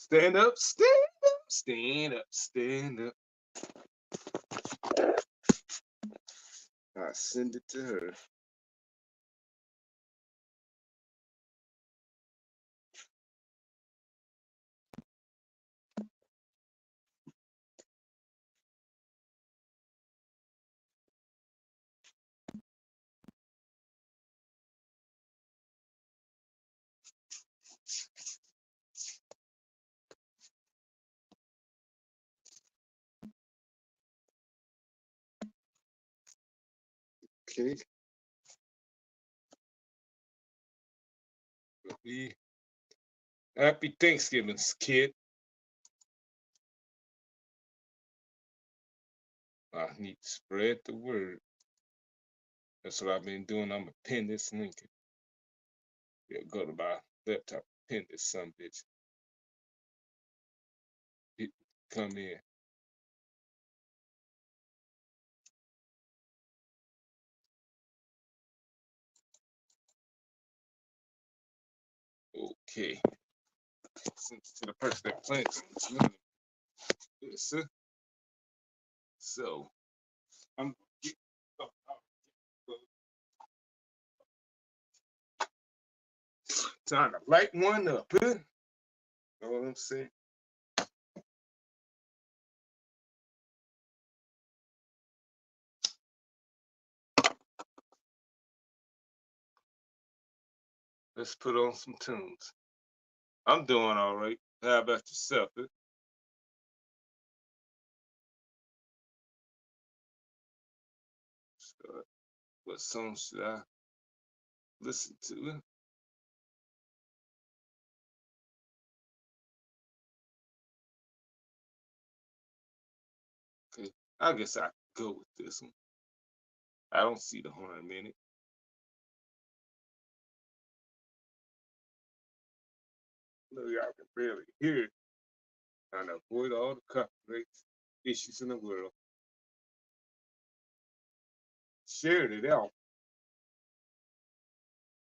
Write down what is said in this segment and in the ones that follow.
Stand up, stand up, stand up, stand up. I send it to her. Okay. Happy Thanksgiving, kid. I need to spread the word. That's what I've been doing. I'm gonna pin this link. Yeah, go to my laptop, pin this some bitch. Come in. Okay. Since to the person that plants. Yes, sir. So I'm trying to light one up, huh? Know what I'm saying? Let's put on some tunes. I'm doing all right. How about yourself? Huh? So, what song should I listen to? Okay, I guess I could go with this one. I don't see the harm in it. Look, y'all can barely hear it. Trying to avoid all the copyright issues in the world. Shared it out.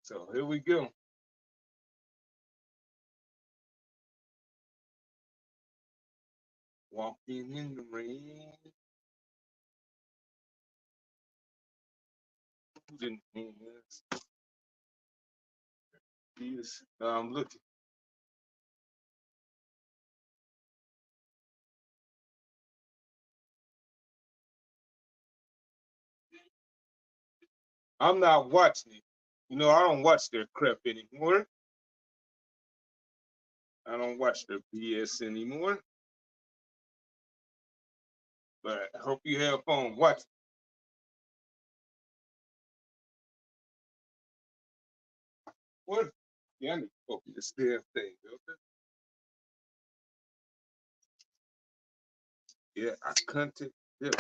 So here we go. Walking in the rain. Yes. I'm looking. I'm not watching it. You know, I don't watch their crap anymore. I don't watch their BS anymore. But I hope you have fun watching. What? Yeah, I need to focus this damn thing. Okay? Yeah, I content. Yeah.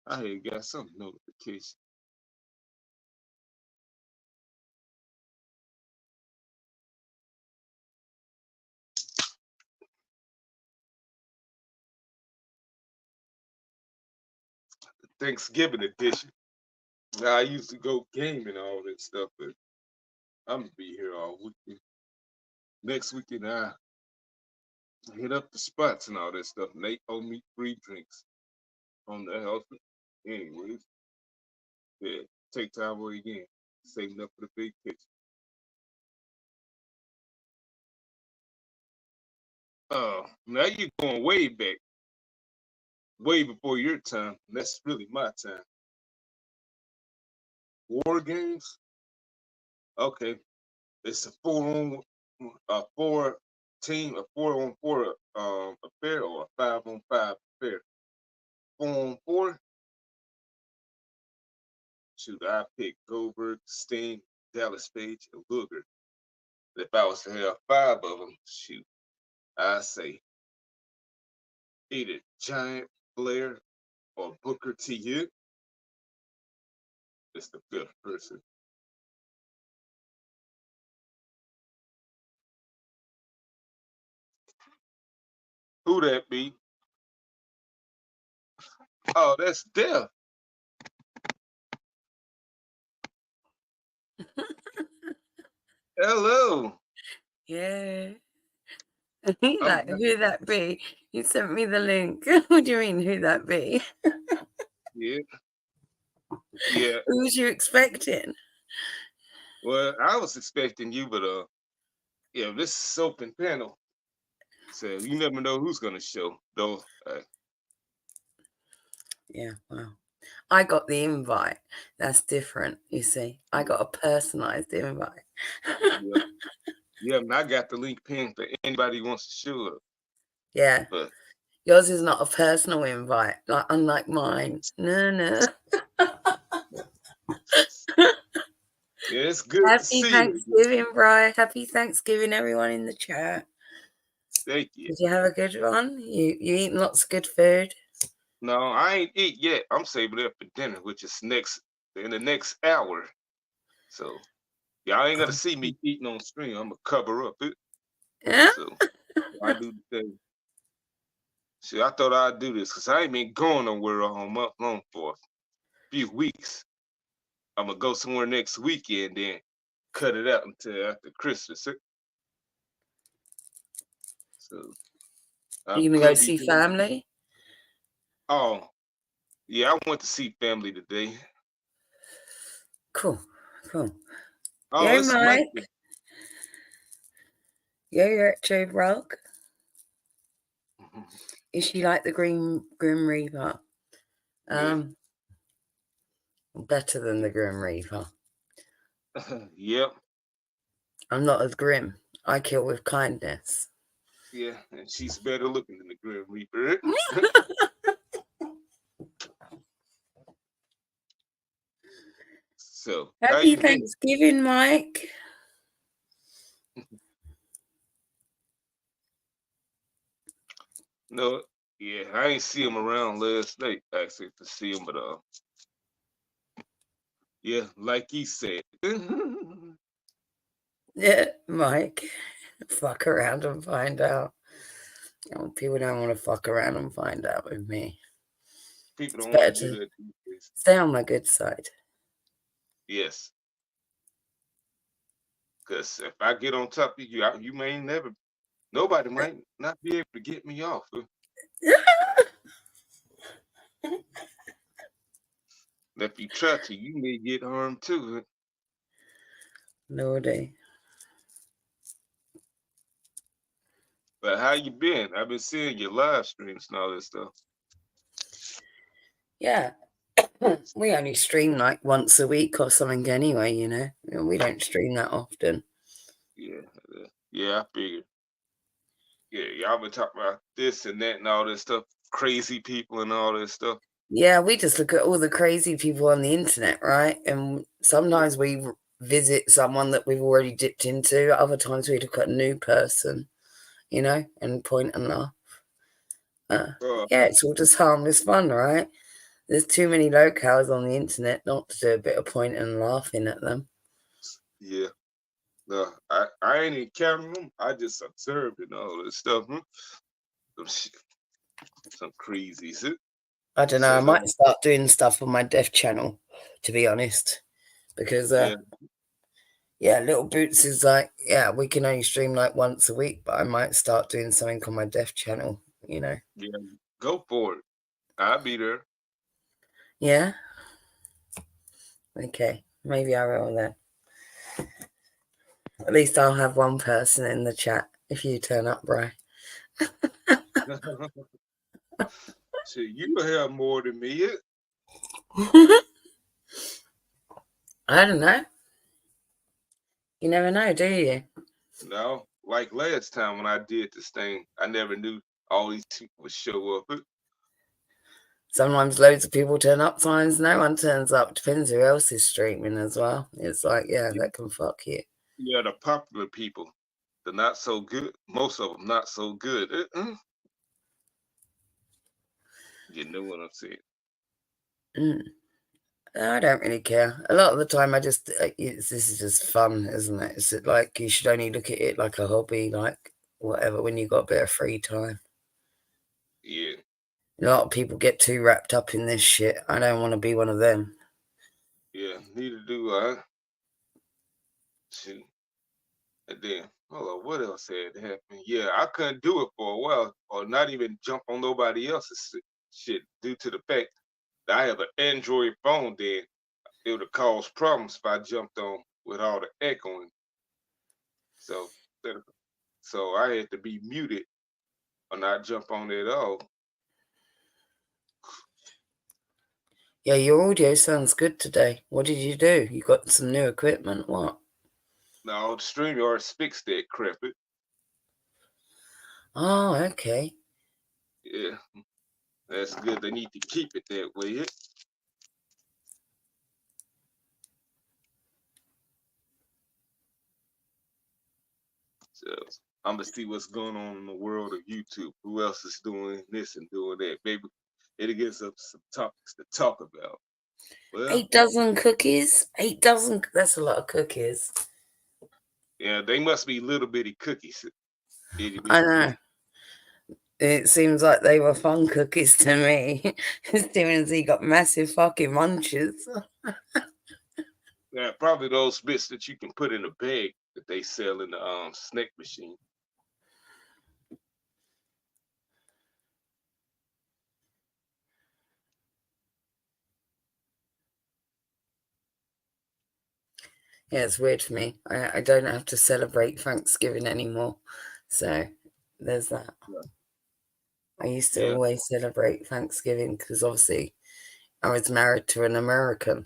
I had got some notification. Thanksgiving edition. I used to go gaming and all that stuff, but I'm gonna be here all weekend. Next weekend, I hit up the spots and all that stuff. And they owe me free drinks on the house. Anyways, yeah, take time away again, saving up for the big picture. Now you're going way back, way before your time. That's really my time. War games. Okay, it's a four team, a 4-on-4 affair, or a 5-on-5 affair. 4-on-4. Shoot, I pick Goldberg, Sting, Dallas Page, and Booger. If I was to have 5 of them, shoot, I say either Giant, Flair, or Booker T. Hit. It's the 5th person. Who that be? Oh, that's Death. Hello. Yeah. Like, I'm who that be? You sent me the link. What do you mean, who that be? yeah, yeah. Who was you expecting? Well, I was expecting you, but yeah, this is open panel, so you never know who's gonna show. Though, Yeah, well, I got the invite. That's different, you see. I got a personalized invite. yeah, yeah. And I got the link pinned for anybody who wants to show up. Yeah. But Yours is not a personal invite, like unlike mine. No. yeah, it's good to Happy see you again. Thanksgiving, Bri. Happy Thanksgiving, everyone in the chat. Thank you. Did you have a good one? You eating lots of good food? No, I ain't eat yet. I'm saving it up for dinner, which is next in the next hour. So y'all ain't gonna see me eating on stream. I'm gonna cover up it. Yeah. So I do the thing. See, I thought I'd do this because I ain't been going nowhere all month long for a few weeks. I'm gonna go somewhere next weekend, then cut it out until after Christmas. So I You gonna go could be see doing. family? Oh, yeah, I went to see family today. Cool. Oh, Yo, it's Mike. Mike. Yo, you're at Joe Rock. Is she like the Grim Reaper? Yeah. Better than the Grim Reaper. Yep. I'm not as grim. I kill with kindness. Yeah, and she's better looking than the Grim Reaper. So, how Happy you been? Thanksgiving, Mike. No, yeah, I ain't see him around last night actually to see him, but yeah, like he said. Yeah, Mike. Fuck around and find out. People don't want to fuck around and find out with me. People It's don't want better to do to that these days. stay on my good side. Yes, because if I get on top of you, you may never. Nobody might not be able to get me off. If you try to, you may get harmed too. Lordy. But how you been? I've been seeing your live streams and all that stuff. Yeah. We only stream like once a week or something anyway, you know. We don't stream that often. Yeah, yeah, I figured. Yeah, y'all been talking about this and that and all this stuff, crazy people and all this stuff. Yeah, we just look at all the crazy people on the internet, right? And Yeah. sometimes we visit someone that we've already dipped into. Other times we look at a new person, you know, and point and laugh. Uh, Yeah, it's all just harmless fun, right? There's too many locales on the internet not to do a bit of pointing and laughing at them. yeah. No, I ain't even counting them. I just observed and all this stuff. Some shit, some crazies. I don't know. I So might start doing stuff on my deaf channel, to be honest, because yeah, yeah, Little Boots is like, yeah, we can only stream like once a week, but I might start doing something on my deaf channel, you know. yeah, go for it. I'll be there. Yeah. Okay, maybe I will then. At least I'll have one person in the chat if you turn up, Bri. So you have more than me. I don't know. You never know, do you? No, like last time when I did this thing, I never knew all these people would show up. Sometimes loads of people turn up, sometimes no one turns up. Depends who else is streaming as well. It's like, yeah, that can fuck you. Yeah, the popular people, the not so good, most of them not so good. You know what I'm saying? Mm. I don't really care. A lot of the time, I just this is just fun, isn't it? It's like you should only look at it like a hobby, like whatever. When you got a bit of free time, Yeah, a lot of people get too wrapped up in this shit. I don't want to be one of them. yeah, neither do I. Shoot. And then hold on, what else had happened? Yeah, I couldn't do it for a while, or not even jump on nobody else's shit due to the fact that I have an Android phone. Then it would have caused problems if I jumped on with all the echoing. So, so I had to be muted or not jump on it at all. Yeah, your audio sounds good today. What did you do? You got some new equipment? What? Now the StreamYard fixed that crap. Oh, okay. Yeah, that's good. They need to keep it that way. So I'm gonna see what's going on in the world of YouTube. Who else is doing this and doing that? Maybe it gives us some topics to talk about. Well, 8 dozen cookies? 8 dozen? That's a lot of cookies. yeah, they must be little bitty cookies. Itty I bitty. know. It seems like they were fun cookies to me. Steven Z got massive fucking munches. Yeah, probably those bits that you can put in a bag that they sell in the snack machine. Yeah, it's weird for me. I don't have to celebrate Thanksgiving anymore. So there's that. Yeah, I used to yeah, always celebrate Thanksgiving because obviously I was married to an American,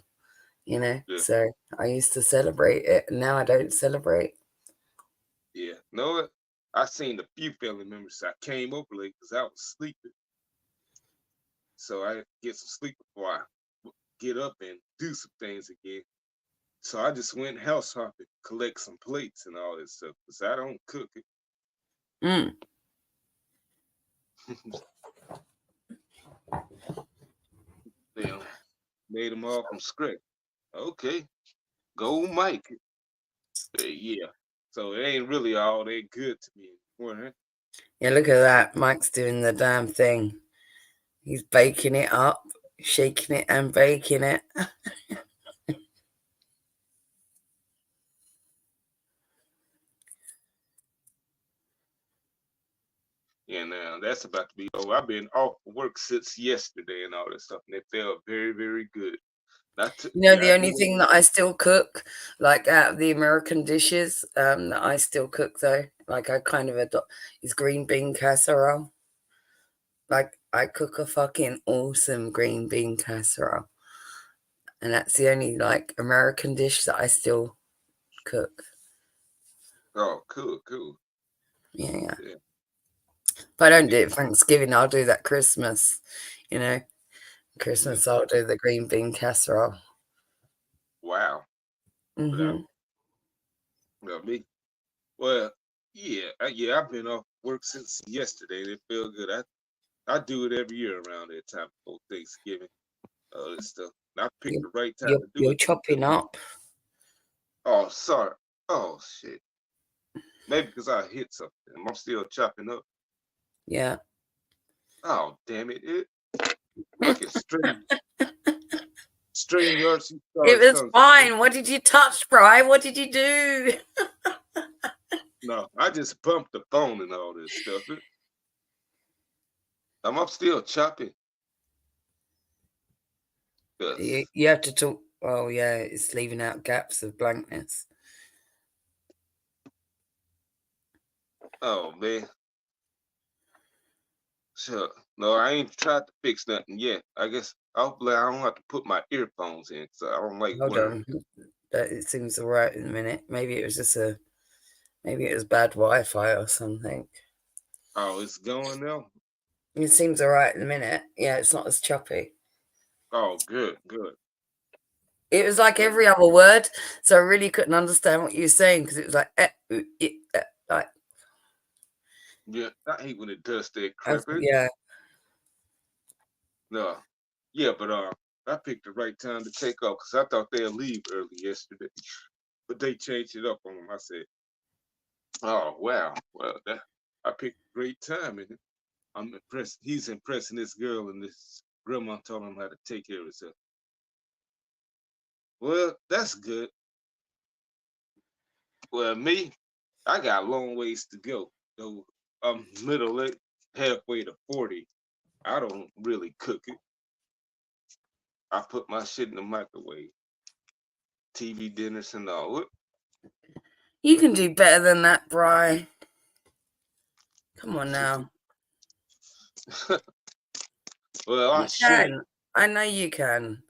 yeah, so I used to celebrate it. And now I don't celebrate. yeah. Know what? I seen a few family members. I came over late because I was sleeping, so I had to get some sleep before I get up and do some things again. So I just went house hopping, collect some plates and all that stuff because I don't cook it. Mm. Damn, made them all from scratch. Okay, go Mike. Yeah. So it ain't really all that good to me anymore, huh? Yeah, look at that. Mike's doing the damn thing. He's baking it up, shaking it and baking it. And that's about to be over. I've been off work since yesterday and all that stuff, and it felt very, very good. The Yeah, I only do. thing that I still cook, like out of the American dishes, that I still cook though, like I kind of adopt, is green bean casserole. Like I cook a fucking awesome green bean casserole, and that's the only like American dish that I still cook. Oh, cool, cool. Yeah, yeah. Yeah, If I don't do yeah. it Thanksgiving, I'll do that Christmas. You know, Yeah. Christmas I'll do the green bean casserole. Wow. But Mhm. me. Well, yeah. I've been off work since yesterday, and it felt good. I do it every year around that time before Thanksgiving. All this stuff. And I picked You the right time you're to do you're it too. chopping up. Oh, sorry. Oh shit. Maybe because I hit something. I'm still chopping up. Yeah. Oh damn it! Fucking string yards. You It started was something. fine. What did you touch, Bri? What did you do? No, I just bumped the phone and all this stuff. I'm up still chopping. You, Cause you have to talk. Oh, yeah, it's leaving out gaps of blankness. oh man, sure. No, I ain't tried to fix nothing yet. I guess hopefully I don't have to put my earphones in, so I don't like Hold wearing. on. It seems all right in a minute. Maybe it was bad Wi-Fi or something. Oh, it's going now. It seems all right in a minute. Yeah, it's not as choppy. Oh, good, good. It was like Well, every other word, so I really couldn't understand what you were saying because it was like, like, yeah, I hate when it does that crap. yeah. No, yeah, but I picked the right time to take off because I thought they'd leave early yesterday, but they changed it up on them. I said, "Oh wow, well I picked a great time, and I'm impressed. He's impressing this girl, and this grandma told him how to take care of himself. Well, that's good. Well, me, I got a long ways to go. Though I'm halfway to 40. I don't really cook it. I put my shit in the microwave, TV dinners and all. You can do better than that, Bri. Come on now. Well, I You should. can. I know you can.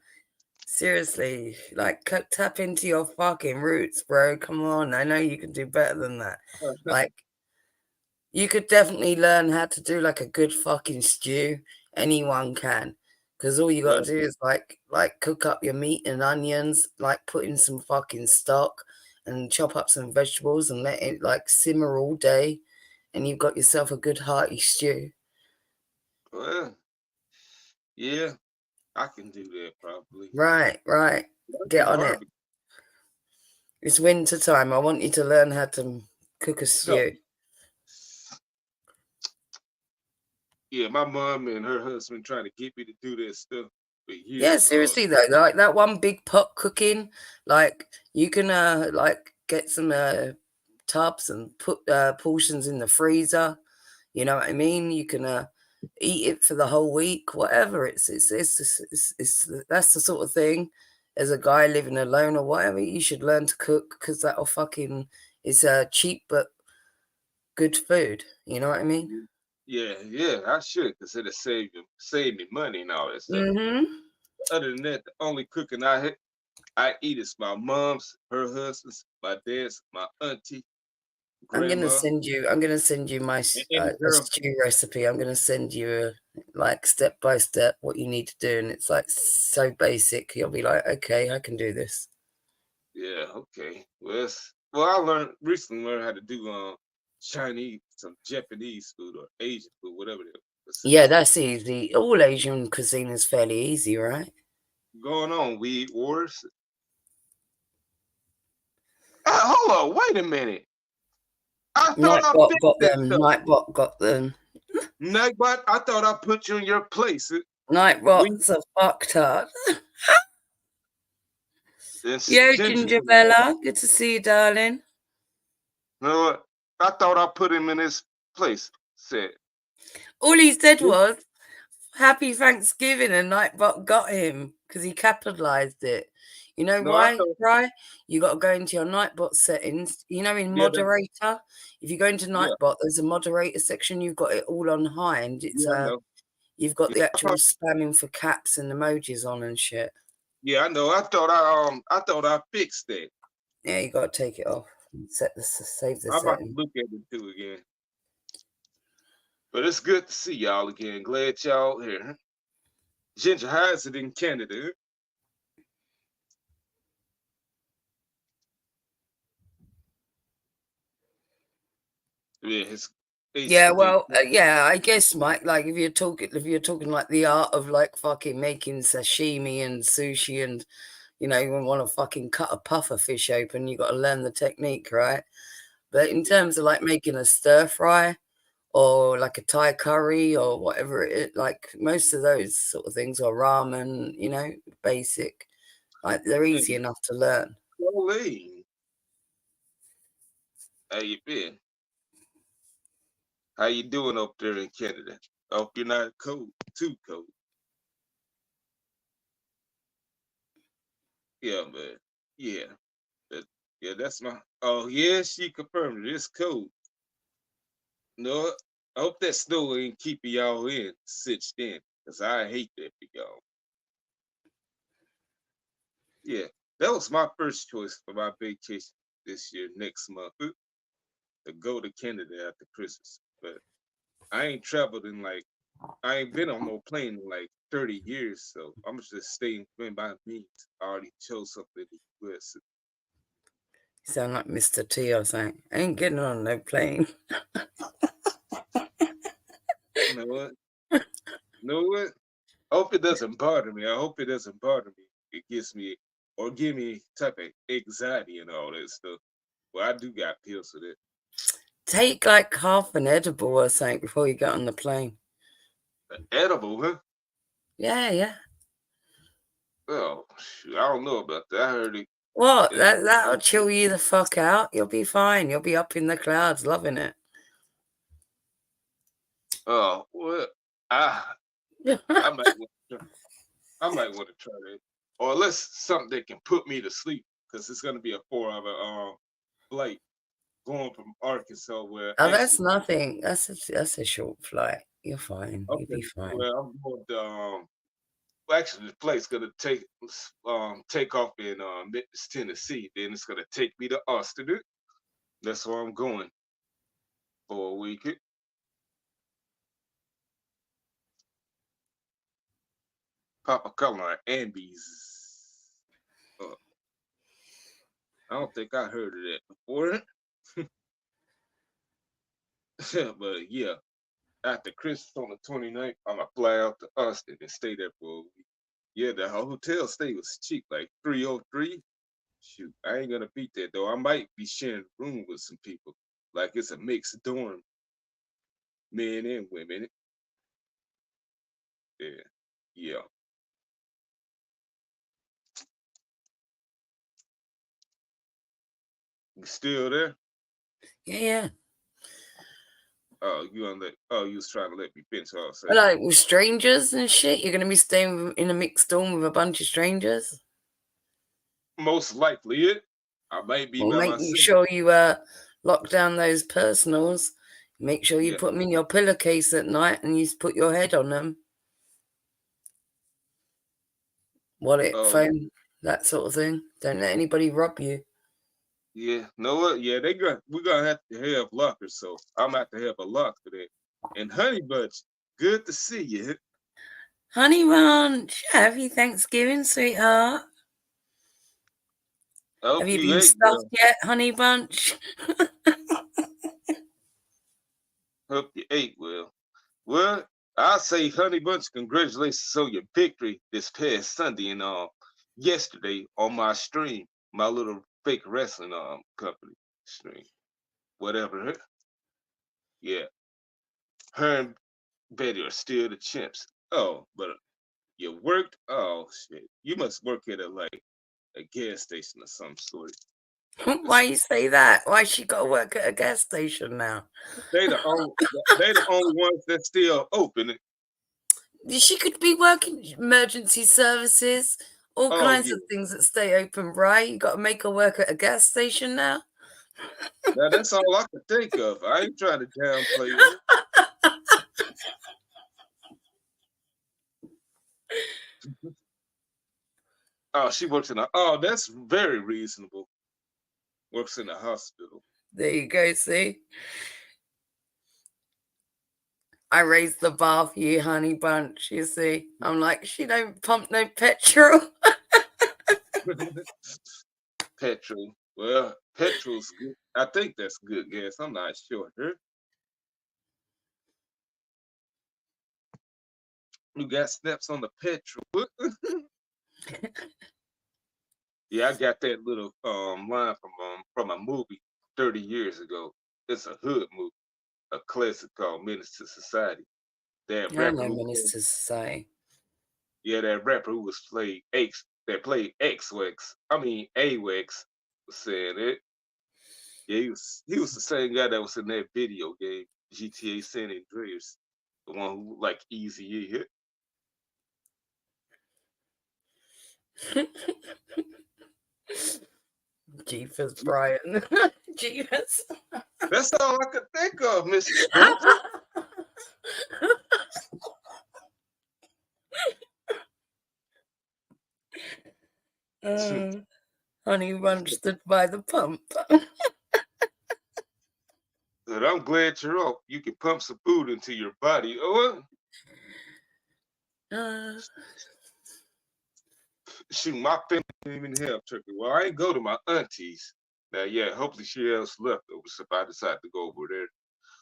Seriously, like tap into your fucking roots, bro. Come on. I know you can do better than that. Like you could definitely learn how to do like a good fucking stew. Anyone can. Because all you got Well, to do is like cook up your meat and onions, like put in some fucking stock and chop up some vegetables and let it like simmer all day, and you've got yourself a good hearty stew. well, yeah, I can do that probably. Right, right. That'd Get be on it. barbecue. It's winter time. I want you to learn how to cook a No. stew. Yeah, my mom and her husband trying to get me to do that stuff for Yeah, years. Oh, seriously though, like that one big pot cooking, like you can like get some tubs and put portions in the freezer. You know what I mean? You can eat it for the whole week, whatever. It's that's the sort of thing. As a guy living alone or whatever, you should learn to cook because that'll fucking it's cheap but good food. You know what I mean? yeah, yeah, I should, because it'll save me money and all that stuff. Mm-hmm. Other than that, the only cooking I eat is my mom's, her husband's, my dad's, my auntie, grandma, I'm gonna send you my and the a girl. stew recipe. I'm gonna send you like step by step what you need to do, and it's like so basic. You'll be like, okay, I can do this. Yeah, okay. Well, I recently learned how to do Chinese, some Japanese food or Asian food, whatever it was. Yeah, that's easy. All Asian cuisine is fairly easy, right? Going on, weed wars. Hold on, wait a minute. I thought I Nightbot fixed got that them. stuff. Nightbot got them. Nightbot, I thought I put you in your place. We Nightbot's a fucktard. this Yo, ginger. Ginger Bella, good to see you, darling. You know what? I thought I put him in his place. Said, All he said was, Happy Thanksgiving, and Nightbot got him because he capitalized it. You know no, I why, thought, right? You got to go into your Nightbot settings. You know, in yeah, moderator, if you go into yeah, Nightbot, there's a moderator section. You've got it all on high, and it's yeah, I know. you've got Yeah, the I actual spamming for caps and emojis on and shit. yeah, I know. I thought I fixed that. Yeah, you got to take it off. Save the I'm about to setting. look at it too again. But it's good to see y'all again. Glad y'all here. Ginger, how is it in Canada? Yeah, it's Yeah, supposed to be. well, yeah, I guess, Mike. Like, if you're talking like the art of like fucking making sashimi and sushi, and you know, you want to fucking cut a puffer fish open, you got to learn the technique, right? But in terms of like making a stir fry or like a Thai curry or whatever it, like most of those sort of things or ramen, you know, basic, like they're easy Hey, enough to learn. Jolene, how you been? How you doing up there in Canada? I hope you're not cold, too cold. Yeah, man. Yeah, that, yeah, that's my. Oh, yeah, she confirmed it. It's cold. No, I hope that snow ain't keeping y'all in, stitched in, cause I hate that for y'all. Yeah, that was my first choice for my vacation this year, next month, to go to Canada after Christmas. But I ain't traveled in like I ain't been on no plane in like 30 years, so I'm just staying within my means. I already chose something in the US. You sound like Mr. T or something. I ain't getting on no plane. You know what? You know what? I hope it doesn't bother me. I hope it doesn't bother me. It gives me or give me type of anxiety and all that stuff. Well, I do got pills for that. Take like half an edible or something before you get on the plane. Edible, huh? Yeah, yeah. Oh, shoot, I don't know about that. I heard it. What? Yeah. That'll chill you the fuck out. You'll be fine. You'll be up in the clouds, loving it. Oh, well, I I might want to try, I might want to try that, or unless something that can put me to sleep, because it's gonna be a 4 hour flight going from Arkansas, where Oh, that's actually, nothing. That's a short flight. You're fine. You'll okay, be fine. well, I'm going to well, actually, the flight's gonna take off in Memphis, Tennessee. Then it's gonna take me to Austin. That's where I'm going for a week. Papa Color and Bees. Uh, I don't think I heard of that before. But yeah, after Christmas on the 29th, I'm gonna fly out to Austin and stay there for a week. Yeah, the hotel stay was cheap, like 303. Shoot, I ain't gonna beat that though. I might be sharing a room with some people. Like it's a mixed dorm, men and women. Yeah, yeah. You still there? Yeah, yeah. Oh, you was trying to let me finish all say. Like with strangers and shit. You're gonna be staying in a mixed dorm with a bunch of strangers. Most likely it. I might be Well, by make myself. sure you lock down those personals. Make sure you Yeah. put them in your pillowcase at night and you put your head on them. Wallet, Oh, phone, that sort of thing. Don't let anybody rob you. yeah. Know what? Yeah, we're gonna have to have lockers, so I'm gonna have to have a lock for that. And Honey Bunch, good to see you. Honey Bunch, happy Thanksgiving, sweetheart. I Have hope you you been ate stuffed well. yet, Honey Bunch? Hope you ate well. Well, I say, Honey Bunch, congratulations on your victory this past Sunday and yesterday on my stream, my little fake wrestling company stream. Whatever. Yeah. Her and Betty are still the champs. Oh, but you worked? Oh shit. You must work at a gas station of some sort. Why you say that? Why she got to work at a gas station now? They the only they the only ones that still open. She could be working emergency services, all Oh kinds yeah. of things that stay open, right? You got to make her work at a gas station now. Now that's all I can think of. I ain't trying to downplay it. Oh, she works in a oh, that's very reasonable. Works in a hospital. There you go. See, I raised the bar for you, Honey Bunch. You see, I'm like, she don't pump no petrol. Petrol. Well, petrol's good. I think that's good gas. I'm not sure. Huh? You got snaps on the petrol. Yeah, I got that little line from a movie 30 years ago. It's a hood movie, a classic called Menace to Society. That I rapper know, who played, ministers say. yeah, that rapper who was played X that played X-Wex. I mean A-Wex was saying it. Yeah, he was the same guy that was in that video game, GTA San Andreas. The one who like Easy hit. Jeepers, Brian. Jeepers. That's all I could think of, Mrs. Spencer. uh, Honey Bunch stood by the pump. But I'm glad you're off. You can pump some food into your body. Oh, Uh, shoot, my family didn't even have turkey. Well, I ain't go to my auntie's. Now, yeah, hopefully she has leftovers if I decide to go over there.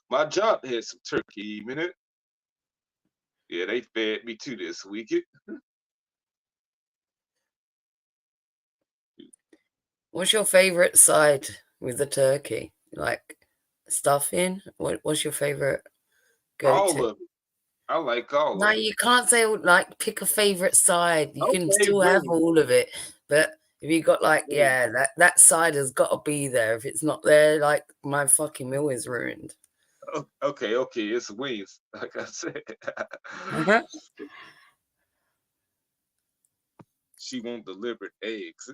My job had some turkey in it. Yeah, they fed me too this week. what's your favourite side with the turkey? Like stuffing? What's your favourite All go-to? of it. I like all No, of it. you can't say like pick a favourite side. You can Okay, still have well, all of it, but If you got like, Mm. yeah, that cider's got to be there. If it's not there, like my fucking meal is ruined. Okay, it's wings. Like I said, Uh-huh. she won't deliver eggs,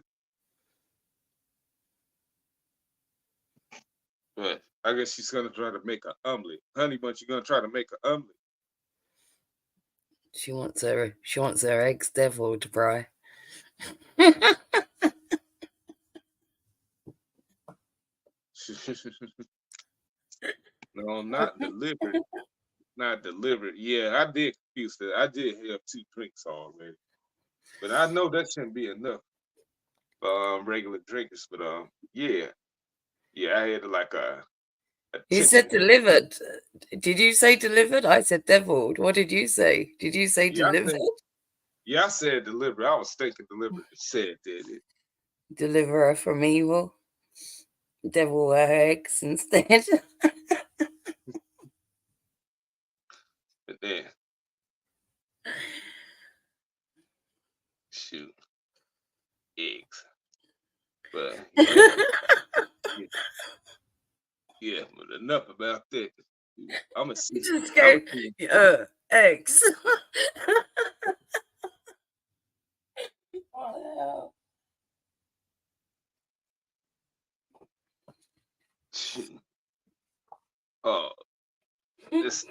but I guess she's gonna try to make an omelet. Honey Bunch, you gonna try to make an omelet? She wants her eggs deviled, bro. No, not delivered. Not delivered. Yeah, I did confuse that. I did have two drinks already, but I know that shouldn't be enough for regular drinkers. But yeah, yeah, I had like a You said attention. delivered. Did you say delivered? I said deviled. What did you say? Did you say Yeah, I delivered? said yeah, I said delivered. I was thinking delivered. It said that it, Deliverer from evil. Devil her eggs instead. but then shoot eggs. But yeah, yeah. But enough about that. I'm gonna You see. just I'm go, gonna see. eggs. What the hell? Shoot. Oh, it's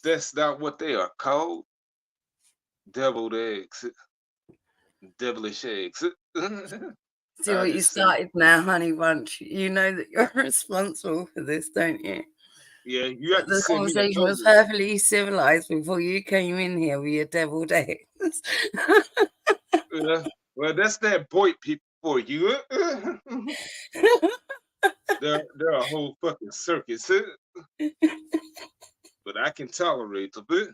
that's not what they are called. Deviled eggs, devilish eggs. See I what you just say, started now, honey bunch. You know that you're responsible for this, don't you? yeah, you have to The send me the conversation was notice. perfectly civilized before you came in here with your deviled eggs. Well, that's that boy people for you. They're a whole fucking circus, but I can tolerate a bit.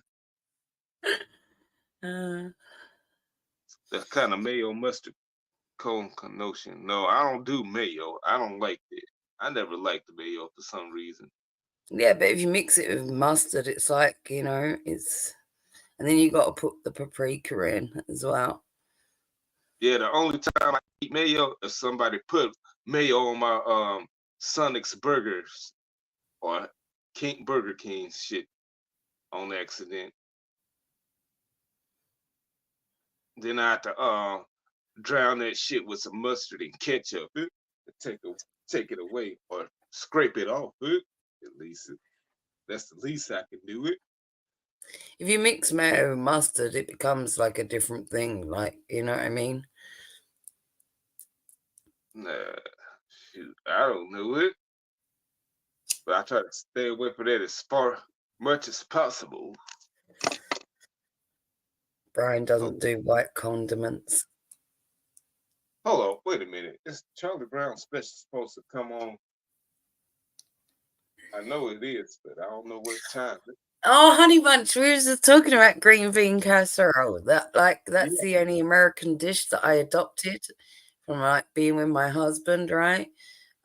uh, That kind of mayo mustard cone notion. No, I don't do mayo. I don't like it. I never liked the mayo for some reason. yeah, but if you mix it with mustard, it's like, it's. And then you got to put the paprika in as well. Yeah, the only time I eat mayo is somebody put mayo on my Sonic's burgers or King Burger King shit on accident. Then I have to drown that shit with some mustard and ketchup. Take a, take it away or scrape it off. At least that's the least I can do it. If you mix mayo and mustard, it becomes like a different thing. Like, you know what I mean? Nah, shoot, I don't know it, but I try to stay away from that as far much as possible. Brian Oh, doesn't do white condiments. hold on, wait a minute. Is Charlie Brown special supposed to come on? I know it is, but I don't know what time. Oh, honey bunch, we were just talking about green bean casserole. That's Yeah. the only American dish that I adopted from like being with my husband, right?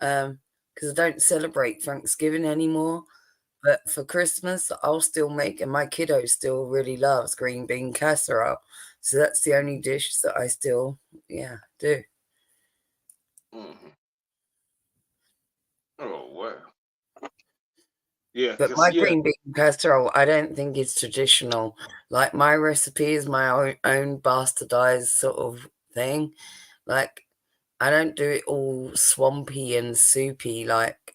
Because I don't celebrate Thanksgiving anymore. But for Christmas, I'll still make, and my kiddo still really loves green bean casserole. So that's the only dish that I still, yeah, do. Hmm. Oh wow. Yeah, But cause my yeah. green bean casserole, I don't think is traditional. Like my recipe is my own bastardized sort of thing. Like I don't do it all swampy and soupy. Like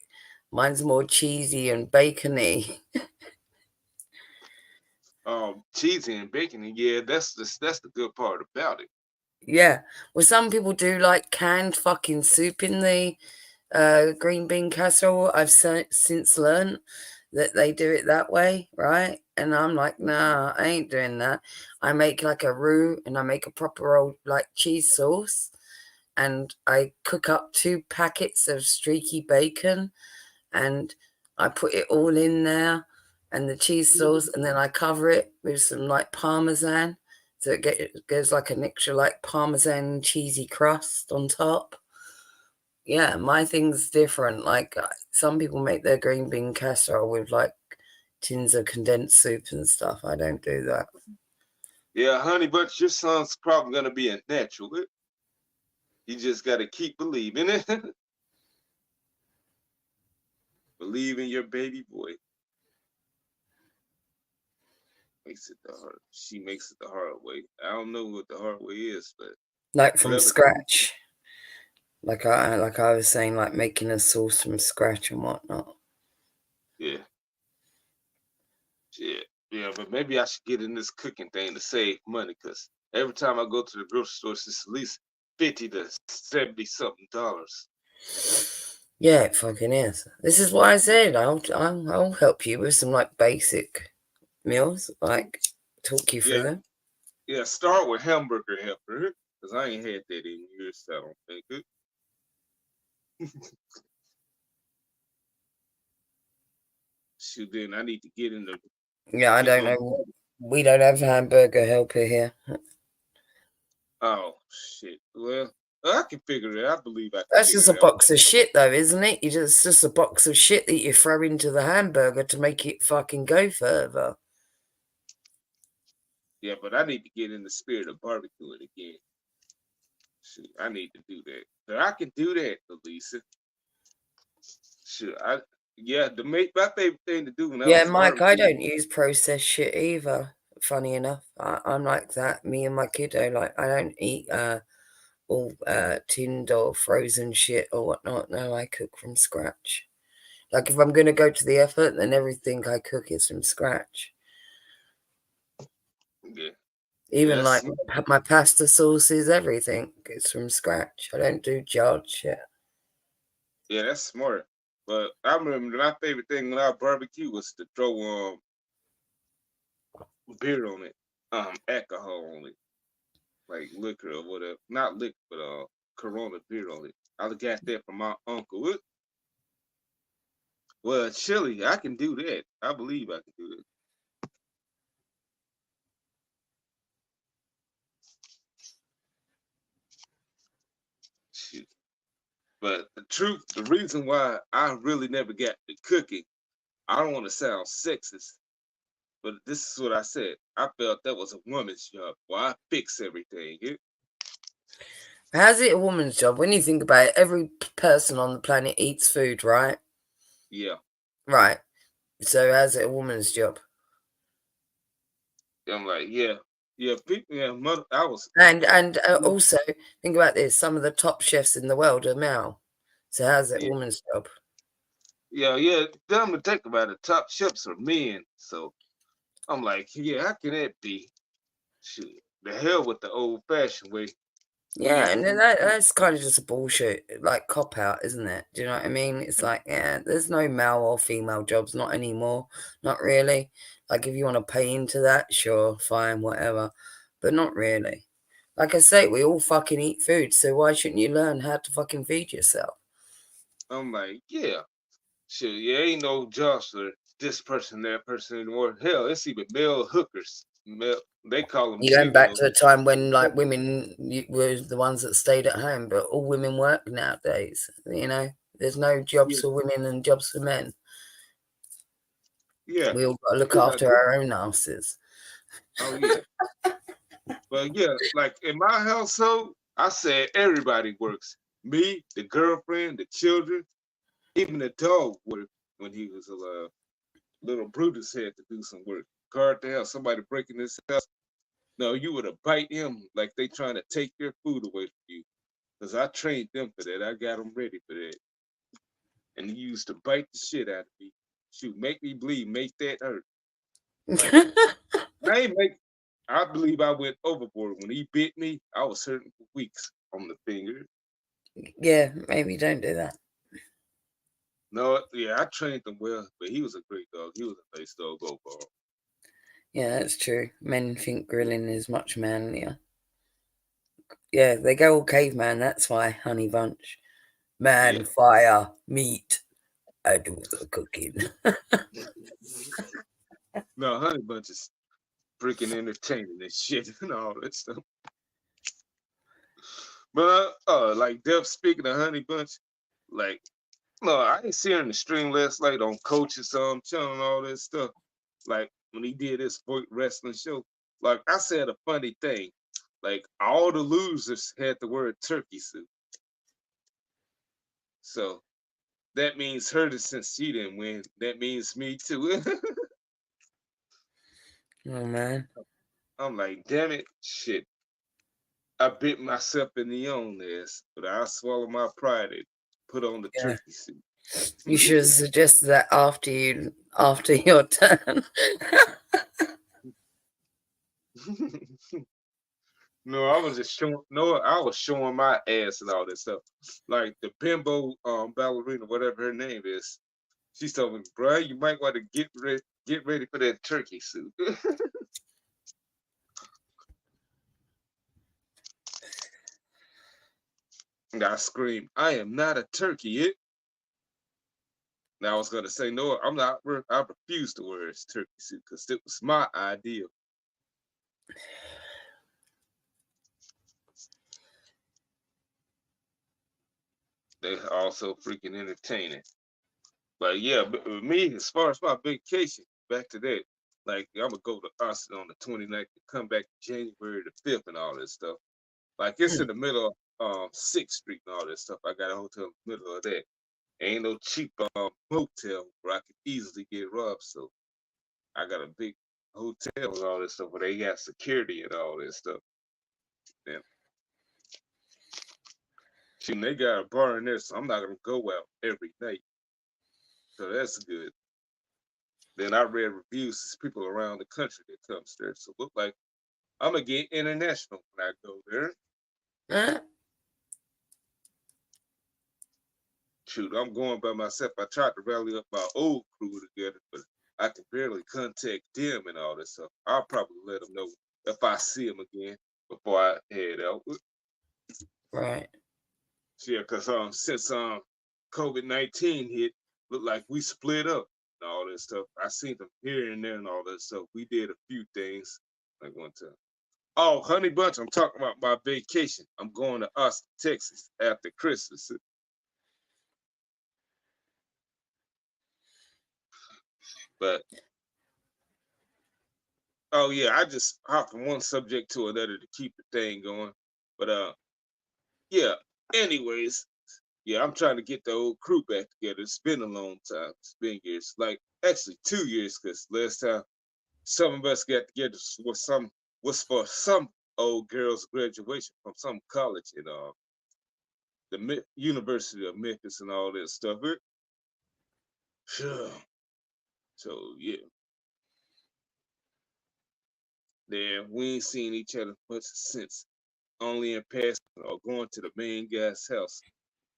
mine's more cheesy and bacony. Cheesy and bacon. Yeah, that's the good part about it. Yeah. Well, some people do like canned fucking soup in the green bean casserole. I've since learned that they do it that way, right? And I'm like, nah, I ain't doing that. I make like a roux and I make a proper old like cheese sauce and I cook up 2 packets of streaky bacon and I put it all in there and the cheese sauce and then I cover it with some like parmesan so it goes like an extra like parmesan cheesy crust on top. Yeah, my thing's different. Like some people make their green bean casserole with like tins of condensed soup and stuff. I don't do that. Yeah, honey, but your son's probably gonna be a natural. You just gotta keep believing it. Believe in your baby boy. Makes it the hard. She makes it the hard way. I don't know what the hard way is, but Like from whatever. scratch. Like I was saying, like making a sauce from scratch and whatnot. Yeah, shit. Yeah, but maybe I should get in this cooking thing to save money, cause every time I go to the grocery store, it's at least 50 to 70 something dollars. Yeah, it fucking is. This is what I said. I'll help you with some like basic meals, like talk you through Yeah, them. yeah. Start with hamburger helper, cause I ain't had that in years. So I don't think it. Shoot, then I need to get in the Yeah, I get don't my. know. We don't have hamburger helper here. Oh shit. Well, I can figure it. I believe I can That's just figure a it out. box of shit, though, isn't it? It's just a box of shit that you throw into the hamburger to make it fucking go further. Yeah, but I need to get in the spirit of barbecuing again. Shoot, I need to do that. But I can do that, Elisa. Shoot, yeah, my favorite thing to do when I Yeah, was Mike, I barbecuing. don't use processed shit either. Funny enough, I'm like that. Me and my kiddo, like, I don't eat all tinned or frozen shit or whatnot. No, I cook from scratch. Like, if I'm gonna go to the effort, then everything I cook is from scratch. Yeah, yeah, Even like my pasta sauces, everything is from scratch. I don't do jarred shit. yeah, that's smart. But I remember my favorite thing when I barbecue was to throw beer on it, alcohol on it, like liquor or whatever. Not liquor, but Corona beer on it. I got that from my uncle. Well, chili, I can do that. I believe I can do that. Shoot. But the reason why I really never got to cooking, I don't want to sound sexist, but this is what I said. I felt that was a woman's job. Well, I fix everything. How's it a woman's job? When you think about it, every person on the planet eats food, right? Yeah. Right. So how's it a woman's job? I'm like, yeah, yeah. People, yeah. Mother, I was, And also think about this: some of the top chefs in the world are male. So how's it a yeah, woman's job? yeah, yeah. Dumb to think about it. Top chefs are men, so I'm like, yeah, how can that be? Shoot, the hell with the old fashioned way. We Yeah, got and then that's kind of just a bullshit, like cop out, isn't it? Do you know what I mean? It's like, yeah, there's no male or female jobs, not anymore, not really. Like, if you want to pay into that, sure, fine, whatever, but not really. Like I say, we all fucking eat food, so why shouldn't you learn how to fucking feed yourself? I'm like, yeah, shit, yeah, ain't no jobs for this person, that person anymore. Hell, it's even male hookers. Male, they call them You're going back gigolos. to a time when, like, women were the ones that stayed at home, but all women work nowadays, you know? There's no jobs Yeah, for women and jobs for men. yeah, We all got to look yeah. after our own asses. Oh yeah, but yeah, like in my household, I said everybody works. Me, the girlfriend, the children, even the dog worked when he was alive. Little Brutus had to do some work. Guard the house. Somebody breaking this house. No, you would have bite him like they trying to take your food away from you. Cause I trained them for that. I got them ready for that. And he used to bite the shit out of me. Shoot, make me bleed, make that hurt. Like I ain't make. I believe I went overboard when he bit me. I was hurting for weeks on the finger. Yeah, maybe don't do that. No, yeah, I trained him well, but he was a great dog. He was a nice dog overall. Yeah, that's true. Men think grilling is much manlier. Yeah, they go all caveman, that's why, honey bunch. Yeah. Man, fire, meat. I do the cooking. No, Honey Bunch is freaking entertaining and shit and all that stuff. But like Def, speaking of Honey Bunch, like no, I ain't see her in the stream last night on Coach's channel and all that stuff. Like when he did his wrestling show. Like I said a funny thing. Like all the losers had the word turkey soup. So that means her since she didn't win. That means me too. Oh man. I'm like, damn it, shit. I bit myself in the own ass, but I swallowed my pride and put on the Yeah. turkey suit. You should have suggested that after your turn. No, I was just showing. No, I was showing my ass and all that stuff. Like the bimbo ballerina, whatever her name is. She told me, "Bro, you might want to get ready for that turkey suit." And I screamed, "I am not a turkey!" Now I was gonna say, "No, I'm not. I refuse to wear this turkey suit because it was my idea." They're also freaking entertaining. But yeah, but with me, as far as my vacation, back to that, like I'm gonna go to Austin on the 29th and come back January the 5th and all this stuff. Like it's in the middle of 6th Street and all this stuff. I got a hotel in the middle of that. Ain't no cheap motel where I could easily get robbed. So I got a big hotel and all this stuff where they got security and all this stuff. And shoot, they got a bar in there, so I'm not gonna go out every night. So that's good. Then I read reviews, people around the country that comes there. So look like I'm gonna get international when I go there. Huh? Shoot, I'm going by myself. I tried to rally up my old crew together, but I can barely contact them and all this stuff. I'll probably let them know if I see them again before I head out. Right. Yeah, because since COVID-19 hit, looked like we split up and all that stuff. I seen them here and there and all that stuff. We did a few things like one time. Oh, Honey Bunch, I'm talking about my vacation. I'm going to Austin, Texas after Christmas. But oh yeah, I just hop from one subject to another to keep the thing going. But yeah. Anyways, yeah, I'm trying to get the old crew back together. It's been a long time. It's been years, like actually 2 years, because last time some of us got together was for some old girl's graduation from some college in the University of Memphis and all that stuff. So yeah, then we ain't seen each other much since. Only in passing or going to the main guy's house.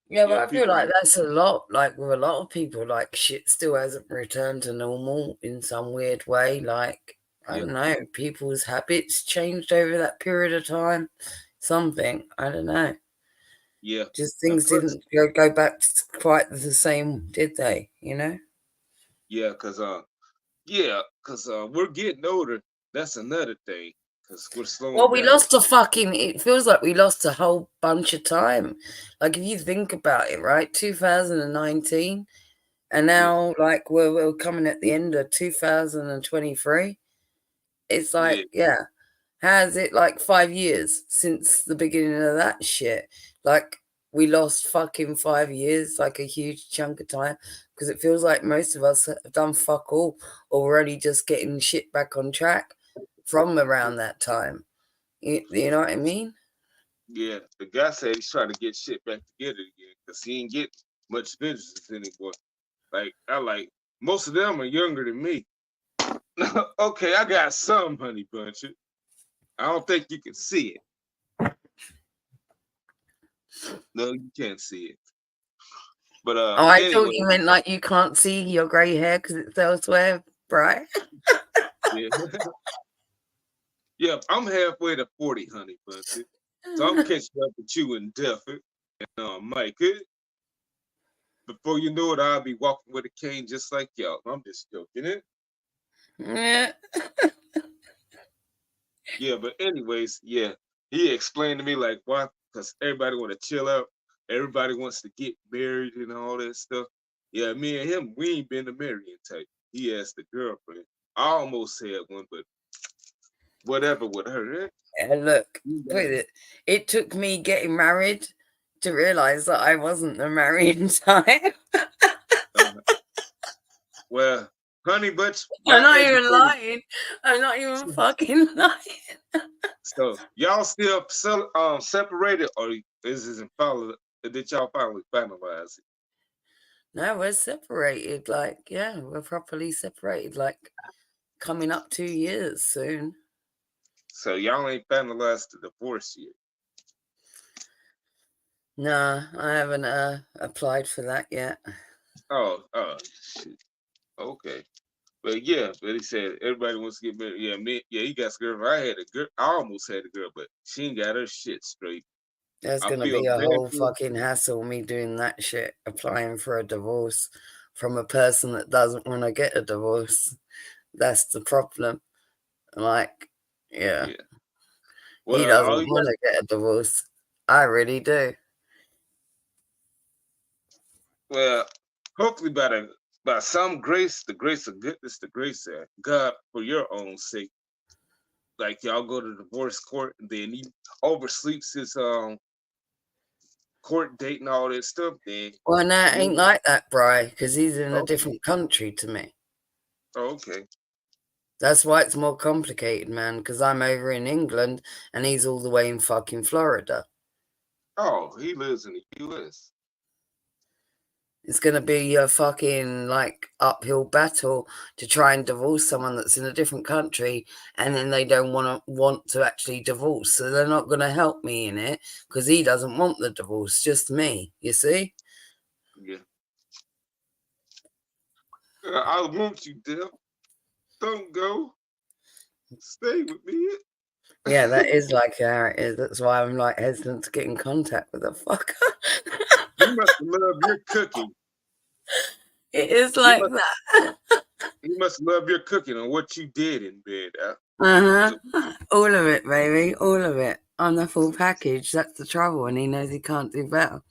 Yeah, but Yeah, I feel people. like that's a lot. Like with a lot of people, like shit still hasn't returned to normal in some weird way. Like I Yeah, don't know, people's habits changed over that period of time. Something I don't know. yeah. Just And things plus, didn't go back to quite the same, did they? You know. yeah, cause we're getting older. That's another thing. Cause we're Well, slowing we down. lost a fucking. It feels like we lost a whole bunch of time. Like if you think about it, right? 2019, and Yeah, now like we're coming at the end of 2023. It's like, yeah, yeah, has it like 5 years since the beginning of that shit? Like we lost fucking 5 years, like a huge chunk of time, because it feels like most of us have done fuck all, or we're only just getting shit back on track from around that time. You know what I mean? yeah. The guy said he's trying to get shit back together again. Cause he ain't get much business anymore. Like I like most of them are younger than me. Okay, I got some honey bunches. I don't think you can see it. No, you can't see it. But Oh, I thought anyway, you meant like you can't see your grey hair because it's elsewhere, right? yeah. Yeah, I'm halfway to 40, honey bunches. So I'm catching up with you in Delphi and Mike. Before you know it, I'll be walking with a cane just like y'all. I'm just joking it. Yeah. Yeah, but anyways, yeah. He explained to me like why, because everybody want to chill out. Everybody wants to get married and all that stuff. Yeah, me and him, we ain't been the marrying type. He has the girlfriend. I almost had one, but whatever with her. And look, You put got it took me getting married to realize that I wasn't the married type. uh, well, honey butch I'm got not even educated. lying. I'm not even fucking lying. So y'all still separated, or is it follow? Did y'all finally finalize it? No, we're separated. Like, yeah, we're properly separated. Like, coming up 2 years soon. So y'all ain't finalized the divorce yet. Nah, I haven't applied for that yet. Oh, shit. Okay. But yeah, but he said everybody wants to get married. Yeah, me, yeah, he got a girl. I had a girl. I almost had a girl, but she ain't got her shit straight. There's I gonna feel be a bad whole for fucking hassle me doing that shit, applying for a divorce from a person that doesn't want to get a divorce. That's the problem. Like, yeah, yeah. he Well, all doesn't you want got. to get a divorce. I really do. Well, hopefully by some grace, the grace of goodness, the grace of God, for your own sake, like y'all go to divorce court, and then he oversleeps his court date and all that stuff. Then Well, no, it you ain't like that, Bri, because he's in a okay? different country to me. Oh, okay. That's why it's more complicated, man, because I'm over in England and he's all the way in fucking Florida. Oh, he lives in the U.S. It's going to be a fucking like uphill battle to try and divorce someone that's in a different country, and then they don't want to actually divorce, so they're not going to help me in it because he doesn't want the divorce, just me. You see? Yeah. I want you there. Don't go. Stay with me. Yeah, that is like how it is. That's why I'm like hesitant to get in contact with the fucker. He must love your cooking. It is He like must that. he must love your cooking and what you did in bed. Uh huh. All of it, baby. All of it. On the full package. That's the trouble, and he knows he can't do better.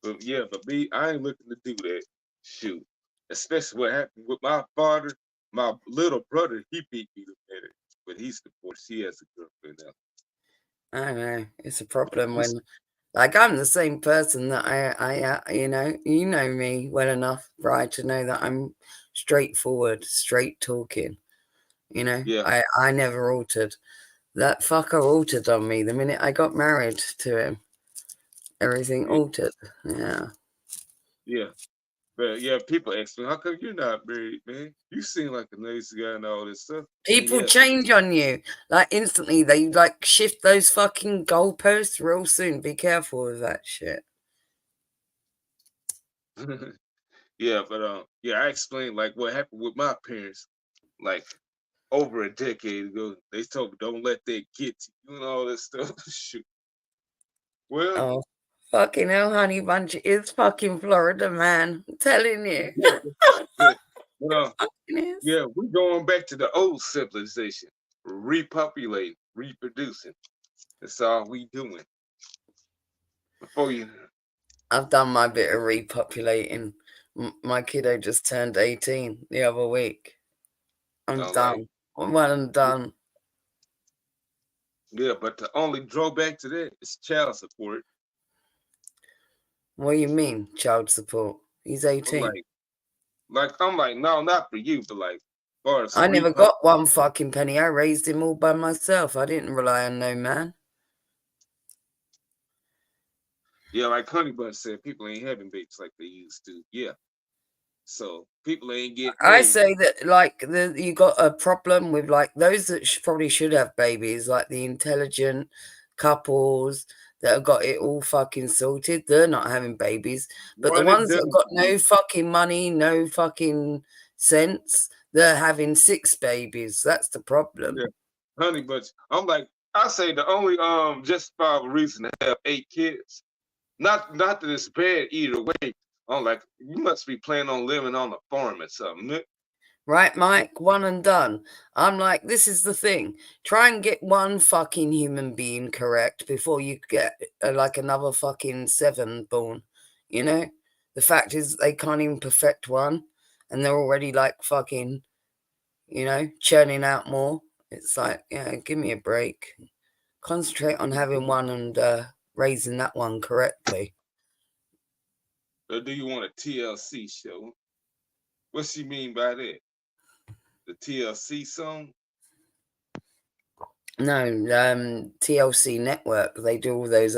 But yeah, but me, I ain't looking to do that. Shoot. Especially what happened with my father. My little brother, he beat me to better. But he's divorced. He has a girlfriend now. I know it's a problem when, like, I'm the same person that you know me well enough, right, to know that I'm straightforward, straight talking. You know, Yeah, I never altered. That fucker altered on me the minute I got married to him. Everything yeah, altered. Yeah. yeah. But yeah, people ask me, how come you're not married, man? You seem like a nice guy and all this stuff. But People yeah, change on you like instantly. They like shift those fucking goalposts real soon. Be careful with that shit. yeah, but yeah, I explained like what happened with my parents, like over a decade ago. They told me don't let that get to you and all that stuff. Shoot. Well, Oh, fucking hell, honey bunch. It's fucking Florida, man. I'm telling you. yeah, but, It is. yeah, we're going back to the old civilization, repopulating, reproducing. That's all we doing. Before you, I've done my bit of repopulating. My kiddo just turned 18 the other week. I'm like, done. I'm well and done. yeah, but the only drawback to that is child support. What do you mean, child support? He's I'm 18. like, no, not for you, but like, as far as I never repop, got one fucking penny. I raised him all by myself. I didn't rely on no man. yeah, like Honey Bun said, people ain't having babies like they used to. Yeah, so people ain't getting I married. say that like you got a problem with like those that probably should have babies, like the intelligent couples that have got it all fucking sorted. They're not having babies, but the One, it ones that have doesn't. got no fucking money, no fucking sense, they're having six babies. That's the problem. Yeah, Honey Bunch. I'm like, I say the only justifiable reason to have 8 kids, not that it's bad either way. I'm like, you must be planning on living on a farm or something. Right, Mike? One and done. I'm like, this is the thing. Try and get one fucking human being correct before you get like another fucking seven born. You know? The fact is, they can't even perfect one, and they're already like fucking churning out more. It's like, yeah, give me a break. Concentrate on having one and raising that one correctly. Or do you want a TLC show? What's she mean by that? The TLC song? No, TLC network. They do all those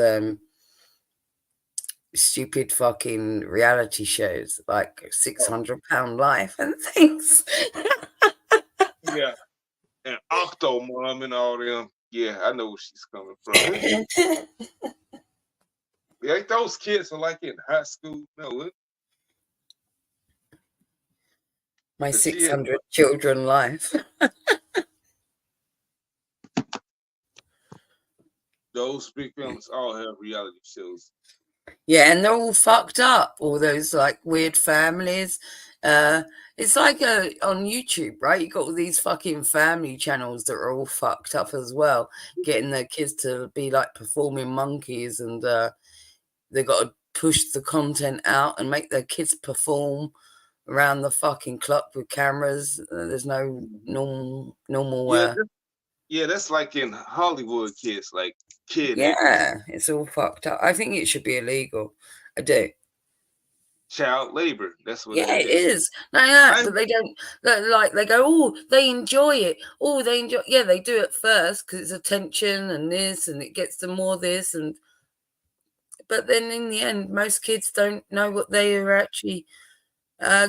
stupid fucking reality shows like Oh, £600 Life and things. yeah. And Octo Mom and all them. Yeah, I know where she's coming from. Ain't those kids are like in high school? No, My but she had 600 Children Life. those big films all have reality shows. Yeah, and they're all fucked up. All those like weird families. Uh, it's like on YouTube, right? You got all these fucking family channels that are all fucked up as well, getting their kids to be like performing monkeys, and they got to push the content out and make their kids perform around the fucking clock with cameras. There's no Mhm. normal. Yeah, yeah, that's like in Hollywood kids, like kid actors, Yeah, it's all fucked up. I think it should be illegal. I do. child labor. That's what Yeah, that it is. is. No, yeah, I but they don't like. They go, oh, they enjoy it. Oh, they enjoy. Yeah, they do it first because it's attention and this, and it gets them more this, and but then in the end, most kids don't know what they are actually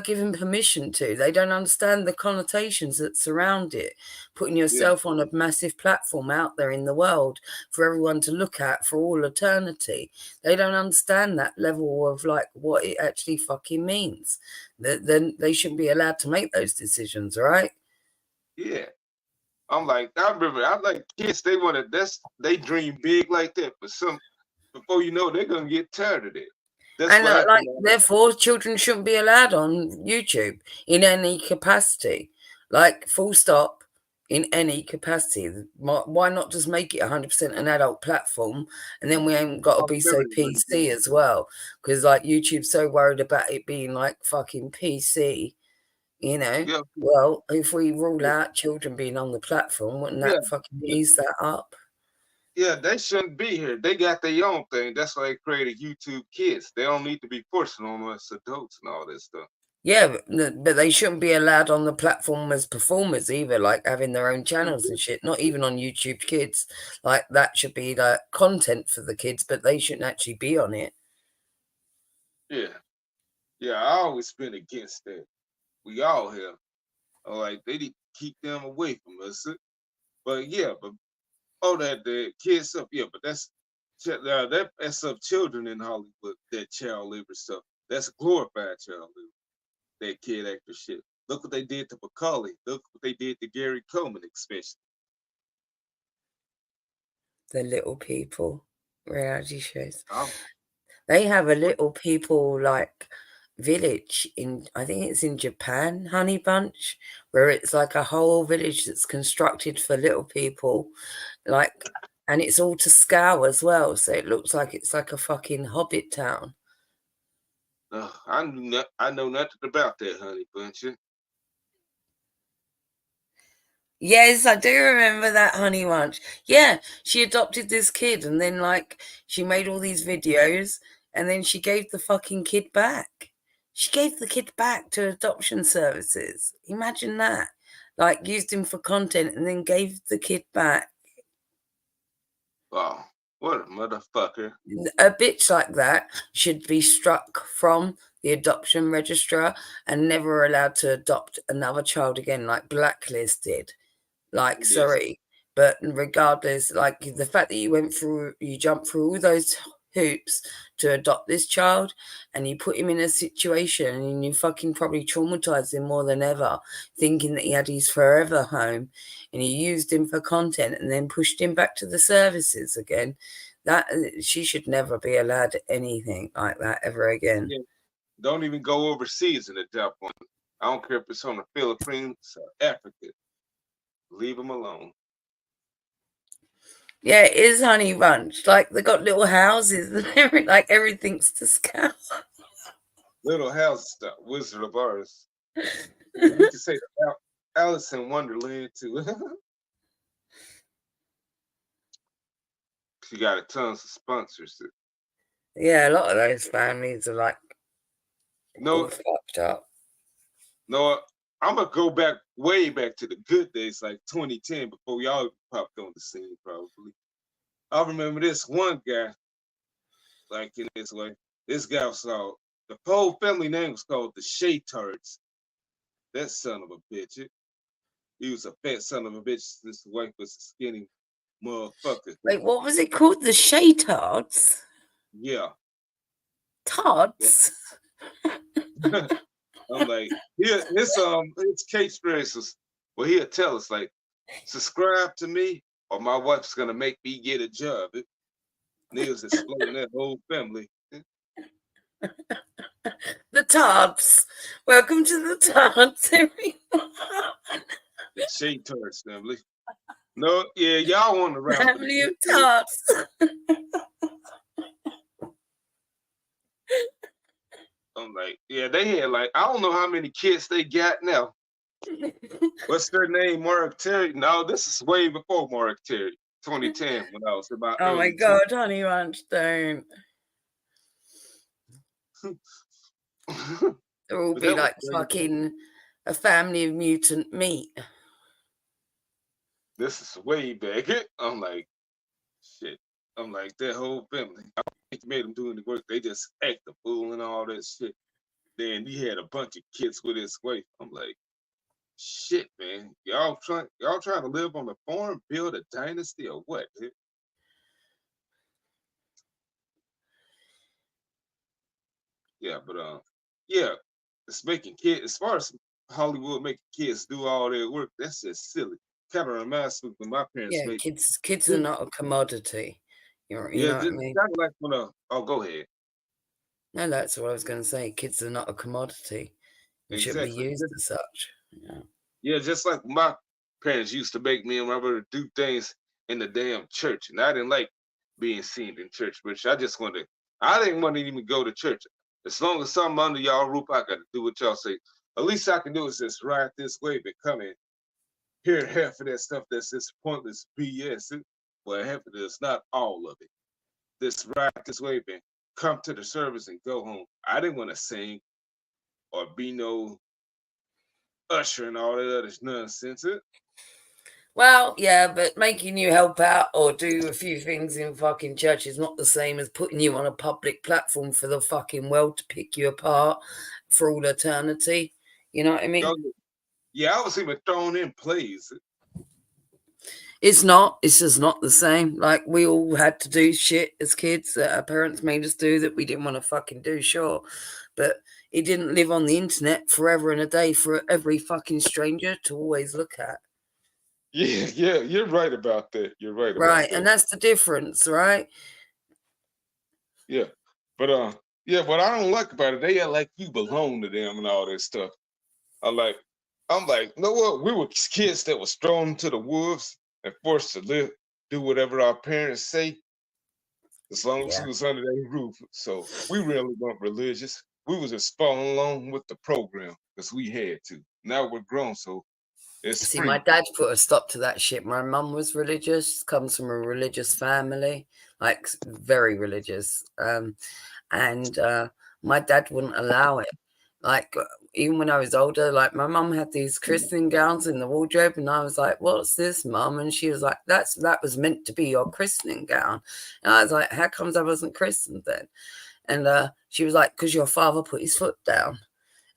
given permission to. They don't understand the connotations that surround it. Putting yeah, yourself on a massive platform out there in the world for everyone to look at for all eternity. They don't understand that level of like what it actually fucking means. Then they shouldn't be allowed to make those decisions, right? yeah. I'm like, I remember, I'm like kids. They want to. They dream big like that, but some before you know, they're gonna get tired of it. That's And what like, happened. therefore, children shouldn't be allowed on YouTube in any capacity. Like, full stop, in any capacity. Why not just make it 100% an adult platform, and then we ain't got to I'm be so telling you, PC as well? Because like YouTube's so worried about it being like fucking PC, you know. yeah, Well, if we rule out children being on the platform, wouldn't yeah, that fucking yeah. ease that up? Yeah, they shouldn't be here. They got their own thing. That's why they created YouTube Kids. They don't need to be forcing on us adults and all that stuff. Yeah, but they shouldn't be allowed on the platform as performers either, like having their own channels and shit. Not even on YouTube Kids. Like that should be like content for the kids, but they shouldn't actually be on it. Yeah, yeah. I always been against that. We all have. Like they need to keep them away from us. But yeah, but oh, that the kids stuff. Yeah, but that's of children in Hollywood. That child labor stuff. That's glorified child labor. That kid actor shit. Look what they did to Macaulay. Look what they did to Gary Coleman, especially. The little people reality shows. Oh, They have a what? little people like village in, I think it's in Japan, Honey Bunch, where it's like a whole village that's constructed for little people, like, and it's all to scale as well, so it looks like it's like a fucking hobbit town. I know nothing about that, honey bunch. Yes, I do remember that Honey Bunch. Yeah, she adopted this kid and then like she made all these videos and then she gave the fucking kid back. She gave the kid back to adoption services. Imagine that. Like used him for content and then gave the kid back. Oh, what a motherfucker. A bitch like that should be struck from the adoption registrar and never allowed to adopt another child again, like blacklisted. Like, Yes. sorry, but regardless, like the fact that you jumped through all those hoops to adopt this child and you put him in a situation and you fucking probably traumatized him more than ever, thinking that he had his forever home and you used him for content and then pushed him back to the services again. That she should never be allowed anything like that ever again. Yeah. Don't even go overseas and adopt one. I don't care if it's on the Philippines or Africa. Leave them alone. Yeah, it is Honey Bunch. Like they got little houses and like everything's to scale. Little house stuff, Wizard of Oz. You can say the house. Alice in Wonderland too. She got a tons of sponsors. Yeah, a lot of those families are like all No, fucked up. no, I'm gonna go back way back to the good days, like 2010, before y'all popped on the scene. Probably, I remember this one guy, like in this way. This guy was called, the whole family name was called the Shea Turds. That son of a bitch. He was a fat son of a bitch. This wife was a skinny motherfucker. Wait, what was it called? The Shea Tards? Yeah. Tards? I'm like, yeah, his catchphrase was, well, he'll tell us like, subscribe to me, or my wife's gonna make me get a job. Niggas exploding that whole family. The Tards. Welcome to the Tards, everyone. The Shea Turds family. No, yeah, y'all on the route for the Family of good days. Tards. I'm like, yeah, they had like, I don't know how many kids they got now. What's their name? Mark Terry? No, this is way before Mark Terry. 2010, when I was in my Oh my early god, honey ranch, don't. 20s. There will But be that was like way back. fucking a family of mutant meat. This is way back. I'm like, shit. I'm like, that whole family. I think made them doing the work. They just act the fool and all that shit. Then he had a bunch of kids with his wife. I'm like, shit, man. Y'all trying to live on the farm, build a dynasty or what? Yeah, but yeah, it's making kids as far as Hollywood making kids do all their work, that's just silly. Kind of reminds me when my parents Yeah, made kids are not a commodity. You yeah, know what I just mean? kind of like when oh go ahead. No, that's what I was going to say. Kids are not a commodity and shouldn't be Exactly. used as such. Yeah. Yeah, just like my parents used to make me and my brother do things in the damn church. And I didn't like being seen in church, which I didn't want to even go to church. As long as something under y'all roof, I got to do what y'all say. At least I can do is just ride this wave and come in. Hear half of that stuff that's just pointless BS. Well, half of it is not all of it. This ride this wave and come to the service and go home. I didn't want to sing or be no usher and all that other nonsense. Well, yeah, but making you help out or do a few things in fucking church is not the same as putting you on a public platform for the fucking world to pick you apart for all eternity. You know what I mean? Y'all, yeah, I was even thrown in plays. It's not. It's just not the same. Like we all had to do shit as kids that our parents made us do that we didn't want to fucking do, sure. But it didn't live on the internet forever and a day for every fucking stranger to always look at. Yeah, yeah, you're right about that. You're right about Right. And that. that's the difference, right? Yeah, but yeah, what I don't like about it, they act like you belong to them and all that stuff. I like, I'm like, you know what? We were kids that was thrown to the wolves and forced to live, do whatever our parents say, as long as Yeah. we was under their roof. So we really weren't religious. We was just following along with the program because we had to. Now we're grown, so it's See, my free. dad put a stop to that shit. My mum was religious, comes from a religious family, like very religious. And my dad wouldn't allow it. Like even when I was older, like my mum had these christening gowns in the wardrobe, and I was like, "What's this, mum?" And she was like, that was meant to be your christening gown." And I was like, "How comes I wasn't christened then?" And she was like, "Because your father put his foot down."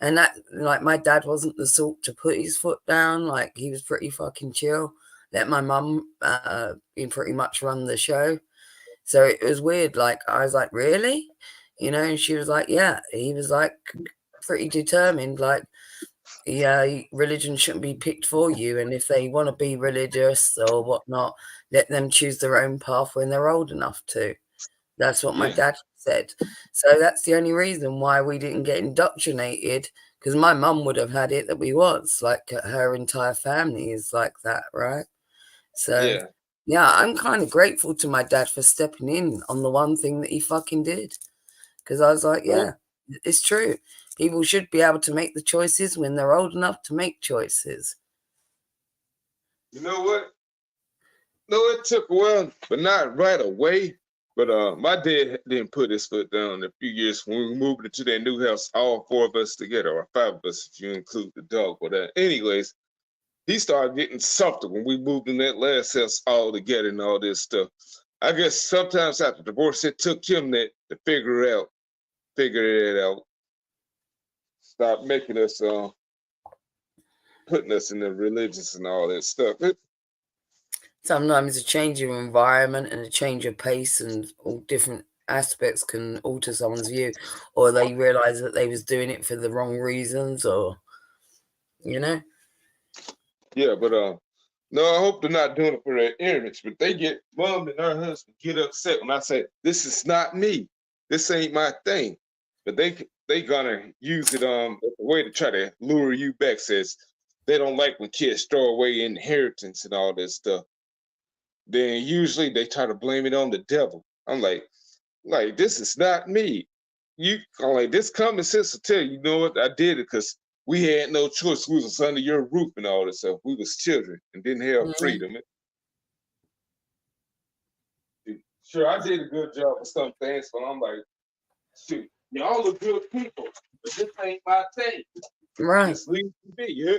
And that, like, my dad wasn't the sort to put his foot down. Like, he was pretty fucking chill. Let my mum pretty much run the show. So it was weird. Like, I was like, really? You know, and she was like, yeah. He was like, pretty determined. Like, yeah, religion shouldn't be picked for you. And if they want to be religious or whatnot, let them choose their own path when they're old enough to. That's what my Yeah, dad said. So that's the only reason why we didn't get indoctrinated, because my mum would have had it that we was. Like her entire family is like that, right? So yeah. yeah, I'm kind of grateful to my dad for stepping in on the one thing that he fucking did. Because I was like, Well, yeah, it's true. People should be able to make the choices when they're old enough to make choices. You know what? No, it took a while, but not right away. But my dad didn't put his foot down in a few years when we moved into that new house, all four of us together, or five of us if you include the dog. But anyways, he started getting softer when we moved in that last house all together and all this stuff. I guess sometimes after divorce, it took him that to figure it out, stop making us putting us in the religious and all that stuff. Sometimes a change of environment and a change of pace and all different aspects can alter someone's view, or they realise that they was doing it for the wrong reasons, or you know. Yeah, but no, I hope they're not doing it for their image. But they get mom and her husband get upset when I say this is not me, this ain't my thing. But they gonna use it as a way to try to lure you back. Says they don't like when kids throw away inheritance and all this stuff. Then usually they try to blame it on the devil. I'm like this is not me. I'm like this common sense will tell you, you know what, I did it because we had no choice. We was under your roof and all this stuff. We was children and didn't have Mm. freedom. Sure, I did a good job with some things, but I'm like, shoot, y'all are good people, but this ain't my thing. Right. Just leave it be, yeah,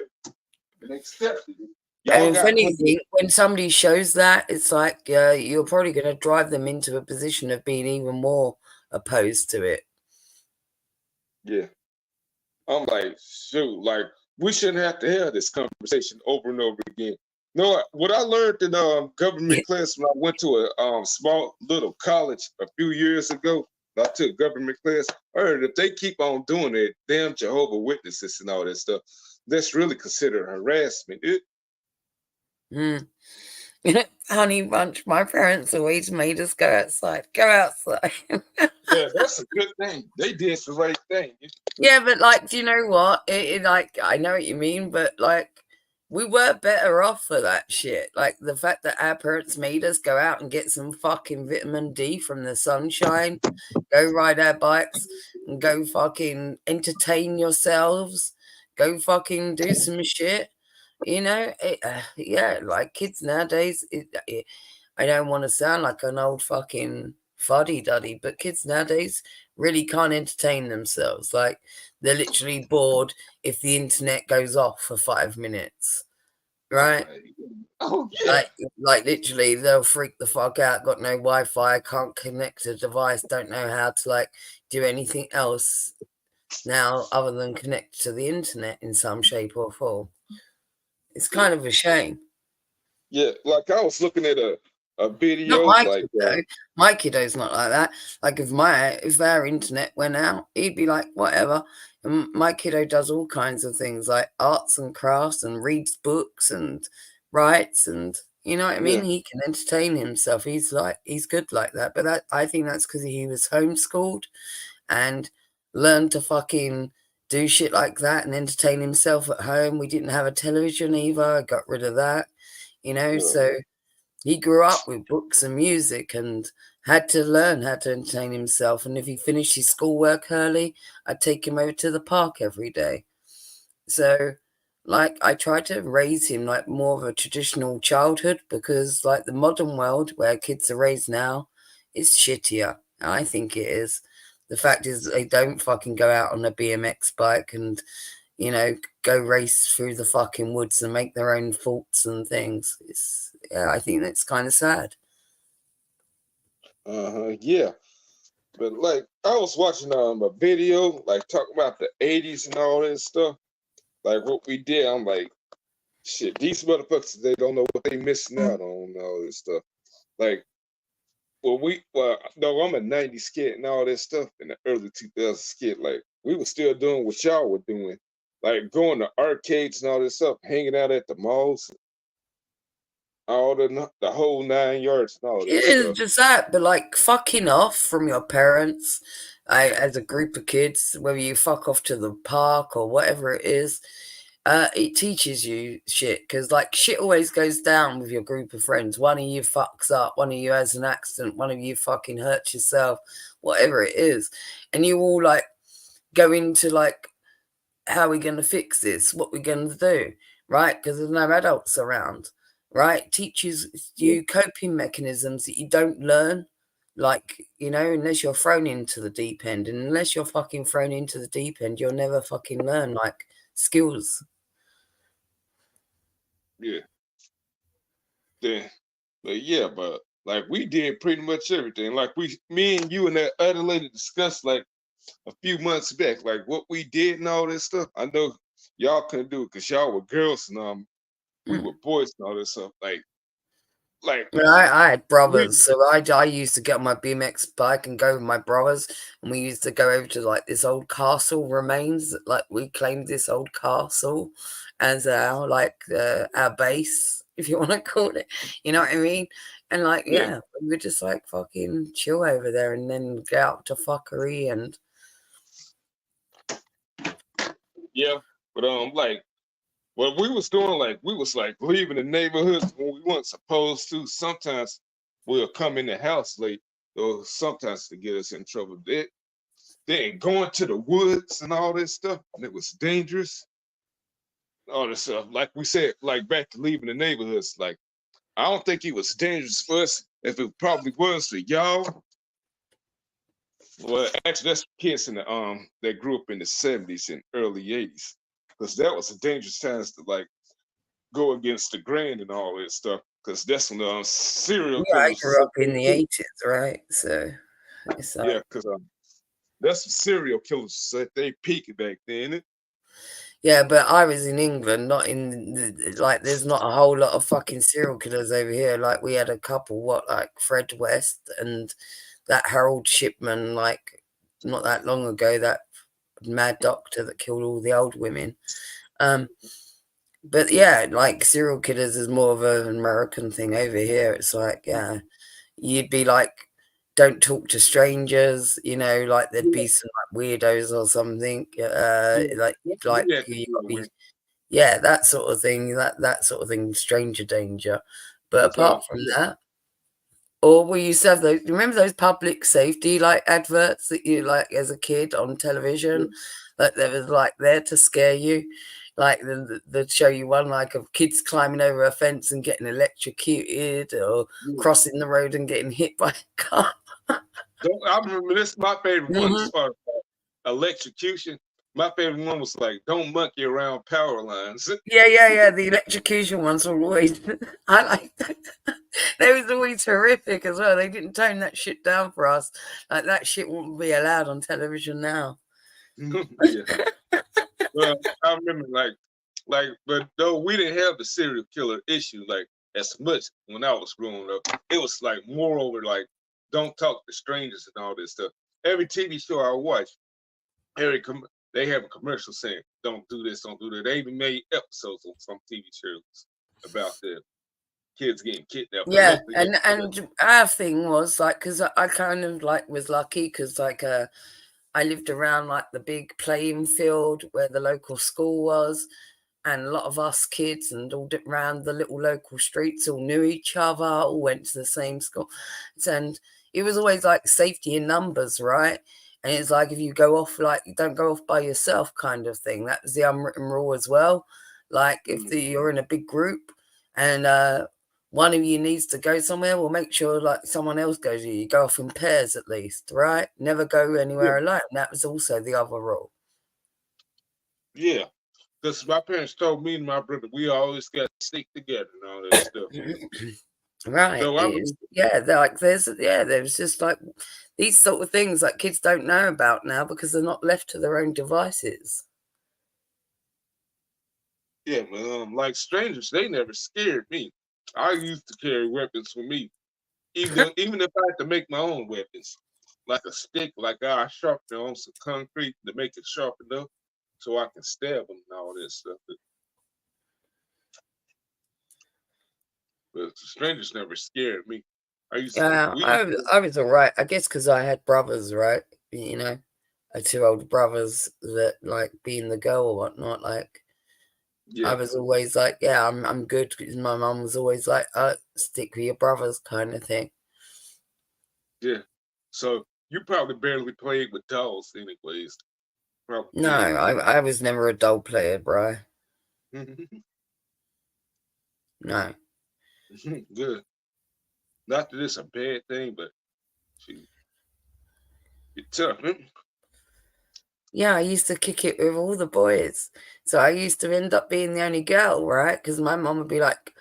and accept it. And Y'all if got plenty. anything, when somebody shows that, it's like you're probably going to drive them into a position of being even more opposed to it. Yeah, I'm like, shoot, like we shouldn't have to have this conversation over and over again. No, what I learned in Yeah. government class when I went to a small little college a few years ago, I took government class. I heard if they keep on doing it, damn Jehovah Witnesses and all that stuff, that's really considered harassment. Mm. Honey Bunch, my parents always made us go outside. Go outside. Yeah, that's a good thing. They did the right thing. Yeah, but like, do you know what? Like, I know what you mean, but like, we were better off for that shit. Like the fact that our parents made us go out and get some fucking vitamin D from the sunshine, go ride our bikes, and go fucking entertain yourselves, go fucking do some shit. Yeah, like kids nowadays. I don't want to sound like an old fucking fuddy duddy, but kids nowadays really can't entertain themselves. Like they're literally bored if the internet goes off for 5 minutes, right? Oh yeah. Like, like literally, they'll freak the fuck out. Got no Wi-Fi, can't connect to a device, don't know how to like do anything else now other than connect to the internet in some shape or form. It's Yeah. kind of a shame. Yeah, like I was looking at a Not video, my like kid though. My kiddo's not like that. Like if our internet went out, he'd be like, whatever. And my kiddo does all kinds of things like arts and crafts and reads books and writes and you know what I yeah, mean? He can entertain himself. He's good like that. But I think that's because he was homeschooled and learned to fucking do shit like that and entertain himself at home. We didn't have a television either. I got rid of that, yeah, so he grew up with books and music and had to learn how to entertain himself. And if he finished his schoolwork early, I'd take him over to the park every day. So, like, I try to raise him like more of a traditional childhood because, like, the modern world where kids are raised now is shittier. I think it is. The fact is, they don't fucking go out on a BMX bike and go race through the fucking woods and make their own faults and things. Yeah, I think that's kind of sad. yeah. But like I was watching a video, like talking about the '80s and all that stuff. Like what we did, I'm like, shit, these motherfuckers, they don't know what they missing out on and all this stuff. Like, well, no, I'm a '90s kid and all that stuff in the early 2000s kid. Like, we were still doing what y'all were doing, like going to arcades and all this stuff, hanging out at the malls, all the whole 9 yards and all It this is stuff. just that, but like fucking off from your parents, as a group of kids, whether you fuck off to the park or whatever it is, it teaches you shit because like shit always goes down with your group of friends. One of you fucks up, one of you has an accident, one of you fucking hurts yourself, whatever it is, and you all like go into like, how are we going to fix this? What we going to do? Right? Because there's no adults around. right? Teaches Yeah, you coping mechanisms that you don't learn. Like, unless you're thrown into the deep end. And unless you're fucking thrown into the deep end, you'll never fucking learn like skills. yeah. Then, but yeah, but like we did pretty much everything. Like me and you and that other lady discussed like a few months back, like what we did and all this stuff. I know y'all couldn't do it because y'all were girls and we Mm. were boys and all this stuff. Like Well, I had we brothers, so I used to get on my BMX bike and go with my brothers, and we used to go over to like this old castle remains. Like we claimed this old castle as our base, if you want to call it. You know what I mean? And like, yeah, yeah, we would just like fucking chill over there, and then get out to fuckery and yeah. But like what we was doing, like we was like leaving the neighborhoods when we weren't supposed to. Sometimes we'll come in the house late, or sometimes to get us in trouble. Then going to the woods and all this stuff, and it was dangerous. All this stuff, like we said, like back to leaving the neighborhoods. Like I don't think it was dangerous for us. If it probably was for y'all, well, actually, that's kids in the that grew up in the '70s and early '80s, because that was a dangerous times to like go against the grain and all that stuff. Because that's when serial yeah, I killers grew was up at their in the peak. 80s, right? So it's Yeah, like. because that's serial killers was at their peak back then. Yeah, but I was in England, not in like. There's not a whole lot of fucking serial killers over here. Like we had a couple, like Fred West and that Harold Shipman, like not that long ago. That mad doctor that killed all the old women. Um, but yeah, like serial killers is more of an American thing over here. It's like, yeah, you'd be like, don't talk to strangers. Like there'd Yeah, be some like weirdos or something. yeah. Like That's what like we had to you got do, to man. be. Yeah, that sort of thing, that sort of thing, stranger danger. But Cause apart from that, or we used to have those, remember those public safety, like, adverts that you, like, as a kid on yeah, television? Like, there was, like, there to scare you. Like, they'd show you one, like, of kids climbing over a fence and getting electrocuted or yeah. crossing the road and getting hit by a car. I remember this. My favorite one as Mhm. far as electrocution. My favorite one was like, "Don't monkey around power lines." Yeah, yeah, yeah, the electrocution ones were always I like that. They was always horrific as well. They didn't tone that shit down for us. Like, that shit wouldn't be allowed on television now. Yeah. Well, I remember but though we didn't have the serial killer issue like as much when I was growing up. It was like moreover like don't talk to strangers and all this stuff. Every TV show I watch, every they have a commercial saying, "Don't do this, don't do that." They even made episodes on some TV shows about the kids getting kidnapped or Yeah, mentally and ill. our thing was, like, because I kind of, like, was lucky because, like, I lived around, like, the big playing field where the local school was, and a lot of us kids and all around the little local streets all knew each other, all went to the same school. And it was always like safety in numbers, right? And it's like, if you go off, like, you don't go off by yourself, kind of thing. That was the unwritten rule as well. Like, if Mm, you're in a big group and one of you needs to go somewhere, well, make sure like someone else goes with you. You go off in pairs at least, right? Never go yeah, anywhere alone. That was also the other rule. yeah. Because my parents told me and my brother we always got to stick together and all that stuff. Right. So I It is, remember, yeah, there's just like these sort of things that kids don't know about now because they're not left to their own devices. yeah, man, like strangers, they never scared me. I used to carry weapons with me, even if I had to make my own weapons, like a stick, like I sharpen it on some concrete to make it sharp enough so I can stab them and all that stuff. But strangers never scared me. Yeah, We I used was, to, I was all right. I guess because I had brothers, right? You know, I had two older brothers that like being the girl or whatnot. Like I yeah, was always like, yeah, I'm good. 'Cause my mum was always like, stick with your brothers, kind of thing. yeah. So you probably barely played with dolls, anyways. Probably No, did. I was never a doll player, bro. No. Good. Not that it's a bad thing, but shoot, you're tough. Huh? Yeah, I used to kick it with all the boys. So I used to end up being the only girl, right? Because my mum would be like,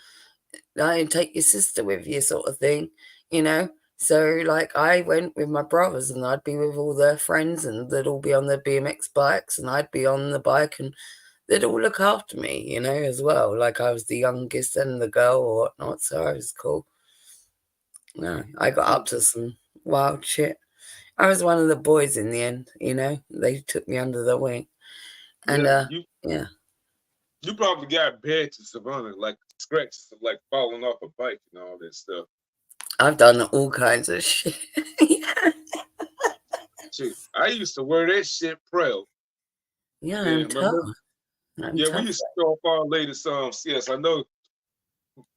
"No, take your sister with you," sort of thing, you know. So like I went with my brothers, and I'd be with all their friends, and they'd all be on their BMX bikes, and I'd be on the bike, and they'd all look after me, you know, as well. Like I was the youngest and the girl or whatnot, so I was cool. No, I got up to some wild shit. I was one of the boys in the end, you know. They took me under their wing. And Yeah, yeah, you probably got badges of honor, like scratches of like falling off a bike and all that stuff. I've done all kinds of shit. Yeah. Shoot, I used to wear that shit proud. Yeah, Yeah, I'm tough. remember? I'm Yeah, we tough. used to show off our latest yes, I know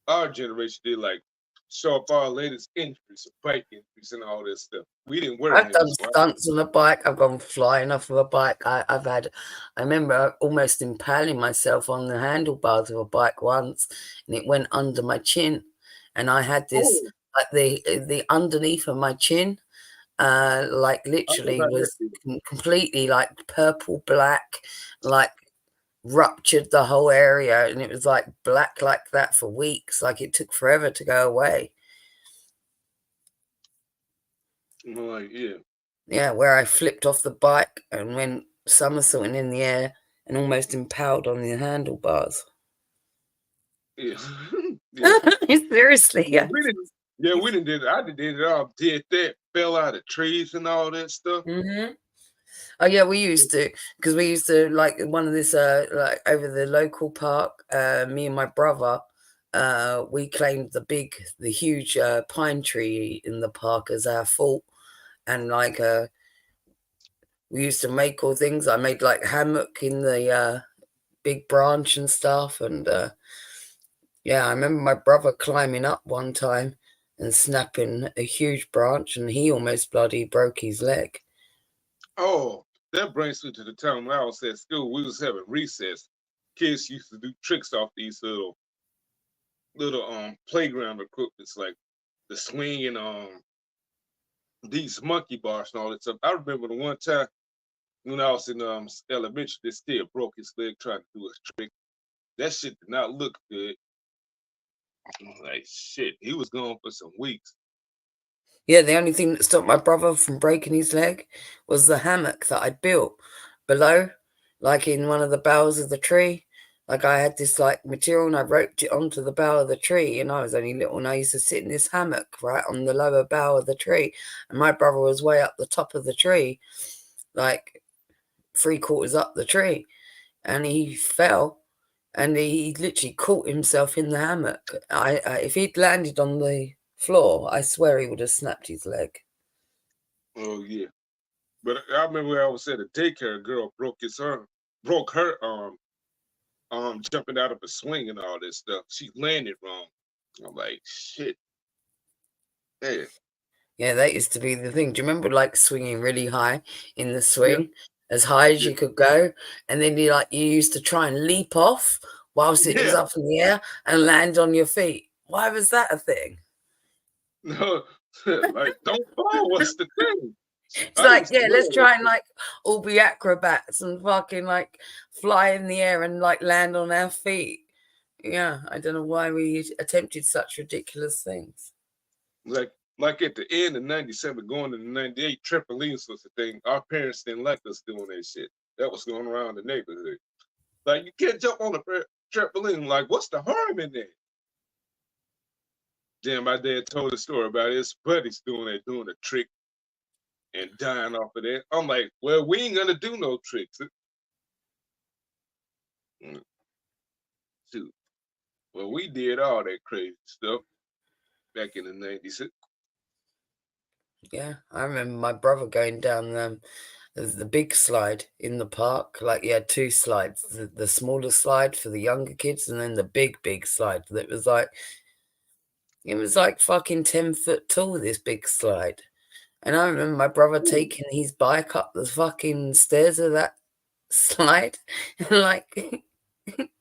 our generation did like show off our latest injuries, bike injuries and all that stuff. We didn't wear I've done helmets, right? stunts on a bike. I've gone flying off of a bike. I remember almost impaling myself on the handlebars of a bike once, and it went under my chin, and I had this Oh, like the underneath of my chin, like I know literally how that was feels. completely like purple black, like ruptured the whole area, and it was like black like that for weeks. Like it took forever to go away. I'm like, yeah, Yeah, where I flipped off the bike and went somersaulting in the air and almost impaled on the handlebars. yeah, yeah. Seriously, Yeah, yeah. we didn't. Yeah, we didn't did it. I did it all. Did that. Fell out of trees and all that stuff. Hmm. Oh yeah, we used to, because we used to like one of this like over the local park. Me and my brother, we claimed the huge pine tree in the park as our fault, and like we used to make all things. I made like hammock in the big branch and stuff, and yeah, I remember my brother climbing up one time and snapping a huge branch, and he almost bloody broke his leg. Oh, that brings me to the time when I was at school. We was having recess. Kids used to do tricks off these little playground equipments like the swing and these monkey bars and all that stuff. I remember the one time when I was in elementary, this kid broke his leg trying to do a trick. That shit did not look good. I was like, shit, he was gone for some weeks. Yeah, the only thing that stopped my brother from breaking his leg was the hammock that I built below, like in one of the boughs of the tree. Like I had this like material and I roped it onto the bough of the tree, and I was only little and I used to sit in this hammock right on the lower bough of the tree. And my brother was way up the top of the tree, like 3/4 up the tree, and he fell and he literally caught himself in the hammock. If he'd landed on the floor, I swear he would have snapped his leg. Oh yeah. But I remember when I was at a daycare, a girl broke her arm, jumping out of a swing and all this stuff. She landed wrong. I'm like, shit, hey, Yeah, that used to be the thing. Do you remember like swinging really high in the yeah, swing, as high as yeah, you could go, and then you used to try and leap off whilst it was yeah. up in the air and land on your feet. Why was that a thing? No, like don't fall. What's the thing? It's I like, used to yeah, let's love try and it. like all be acrobats and fucking like fly in the air and like land on our feet. Yeah, I don't know why we attempted such ridiculous things. Like at the end of '97, going to '98, trampolines was the thing. Our parents didn't like us doing that shit. That was going around the neighborhood. Like you can't jump on a trampoline. Like what's the harm in that? Then my dad told a story about his buddies doing a trick and dying off of that. I'm like, well, we ain't gonna do no tricks. Mm, shoot. Well, we did all that crazy stuff back in the '90s. Yeah, I remember my brother going down the big slide in the park. Like you had two slides, the smaller slide for the younger kids, and then the big slide that was like it was like fucking 10 foot tall. This big slide, and I remember my brother Ooh. taking his bike up the fucking stairs of that slide, like.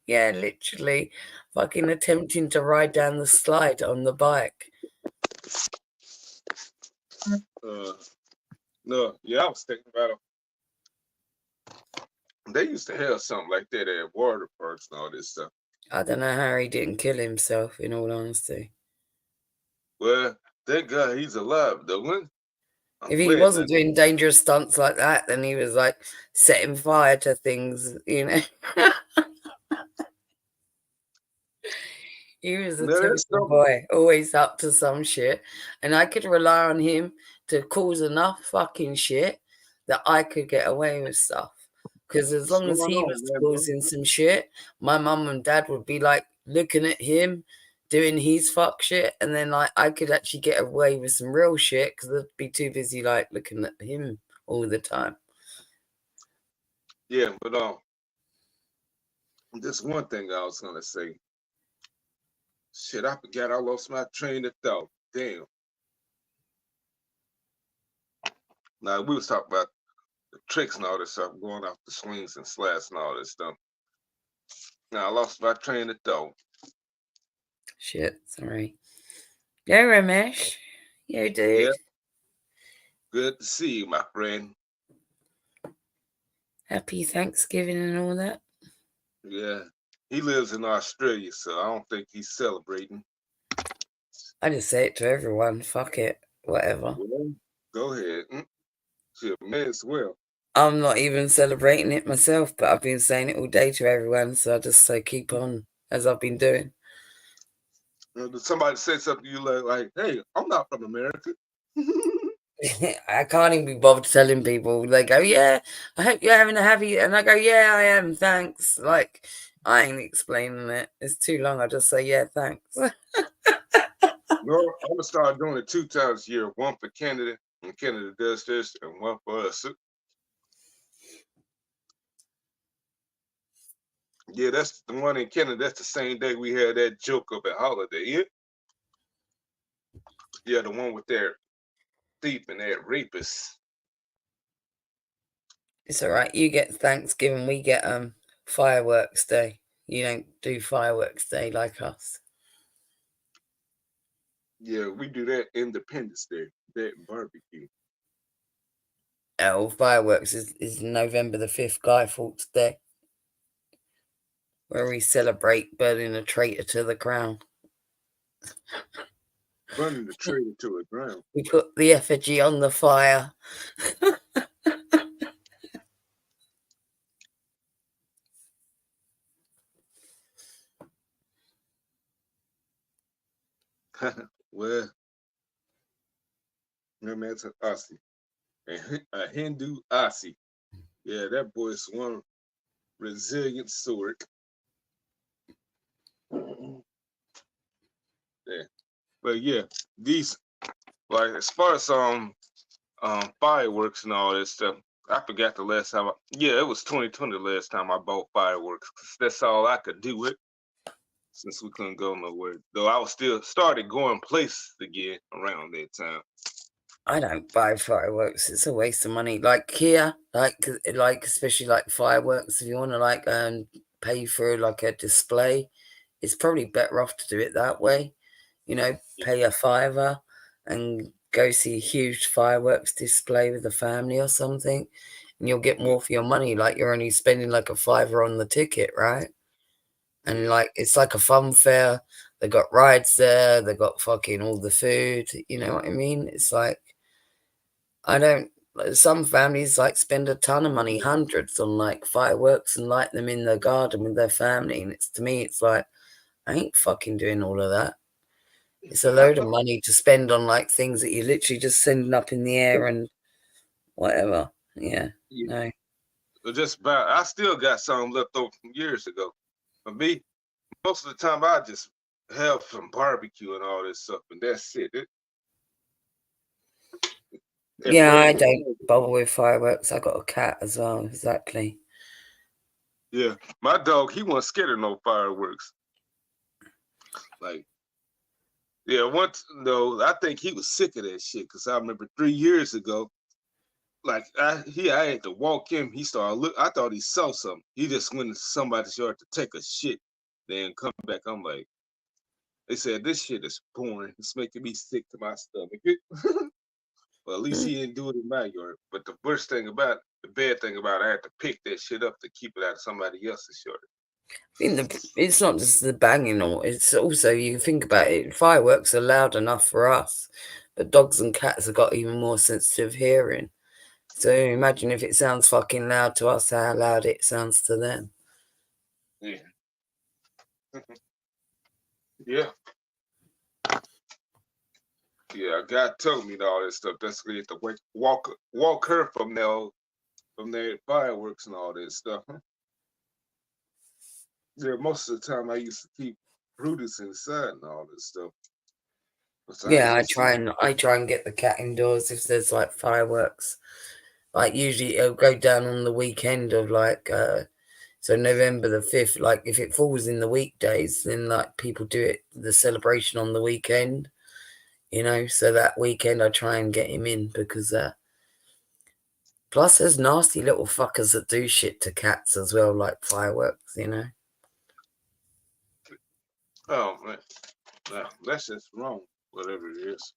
Yeah, literally fucking attempting to ride down the slide on the bike. Uh, no, yeah, I was thinking about it. They used to have something like that at water parks and all this stuff. I don't know how he didn't kill himself, in all honesty. Well, thank God he's alive, though. I'm If he glad wasn't that. doing dangerous stunts like that, then he was like setting fire to things, you know. He was a No, that's typical something. boy, always up to some shit. And I could rely on him to cause enough fucking shit that I could get away with stuff. Because as What's long as going he on, was man, bro? causing some shit, my mum and dad would be like looking at him doing his fuck shit. And then like I could actually get away with some real shit because they'd be too busy like looking at him all the time. Yeah, but this one thing I was gonna say. Shit, I forgot I lost my train of thought. Damn. Now we was talking about the tricks and all this stuff, going off the swings and slats and all this stuff. Now I lost my train of thought. Shit, sorry. Yeah, Ramesh. You dude. Yeah, good to see you, my friend. Happy Thanksgiving and all that. Yeah, he lives in Australia, so I don't think he's celebrating. I just say it to everyone. Fuck it. Whatever. Well, go ahead. Shit, may as well. I'm not even celebrating it myself, but I've been saying it all day to everyone, so I just say keep on as I've been doing. Did somebody say something to you like, "Hey, I'm not from America"? I can't even be bothered telling people. They go, "Yeah, I hope you're having a happy," and I go, "Yeah, I am. Thanks." Like I ain't explaining it. It's too long. I just say, "Yeah, thanks." No, I'm gonna start doing it 2 times a year. One for Canada, and Canada does this, and one for us. Yeah, that's the one in Canada. That's the same day we had that joke up at Holiday. Yeah, yeah, the one with that thief and that rapist. It's all right. You get Thanksgiving. We get fireworks day. You don't do fireworks day like us. Yeah, we do that Independence Day, that barbecue. Oh, fireworks is November the 5th, Guy Fawkes Day, where we celebrate burning a traitor to the crown. Burning the traitor to the ground. We put the effigy on the fire. Well, that man's an Aussie, a Hindu Aussie. Yeah, that boy's one resilient sword. Yeah, but yeah, these like as far as fireworks and all this stuff. I forgot the last time. Yeah, it was 2020 the last time I bought fireworks. 'Cause that's all I could do it since we couldn't go nowhere. Though I was still started going places again around that time. I don't buy fireworks. It's a waste of money. Like here, like especially like fireworks. If you want to like pay for like a display, it's probably better off to do it that way. You know, Yeah, pay a fiver and go see a huge fireworks display with the family or something, and you'll get yeah, more for your money. Like you're only spending like a fiver on the ticket, right? And yeah, like it's like a fun fair. They got rides there. They got fucking all the food. You know what I mean? It's like I don't. Some families like spend a ton of money, hundreds on like fireworks and light them in their garden with their family. And it's to me, it's like I ain't fucking doing all of that. It's a load of money to spend on like things that you're literally just sending up in the air and whatever. Yeah, yeah. no. Just about. I still got some left over from years ago. For me, most of the time I just have some barbecue and all this stuff, and that's it. And Yeah, burning I the don't candle. bother with fireworks. I got a cat as well, exactly. Yeah, my dog, he wasn't scared of no fireworks. Like, yeah, once, no, I think he was sick of that shit because I remember 3 years ago, like I had to walk him. He started look. I thought he saw something. He just went to somebody's yard to take a shit, then come back. I'm like, they said this shit is boring. It's making me sick to my stomach. Well, at least Mm. he didn't do it in my yard. But the bad thing about it, I had to pick that shit up to keep it out of somebody else's yard. I think it's not just the banging, or it's also you think about it. Fireworks are loud enough for us, but dogs and cats have got even more sensitive hearing. So imagine if it sounds fucking loud to us, how loud it sounds to them. Yeah, yeah, yeah. God told me all this stuff. That's why you have to walk her from their fireworks and all this stuff. Huh? Yeah, most of the time I used to keep Brutus inside and all this stuff. Cause I Yeah, used to. I try and get the cat indoors if there's like fireworks. Like usually it'll go down on the weekend of like so November the 5th. Like if it falls in the weekdays, then like people do it the celebration on the weekend. So that weekend I try and get him in because plus there's nasty little fuckers that do shit to cats as well, like fireworks. Oh man, no, that's just wrong. Whatever it is.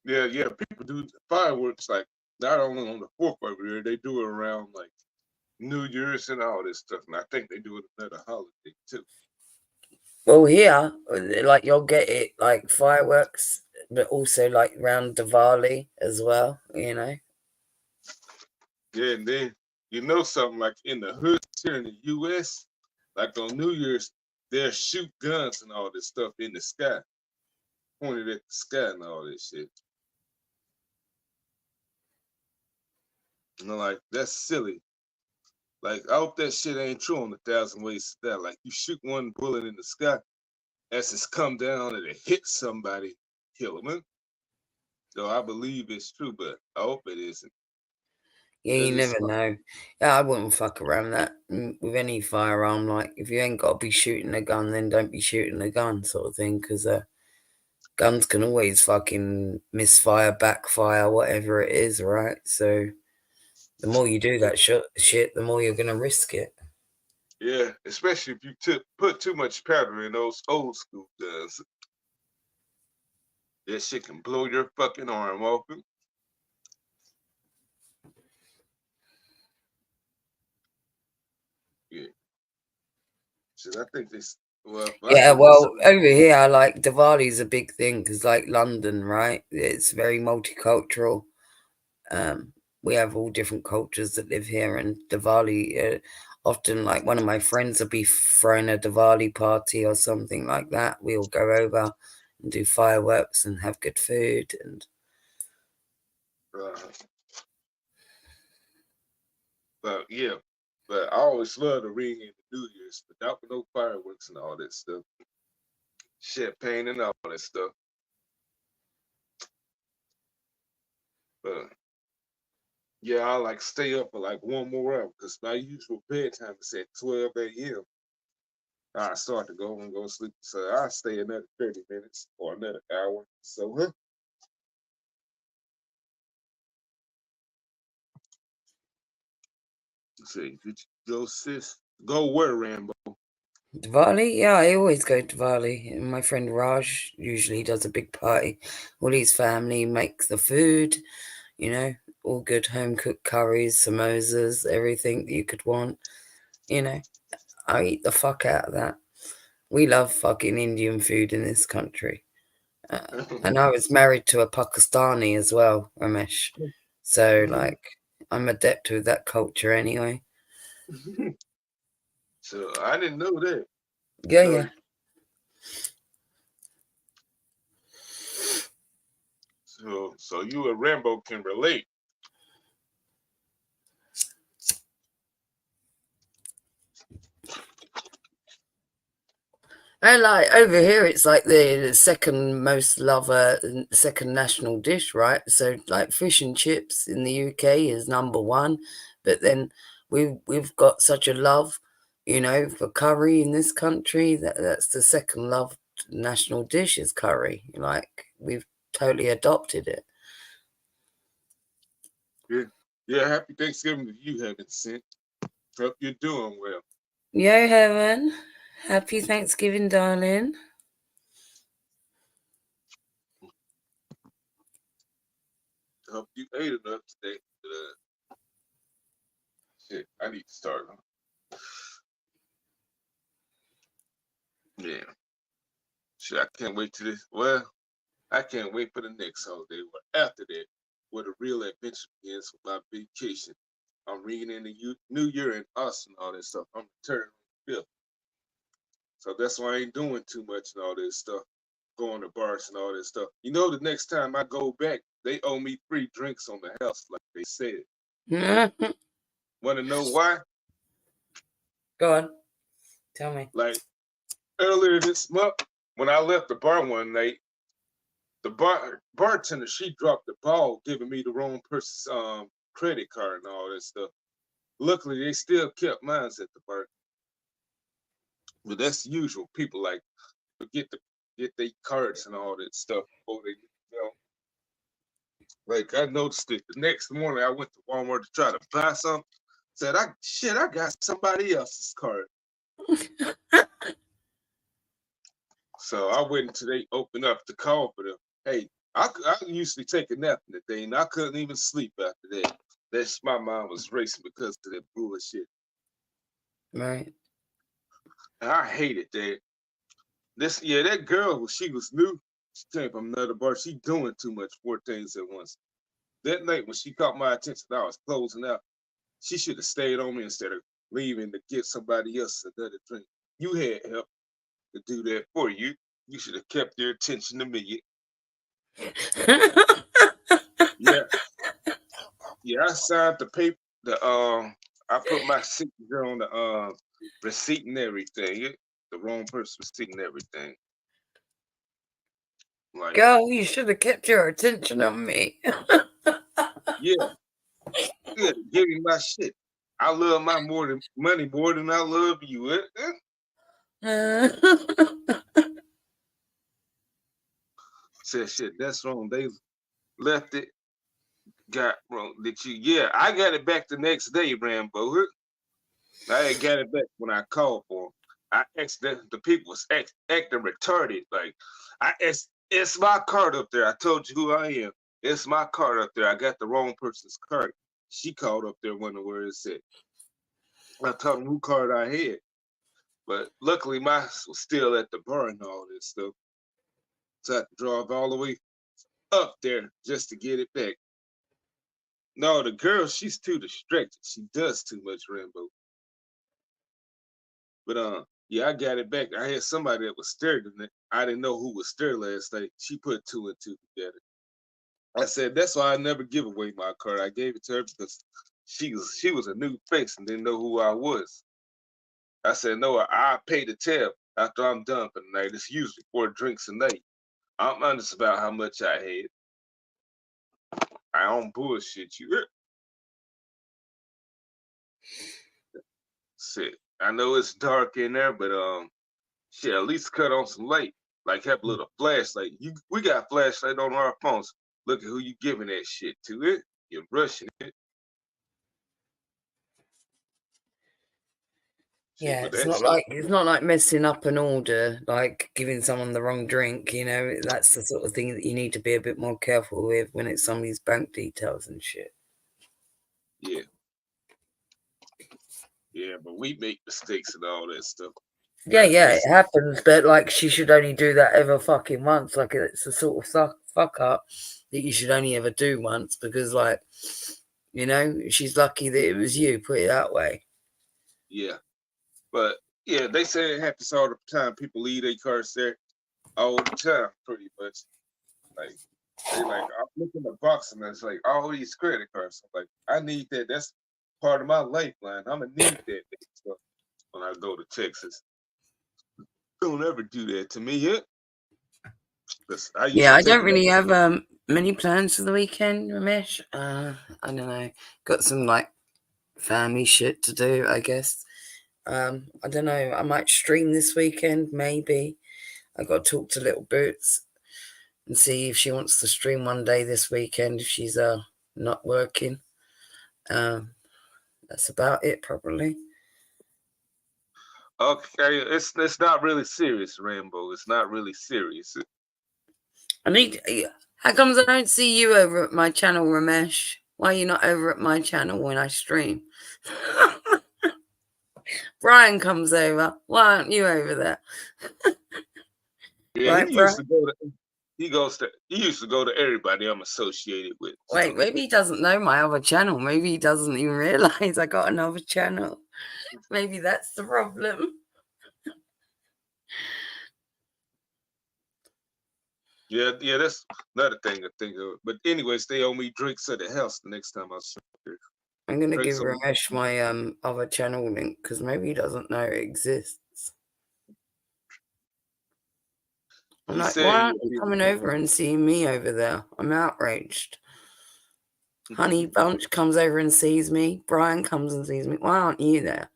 Yeah, yeah. People do fireworks like not only on the fourth of the year, they do it around like New Year's and all this stuff. And I think they do it another holiday too. Well, here, like you'll get it like fireworks, but also like round Diwali as well. Yeah, and then you know something like in the hoods here in the U.S., like on New Year's, they'll shoot guns and all this stuff in the sky, pointed at the sky and all this shit. Like that's silly. Like I hope that shit ain't true on 1,000 Ways to Die. Like you shoot one bullet in the sky, as it's come down and it hits somebody, kill them. So I believe it's true, but I hope it isn't. Yeah, Cause you it's never know. Yeah, I wouldn't fuck around that with any firearm. Like, if you ain't got to be shooting a gun, then don't be shooting a gun, sort of thing. Because guns can always fucking misfire, backfire, whatever it is, right? So the more you do that shit, the more you're gonna risk it. yeah, especially if you put too much powder in those old school guns. That shit can blow your fucking arm open. Yeah. Shit, I think this. Well, I Yeah, think it's well, something. over here, like Diwali's a big thing because, like London, right? It's very multicultural. Um, we have all different cultures that live here, and Diwali, often like one of my friends will be throwing a Diwali party or something like that. We'll go over and do fireworks and have good food, and Uh, but yeah, but I always love the ring in the New Year's, but not with no fireworks and all that stuff, champagne and all that stuff. But yeah, I like stay up for like one more hour because my usual bedtime is at 12 a.m. I start to go to sleep, so I stay another 30 minutes or another hour. So, huh? Say, did you go, sis? Go where, Rambo? Diwali, yeah, I always go to Diwali. And my friend Raj usually does a big party. All his family makes the food, you know, all good home cooked curries, samosas, everything that you could want. You know, I eat the fuck out of that. We love fucking Indian food in this country. Uh, and I was married to a Pakistani as well, Ramesh. So, like, I'm adept with that culture anyway. So I didn't know that. Yeah, No, yeah. so you and Rambo can relate. And like over here, it's like the second most second national dish, right? So like fish and chips in the UK is number one, but then we've got such a love, for curry in this country. That's the second loved national dish is curry. Like we've totally adopted it. Yeah, yeah. Happy Thanksgiving if you haven't sent. Hope you're doing well. Yo, Heaven. Happy Thanksgiving, darling. Hope you ate enough today. Shit, I need to start. Yeah. Shit, I can't wait to this. Well, I can't wait for the next holiday. But after that, where the real adventure begins with my vacation. I'm ringing in the New Year in Austin, all that stuff. I'm returning on the 5th. So that's why I ain't doing too much and all this stuff. Going to bars and all this stuff. You know, the next time I go back, they owe me free drinks on the house, like they said. Want to know why? Go on. Tell me. Like earlier this month, when I left the bar one night, the bartender she dropped the ball, giving me the wrong person's credit card and all that stuff. Luckily, they still kept mine at the bar, but that's usual. People like forget to get their cards and all that stuff before they, you know. Like I noticed it the next morning. I went to Walmart to try to buy something. Said I got somebody else's card. So I waited until they opened up to call for them. Hey, I usually take a nap in the day, and I couldn't even sleep after that. That's my mind was racing because of that bullshit. Right. And I hated that. That girl, she was new. She came from another bar. She doing too much, 4 things at once. That night when she caught my attention, I was closing out. She should have stayed on me instead of leaving to get somebody else another drink. You had help to do that for you. You should have kept your attention to me. Yeah, yeah. I signed the paper. I put my signature on the receipt and everything. The wrong person receipt and everything. Like, Girl, you should have kept your attention on me. yeah, yeah. Give me my shit. I love my more than money more than I love you. Said shit. That's wrong. They left it. Got wrong. Did you? Yeah, I got it back the next day, Rambo. I had got it back when I called for him. I asked the people was acting retarded. Like, it's my card up there. I told you who I am. It's my card up there. I got the wrong person's card. She called up there wondering where it's at. I told them who card I had. But luckily, mine was still at the bar and all this stuff. So I had to drive all the way up there just to get it back. No, the girl, she's too distracted. She does too much, Rambo. But yeah, I got it back. I had somebody that was stirred in it. I didn't know who was stirred last night. She put two and two together. I said that's why I never give away my card. I gave it to her because she was a new face and didn't know who I was. I said no, I pay the tab after I'm done for the night. It's usually 4 drinks a night. I'm honest about how much I had. I don't bullshit you. Shit. I know it's dark in there, but shit, at least cut on some light. Like have a little flashlight. We got flashlight on our phones. Look at who you giving that shit to. You're rushing it. Shit, Yeah, but it's that not stuff. like messing up an order, like giving someone the wrong drink. That's the sort of thing that you need to be a bit more careful with when it's somebody's bank details and shit. Yeah, yeah, but we make mistakes and all that stuff. Yeah, yeah, it It's happens, but like she should only do that ever fucking once. Like it's a sort of fuck up that you should only ever do once because, like, she's lucky that it was you. Put it that way. yeah, but yeah, they say it happens all the time. People leave their cars there all the time, pretty much. Like they like I'm looking at the box and it's like all these credit cards. I'm like I need that. That's part of my lifeline. I'm gonna need that stuff when I go to Texas. Don't ever do that to me yet. Cause I Yeah, usually I take don't it up. really have many plans for the weekend, Ramesh. I don't know. Got some like family shit to do, I guess. I don't know. I might stream this weekend, maybe. I got to talk to Little Boots and see if she wants to stream one day this weekend if she's not working. Um, that's about it, probably. Okay, it's not really serious, Rambo. It's not really serious. I need. How comes I don't see you over at my channel, Ramesh? Why are you not over at my channel when I stream? Brian comes over. Why aren't you over there? Yeah, Right, Brian? he used to go to everybody I'm associated with. Wait, So maybe he doesn't know my other channel. Maybe he doesn't even realize I got another channel. Maybe that's the problem. yeah, that's another thing to think of. But anyways, they owe me drinks at the house the next time I show there. I'm gonna give Drinks on Ramesh my other channel link because maybe he doesn't know it exists. I'm he like, said why he aren't would you be coming over and seeing me over there? I'm outraged. Honey Bunch comes over and sees me. Brian comes and sees me. Why aren't you there?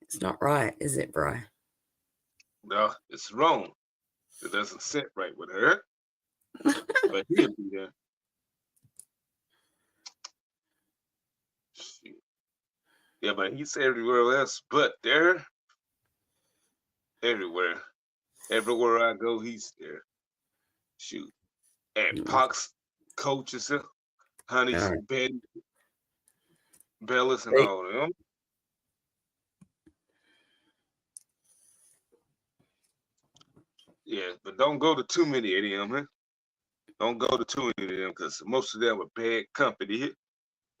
It's not right, is it, Brian? no, it's wrong. It doesn't sit right with her. But he'll be there. Shoot. Yeah, but he's everywhere else but there. Everywhere. Everywhere I go, he's there. Shoot. And Mm, Pox coaches him. Honey's all Betty, Bellas, and right. all of them. Yeah, but don't go to too many of them, huh? Don't go to too many of them because most of them are bad company.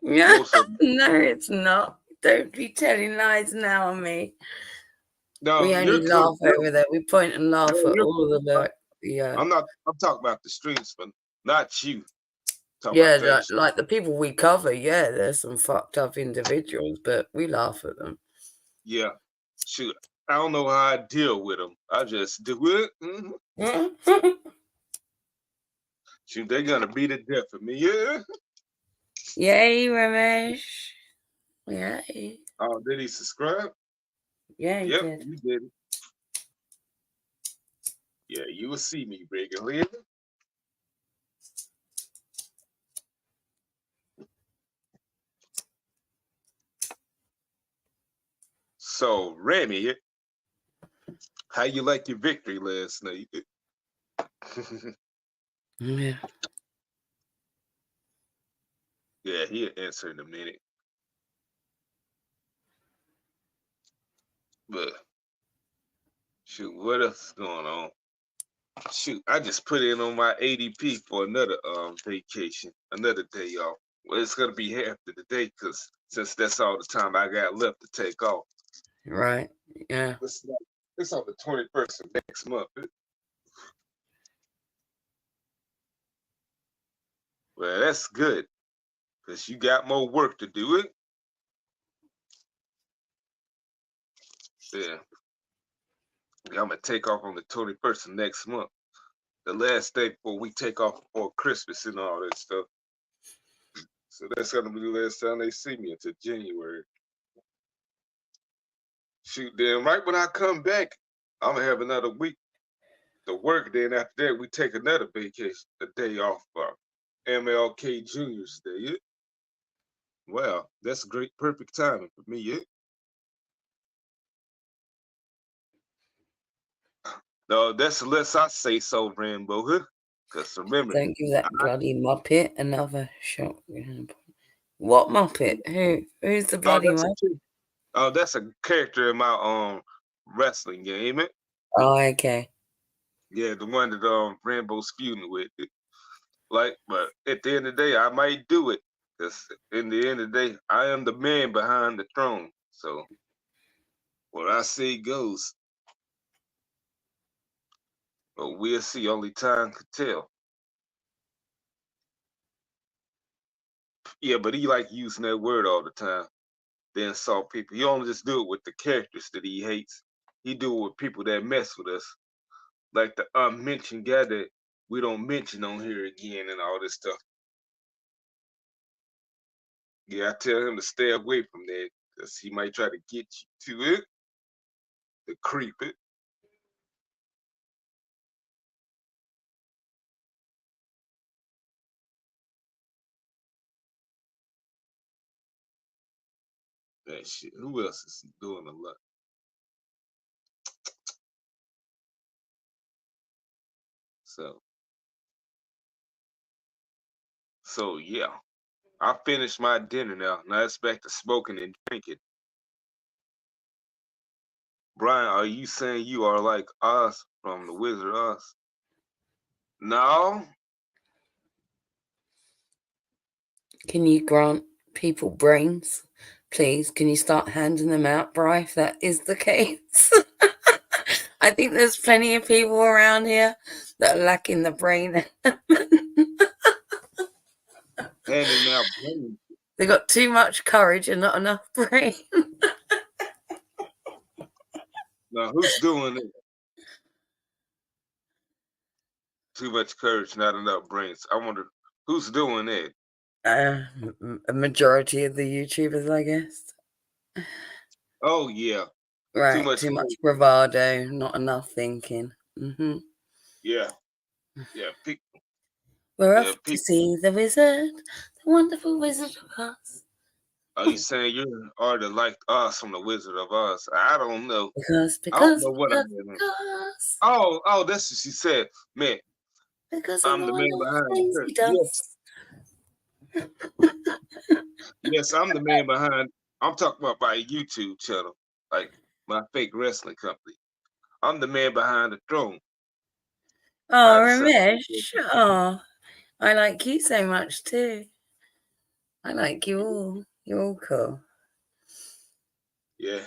Yeah, Most of them. no, it's not. Don't be telling lies now on me. We No, only you're good. laugh over there. We point and No, laugh at you're all good. of the I'm not. I'm talking about the streets, but not you. Talking yeah, about the other. like the people we cover. Yeah, there's some fucked up individuals, but we laugh at them. Yeah. Shoot. I don't know how I deal with them. I just do it. Shoot, they're gonna beat the death of me. Yeah. Yay, Ramesh. Yay. Oh, did he subscribe? Yeah, he Yep, did. you did it. Yeah, you will see me regularly. So, Remy, how you like your victory last night? Yeah. Yeah, he'll answer in a minute. But shoot, what else is going on? Shoot, I just put in on my ADP for another vacation, another day off. Well, it's gonna be half of the day because since that's all the time I got left to take off. Right. Yeah. It's on the 21st of next month. Well, that's good because you got more work to do it. Yeah, I'm gonna take off on the 21st of next month, the last day before we take off for Christmas and all that stuff. So that's gonna be the last time they see me until January. Shoot, then right when I come back, I'm gonna have another week to work. Then after that, we take another vacation, a day off for MLK Junior's Day. Yeah? Well, that's great, perfect timing for me. Yeah? No, that's unless I say so, Rambo. Huh? Because remember, Don't give that I, bloody Muppet another shot. What Muppet? Who's the oh, bloody Muppet? that's a character in my wrestling game. It. Oh, okay. Yeah, the one that Rambo's feuding with. Like, but at the end of the day, I might do it. Because in the end of the day, I am the man behind the throne. So what I say goes. But we'll see. Only time could tell. Yeah, but he like using that word all the time. The insult people. He only just do it with the characters that he hates. He do it with people that mess with us. Like the unmentioned guy that we don't mention on here again and all this stuff. Yeah, I tell him to stay away from that because he might try to get you to it, to creep it. that shit. Who else is doing a lot? So yeah. I finished my dinner now. Now it's back to smoking and drinking. Brian, are you saying you are like Oz from the Wizard of Oz? No. Can you grant people brains? Please, can you start handing them out, Bri, if that is the case? I think there's plenty of people around here that are lacking the brain. Handing out brains. They got too much courage and not enough brain. Now who's doing it? Too much courage, not enough brains. I wonder who's doing it. A majority of the YouTubers, I guess. Oh yeah. Too Right, much too much courage. bravado, not enough thinking. Yeah. Yeah. We're Yeah. off to see the wizard, the wonderful Wizard of Oz. Are you saying you are the like Oz from the Wizard of Oz? I don't know. Because, I don't because, know what I'm because, doing. because, Oh, that's what she said. Man, because of I'm the the man wonderful behind things her. he Yes, does. yes, I'm the man behind. I'm talking about my YouTube channel, like my fake wrestling company. I'm the man behind the throne. Oh, I decided. Ramesh. Oh, I like you so much too. I like you all. You're all cool. Yeah,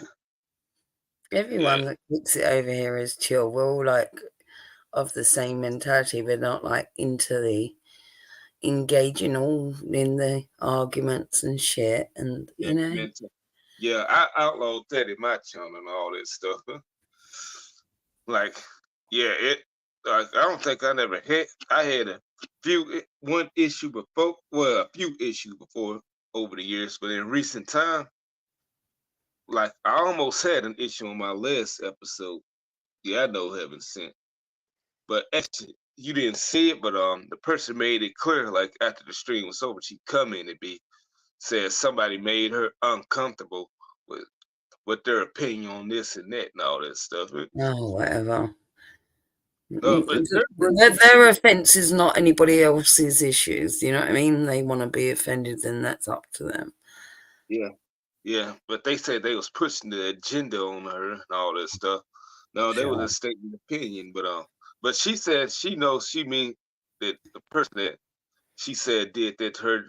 yeah, Everyone that looks it over here is chill. We're all like of the same mentality. We're not like into the engaging all in the arguments and shit. And yeah, mental. Yeah, I outlawed that in my channel and all that stuff. Like, yeah, it. Like, I don't think I never had. I had a one issue before. Well, a few issues before over the years, but in recent time, like I almost had an issue on my last episode. Yeah, I know heaven sent, but actually you didn't see it. But the person made it clear. Like after the stream was over, she come in and be said somebody made her uncomfortable with their opinion on this and that and all that stuff. oh, whatever. But her Their offence is not anybody else's issues. You know what I mean? They want to be offended, then that's up to them. yeah, yeah, but they said they was pushing the agenda on her and all that stuff. No, they was Sure. just stating opinion, but she said she knows she mean that the person that she said did that to her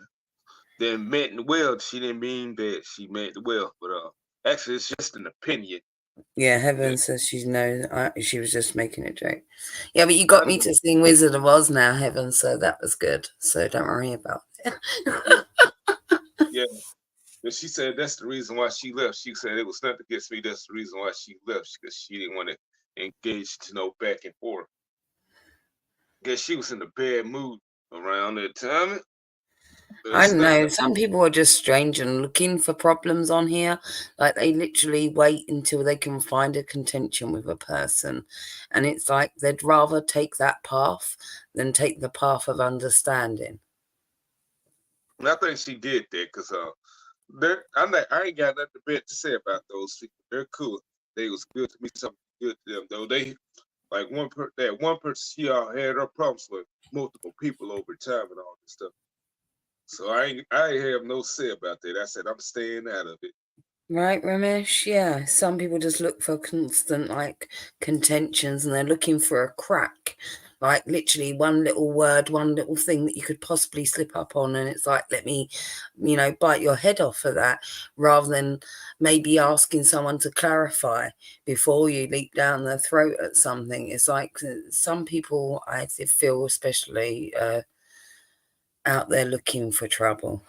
then meant well. She didn't mean that she meant well, but actually it's just an opinion. Yeah, That Heaven says she's no. She was just making a joke. Yeah, but you I got me know, to sing Wizard of Oz now, Heaven. So that was good. So don't worry about it. yeah, yeah. But she said that's the reason why she left. She said it was nothing against me. That's the reason why she left because she didn't want to engage to no back and forth. Guess she was in a bad mood around that time. But I it's don't not know. nothing. Some people are just strange and looking for problems on here. Like they literally wait until they can find a contention with a person. And it's like they'd rather take that path than take the path of understanding. And I think she did that because I ain't got nothing bad to say about those people. They're cool. They was good to me. Something good to them though. They like that one person she had her problems with multiple people over time and all this stuff. So I ain't have no say about that. I said I'm staying out of it. Right, Ramesh? Yeah. Some people just look for constant like contentions and they're looking for a crack. Like literally one little word, one little thing that you could possibly slip up on, and it's like, let me, bite your head off for that, rather than maybe asking someone to clarify before you leap down their throat at something. It's like some people I feel especially out there looking for trouble.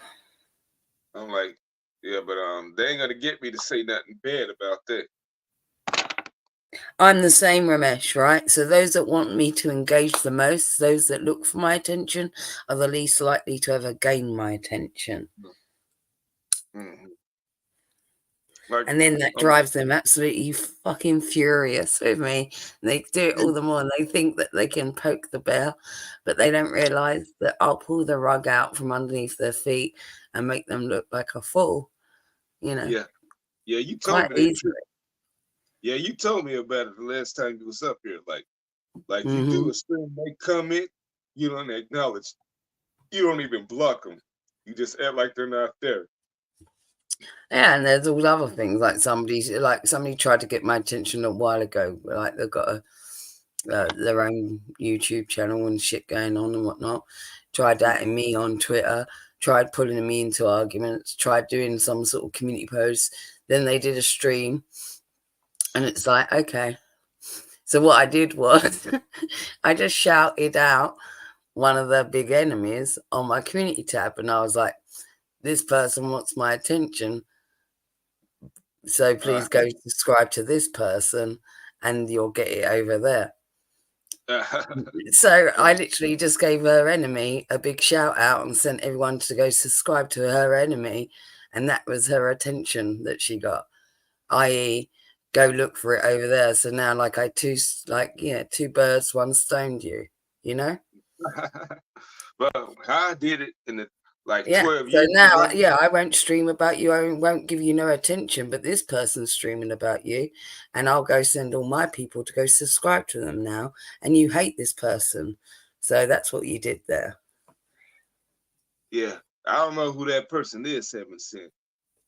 I'm like, yeah, but they ain't gonna get me to say nothing bad about that. I'm the same, Ramesh, right? So those that want me to engage the most, those that look for my attention, are the least likely to ever gain my attention. Mm-hmm. Like, And then that um, drives them absolutely fucking furious with me. And they do it all the more, and they think that they can poke the bear, but they don't realize that I'll pull the rug out from underneath their feet and make them look like a fool, you know. yeah, Yeah, you told quite me that easily. trick. Yeah, you told me about it the last time you was up here. Like you do Hmm. a stream, they comment, you don't acknowledge. You don't even block them. You just act like they're not there. Yeah, and there's all other things like somebody tried to get my attention a while ago. Like they've got their own YouTube channel and shit going on and whatnot. Tried Mhm. atting me on Twitter. Tried pulling me into arguments. Tried doing some sort of community post. Then they did a stream, and it's like, okay. So what I did was, I just shouted out one of the big enemies on my community tab, and I was like, "This person wants my attention. So Uh, please go subscribe to this person and you'll get it over there." So I literally just gave her enemy a big shout out and sent everyone to go subscribe to her enemy. And that was her attention that she got, i.e., go look for it over there. So now, like, two birds, one stoned you, you know? but how I did it in the like Yeah. 12 So years now, ago. yeah, I won't stream about you. I won't give you no attention. But this person's streaming about you, and I'll go send all my people to go subscribe to them now. And you hate this person, so that's what you did there. Yeah, I don't know who that person is, 7 cent,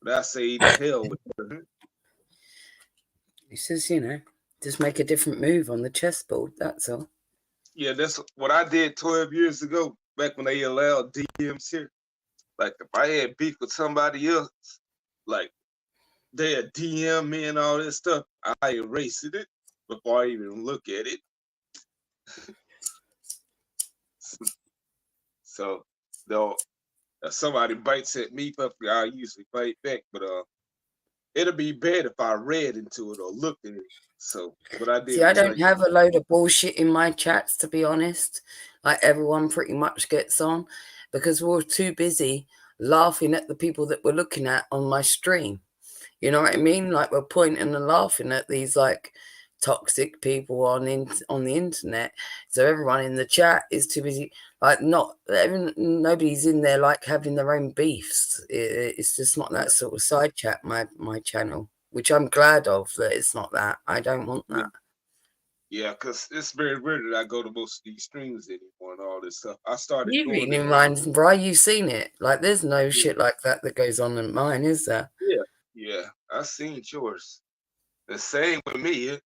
but I say to hell with her. He says, just make a different move on the chessboard. That's all. Yeah, that's what I did 12 years ago, back when they allowed DMs here. Like if I had beef with somebody else, like they had DM me and all this stuff, I erased it before I even look at it. So though if somebody bites at me, I usually bite back, but it'll be bad if I read into it or looked at it. So what I See, did I was don't have a load of bullshit in my chats, to be honest. Like everyone pretty much gets on because we're too busy laughing at the people that we're looking at on my stream. You know what I mean? Like we're pointing and laughing at these like toxic people on the internet. So everyone in the chat is too busy. Like nobody's in there like having their own beefs. It's just not that sort of side chat. My channel, which I'm glad of that it's not that. I don't want yeah, that. yeah, because it's very rare that I go to most of these streams anymore and all this stuff. I started You doing reading it. in mine, bro? You've seen it. Like there's no Yeah, shit like that goes on in mine, is there? yeah, yeah. I seen yours. The same with me.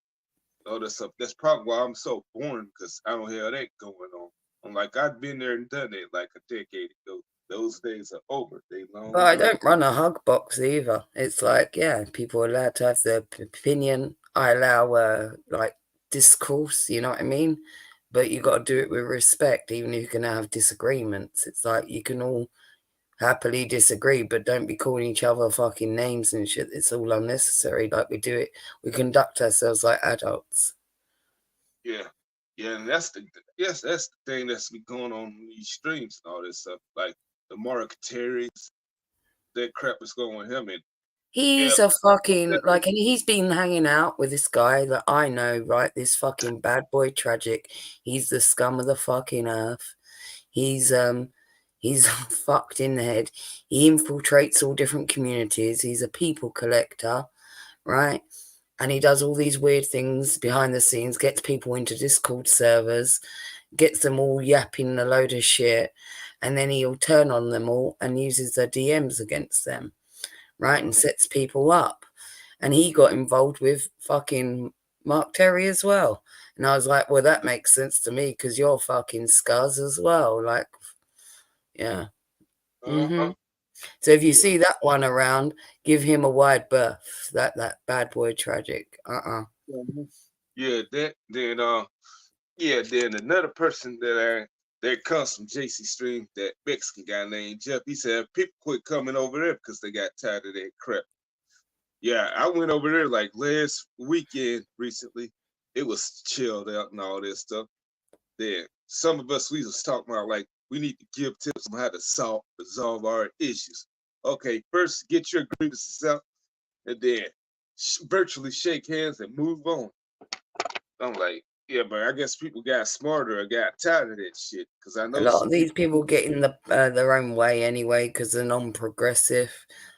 All this stuff. That's probably why I'm so boring because I don't have that going on. I'm like I've been there and done it like a decade ago. Those days are over. They But long I gone. don't run a hug box either. It's like, yeah, people are allowed to have their opinion. I allow like discourse, you know what I mean? But you got to do it with respect, even if you're gonna have disagreements. It's like you can all happily disagree, but don't be calling each other fucking names and shit. It's all unnecessary. Like we do it, we conduct ourselves like adults. Yeah, yeah, and that's the yes, that's the thing that's been going on in these streams and all this stuff. Like the marketeers, that crap is going with him. And yeah, He's a fucking like, and he's been hanging out with this guy that I know, right? This fucking bad boy tragic. He's the scum of the fucking earth. He's fucked in the head. He infiltrates all different communities. He's a people collector, right? And he does all these weird things behind the scenes, gets people into Discord servers, gets them all yapping a load of shit, and then he'll turn on them all and uses their DMs against them, right? And sets people up. And he got involved with fucking Mark Terry as well. And I was like, well, that makes sense to me because you're fucking scuzz as well. Like, yeah. uh-huh, So if you yeah, see that one around, give him a wide berth. That bad boy tragic. mhm. Yeah, that then yeah, then another person that comes from JC Stream, that Mexican guy named Jeff, he said people quit coming over there because they got tired of that crap. Yeah, I went over there like last weekend recently. It was chilled out and all this stuff. Then some of us we was talking about like we need to give tips on how to resolve our issues. Okay, first get your grievances out, and then virtually shake hands and move on. I'm like, yeah, but I guess people got smarter or got tired of that shit. Cause I A know lot some of these people. people get in their own way anyway because they're non-progressive.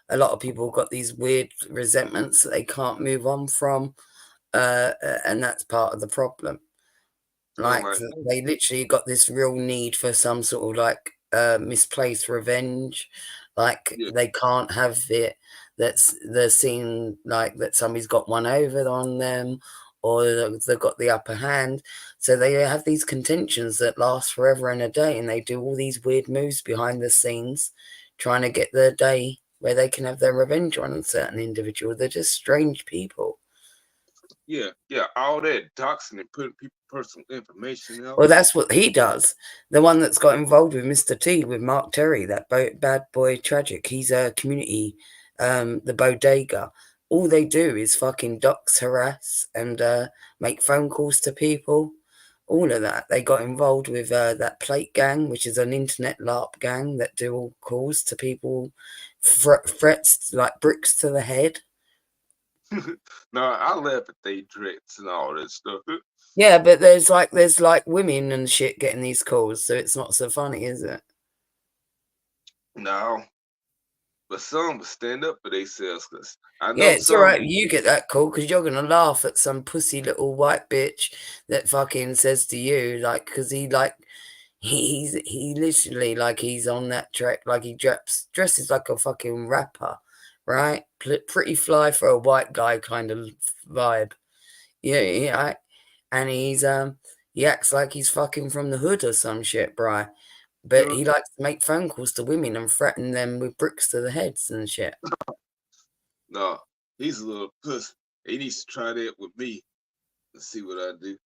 a lot of people got these weird resentments that they can't move on from, and that's part of the problem. I'm Like like, they literally got this real need for some sort of like misplaced revenge. Like yeah, they can't have it that's they're seen like that somebody's got one over on them or they've got the upper hand. So they have these contentions that last forever and a day, and they do all these weird moves behind the scenes trying to get their day where they can have their revenge on a certain individual. They're just strange people. yeah, all that doxing and putting people personal information out. Well, that's what he does. The one that's got involved with Mr. T, with Mark Terry, that bad boy tragic. He's a community, the bodega. All they do is fucking dox, harass, and make phone calls to people. All of that. They got involved with that plate gang, which is an internet LARP gang that do all calls to people, threats like bricks to the head. No, I laugh at they dreads and all that stuff. Yeah, but there's like women and shit getting these calls, so it's not so funny, is it? No, but some will stand up for themselves because I Yeah, know it's all some. right. You get that call because you're gonna laugh at some pussy little white bitch that fucking says to you like, because he like he literally like he's on that track like he dresses like a fucking rapper, right? Pretty fly for a white guy kind of vibe. Yeah, yeah. And he acts like he's fucking from the hood or some shit, bri. But uh, he likes to make phone calls to women and threaten them with bricks to the heads and shit. no, he's a little puss. He needs to try that with me and see what I do.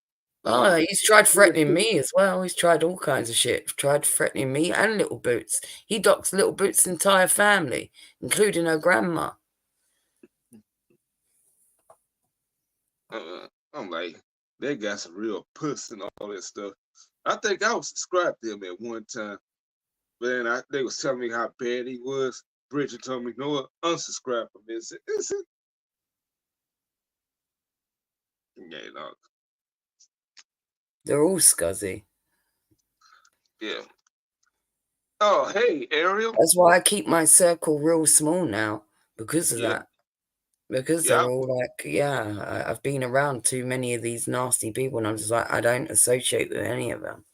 But Oh, he's tried threatening me as well. He's tried all kinds of shit. Tried threatening me and Little Boots. He docks Little Boots' entire family, including her grandma. I'm like, that guy's a real puss and all that stuff. I think I was subscribed to him at one time, but then they was telling me how bad he was. Bridget told me, no, unsubscribe from this. Yeah, no, They're all scuzzy. yeah. Oh, hey, Ariel. That's why I keep my circle real small now because of Yeah, that. Because yeah. they're all like, yeah, I've been around too many of these nasty people, and I'm just like, I don't associate with any of them.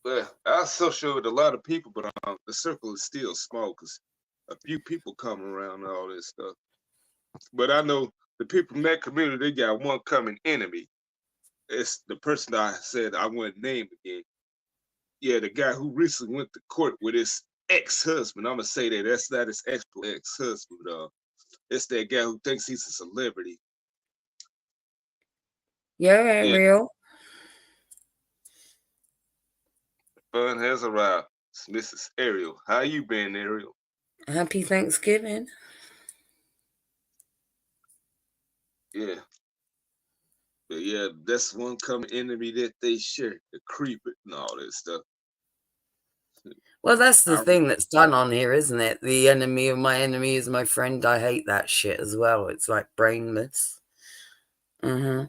Well, I associate with a lot of people, but the circle is still small because a few people come around and all this stuff. But I know the people from that community, they got one common enemy. It's the person I said I wouldn't name again. Yeah, the guy who recently went to court with his ex-husband. I'm gonna say that that's not his ex-husband. It's that guy who thinks he's a celebrity. Yeah, Yeah, real. fun has arrived. It's Mrs. Ariel. How you been, Ariel? Happy Thanksgiving. Yeah, but yeah, that's one common enemy that they share. The creeper and all that stuff. Well, that's the I, thing that's done on here, isn't it? The enemy of my enemy is my friend. I hate that shit as well. It's like brainless. Mm-hmm.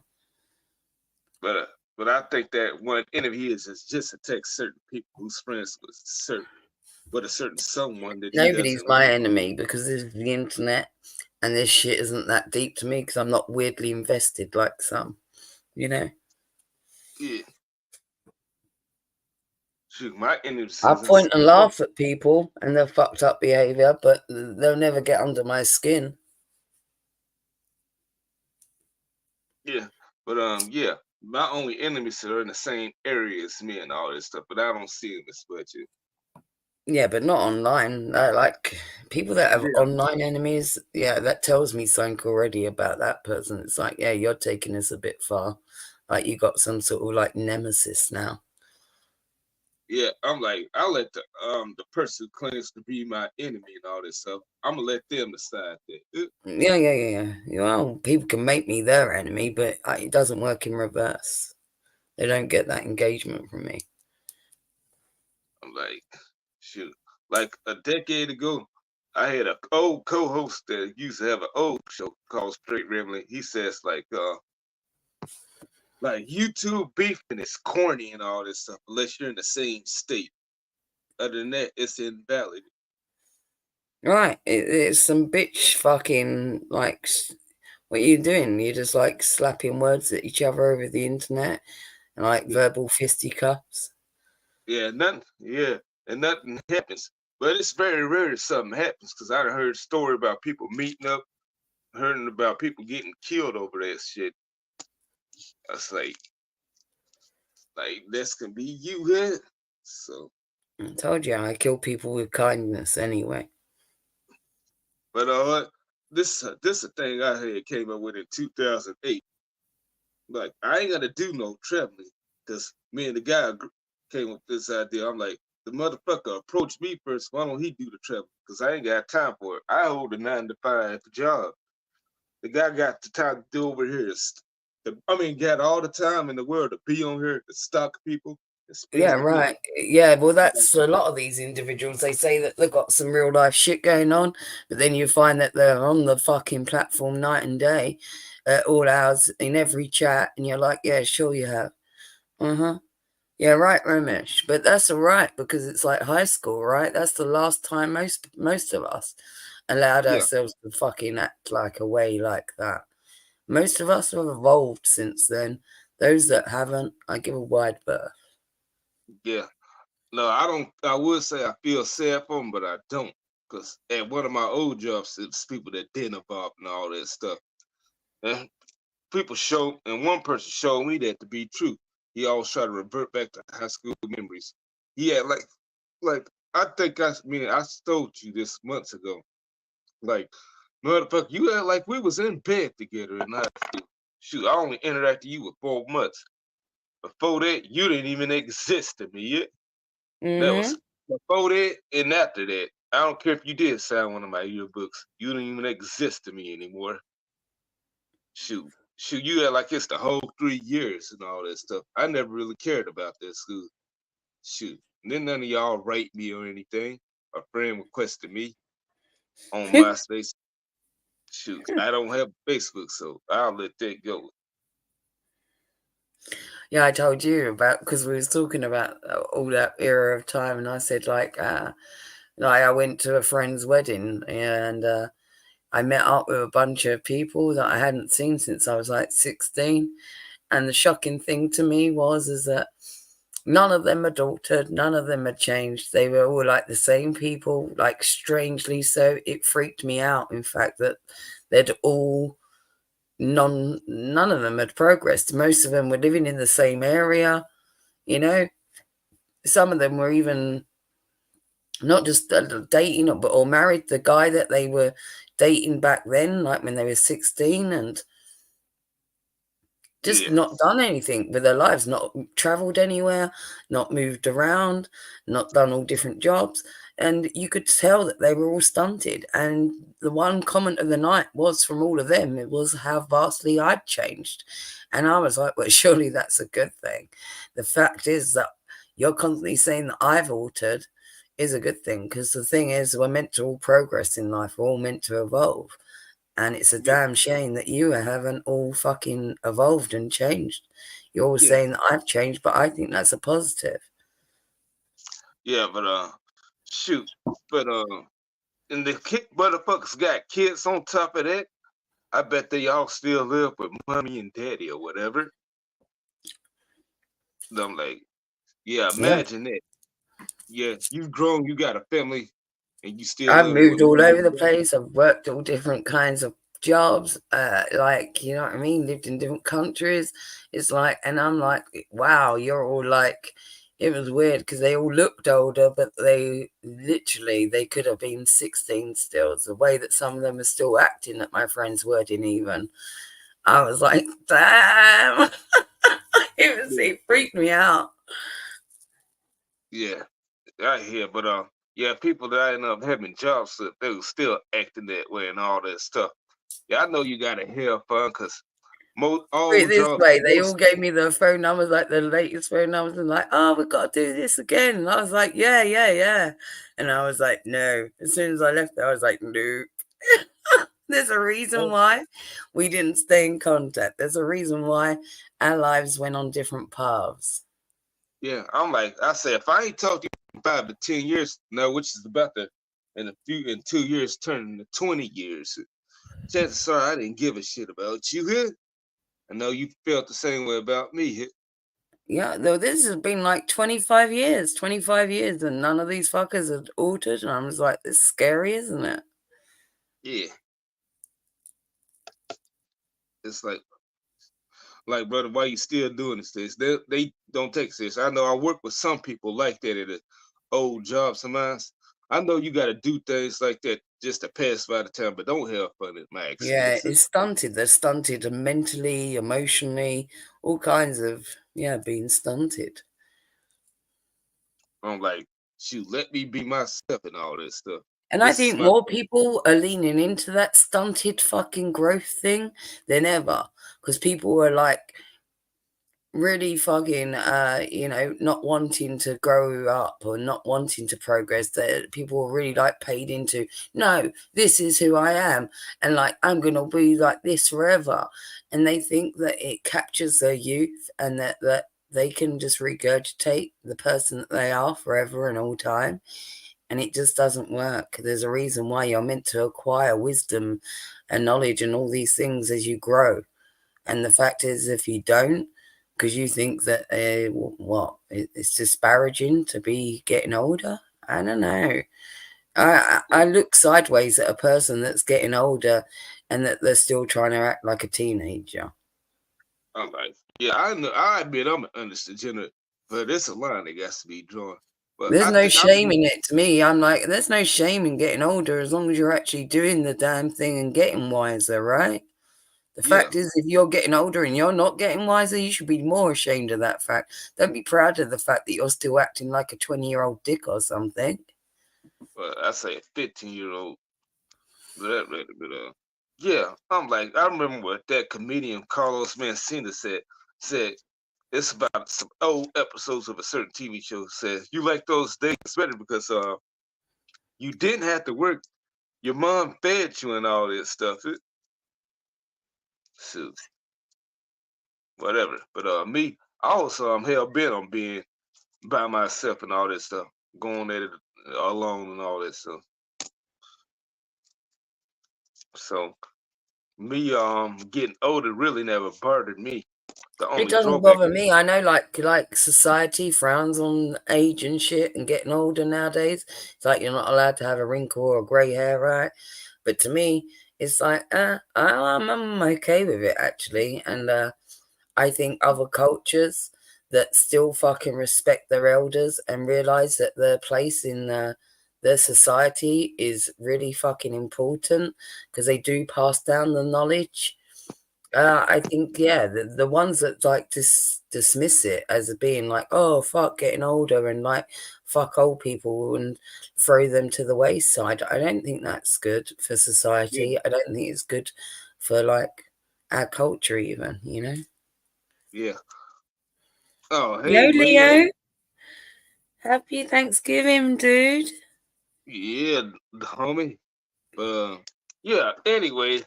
but but I think that one enemy is just attack certain people who's friends with a certain someone that he Nobody's doesn't my like. enemy because this is the internet, and this shit isn't that deep to me because I'm not weirdly invested like some, you know. Yeah, shoot, my I innocence point and is more. laugh at people and their fucked up behaviour, but they'll never get under my skin. Yeah, but yeah, my only enemies are in the same area as me and all this stuff, but I don't see them as much. Yeah, but not online. Like people that have Yeah, online enemies, yeah, that tells me something already about that person. It's like, yeah, you're taking this a bit far. Like you got some sort of like nemesis now. yeah. I'm like, I let the person who claims to be my enemy and all this stuff. I'm gonna let them decide that. Yeah, yeah, yeah, yeah. Well, people can make me their enemy, but it doesn't work in reverse. They don't get that engagement from me. I'm like, shoot, like a decade ago, I had a old co-host that used to have an old show called Straight Rambling. He says like YouTube beefing is corny and all this stuff unless you're in the same state. Other than that, it's invalid. Right, it's some bitch fucking like. What are you doing? You're just like slapping words at each other over the internet and like Yeah, verbal fisticuffs. yeah, nothing. Yeah, and nothing happens. But it's very rare that something happens because I done heard a story about people meeting up, hearing about people getting killed over that shit. I was like this can be you here. So, I told you I kill people with kindness anyway. but this a thing I had came up with in 2008. Like I ain't gonna do no traveling because me and the guy came up with this idea. I'm like, the motherfucker approached me first. Why don't he do the traveling? Because I ain't got time for it. I hold a 9 to 5 job. The guy got the time to do over here. Got all the time in the world to be on here to stalk people and spend Yeah, money on. right. Yeah, well, that's a lot of these individuals. They say that they've got some real life shit going on, but then you find that they're on the fucking platform night and day at all hours in every chat, and you're like, yeah, sure you have. Uh huh. Yeah, right, Ramesh. But that's all right because it's like high school, right? That's the last time most of us allowed Yeah, ourselves to fucking act like a way like that. Most of us have evolved since then. Those that haven't, I give a wide berth. yeah. No, I don't. I would say I feel sad for them, but I don't. Because at one of my old jobs, it's people that didn't involve and all that stuff. And people show, and one person showed me that to be true. He always try to revert back to high school memories. He had like I think I told you this months ago. Like, motherfucker, you had like we was in bed together in high school. Shoot, I only interacted with you with 4 months. Before that, you didn't even exist to me yet. That Mm-hmm. was before that and after that. I don't care if you did sign one of my yearbooks. You don't even exist to me anymore. Shoot, you had like it's the whole 3 years and all that stuff. I never really cared about that school. Shoot, and then none of y'all rate me or anything. A friend requested me on MySpace. Shoot, I don't have Facebook, so I'll let that go. Yeah, I told you about because we was talking about all that era of time, and I said like I went to a friend's wedding and I met up with a bunch of people that I hadn't seen since I was like 16. And the shocking thing to me was is that none of them had altered, none of them had changed. They were all like the same people, like strangely so. It freaked me out, in fact, that they'd all none of them had progressed. Most of them were living in the same area, you know. Some of them were even not just dating or married the guy that they were dating back then, like when they were 16, and just Yeah, not done anything with their lives, not traveled anywhere, not moved around, not done all different jobs. And you could tell that they were all stunted. And the one comment of the night was from all of them, it was how vastly I'd changed. And I was like, well, surely that's a good thing. The fact is that you're constantly saying that I've altered is a good thing because the thing is, we're meant to all progress in life, we're all meant to evolve. And it's a yeah, damn shame that you haven't all fucking evolved and changed. You're all yeah, saying that I've changed, but I think that's a positive. yeah. But shoot, but and the kid motherfuckers got kids on top of that. I bet they all still live with mommy and daddy or whatever. And I'm like, yeah, Yeah. imagine that. Yeah, you've grown, you got a family, and you still I've living moved with all mommy over and the daddy. place. I've worked all different kinds of jobs. Like, you know what I mean? Lived in different countries. It's like, and I'm like, wow, you're all like, it was weird because they all looked older, but they literally, they could have been 16 still. The way that some of them are still acting at my friend's wedding, even. I was like, damn. Yeah, It freaked me out. yeah, I hear, but yeah, people that end up having jobs, they was still acting that way and all that stuff. Yeah, I know you gotta have fun because most Put all it this jobs, way, they all most gave me the phone numbers, like the latest phone numbers, and like, oh, we've got to do this again. And I was like, yeah, yeah, yeah. And I was like, no. As soon as I left there, I was like, nope. There's a reason oh, why we didn't stay in contact. There's a reason why our lives went on different paths. yeah. I'm like, I said, if I ain't talked to you in 5 to 10 years, no, which is about the and in 2 years turning to 20 years. Chances are I didn't give a shit about you here. I know you felt the same way about me here. Yeah, though this has been like 25 years, and none of these fuckers have altered. And I was like, this is scary, isn't it? Yeah, it's like brother, why you still doing this? They don't take it serious. I know I work with some people like that at a old jobs of mine. I know you got to do things like that just to pass by the time, but don't have fun at my Yeah, expense. it's stunted. They're stunted mentally, emotionally, all kinds of, yeah, being stunted. I'm like, shoot, let me be myself and all this stuff. And I This is think my more people are leaning into that stunted fucking growth thing than ever. Because people were like, really fucking not wanting to grow up or not wanting to progress, that people were really like paid into, no, this is who I am, and like I'm gonna be like this forever. And they think that it captures their youth, and that they can just regurgitate the person that they are forever and all time. And it just doesn't work. There's a reason why you're meant to acquire wisdom and knowledge and all these things as you grow. And the fact is, if you don't, because you think that it's disparaging to be getting older. I don't know. I look sideways at a person that's getting older, and that they're still trying to act like a teenager. I'm like, yeah, I know. I admit I'm an underdegenerate, but it's a line that got to be drawn. But There's I no think I shame believe, in it to me. I'm like, there's no shame in getting older as long as you're actually doing the damn thing and getting wiser, right? The yeah, fact is, if you're getting older and you're not getting wiser, you should be more ashamed of that fact. Don't be proud of the fact that you're still acting like a 20-year-old dick or something. but I say a 15-year-old. But yeah, I'm like, I remember what that comedian Carlos Mencina said it's about some old episodes of a certain TV show. Says you like those days better because you didn't have to work. Your mom fed you and all this stuff. So whatever. But me, I also I'm hell bent on being by myself and all this stuff, going at it alone and all that stuff. So me getting older really never bothered me. The It only doesn't drawback bother is me. I know, like society frowns on age and shit and getting older nowadays. It's like you're not allowed to have a wrinkle or grey hair, right? But to me, it's like, I'm okay with it actually. And I think other cultures that still fucking respect their elders and realize that their place in their society is really fucking important because they do pass down the knowledge. I think, yeah, the ones that like dismiss it as being like, oh fuck, getting older and like fuck old people and throw them to the wayside. I don't think that's good for yeah, society. I don't think it's good for like our culture even, you know. yeah. Oh Yo, hey Leo, Leo, happy Thanksgiving, dude. yeah, the homie. Uh, yeah. Anyways,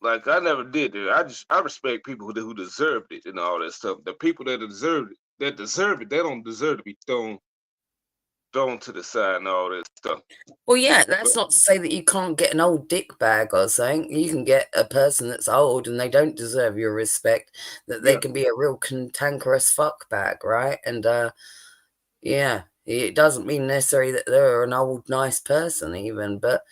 like I never did that. I respect people who deserved it and all that stuff. The people that deserve it, they don't deserve to be thrown to the side and all that stuff. Well, yeah, But that's not to say that you can't get an old dick bag or something. You can get a person that's old and they don't deserve your respect, that they yeah, can be a real cantankerous fuck bag, right? And yeah, it doesn't mean necessarily that they're an old nice person even, but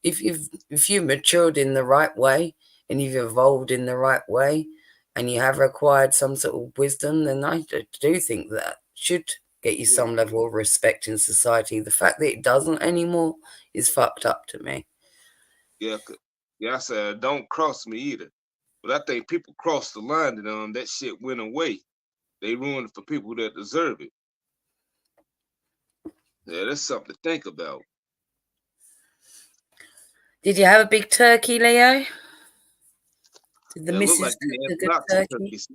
if you've matured in the right way and you've evolved in the right way and you have acquired some sort of wisdom, then I do think that should get you yeah, some level of respect in society. The fact that it doesn't anymore is fucked up to me. yeah, yeah. I said don't cross me either. But I think people crossed the line and that shit went away. They ruined it for people that deserve it. Yeah, that's something to think about. Did you have a big turkey, Leo? Did the Yeah, it looked missus like cook you had a good lots of turkey? turkeys.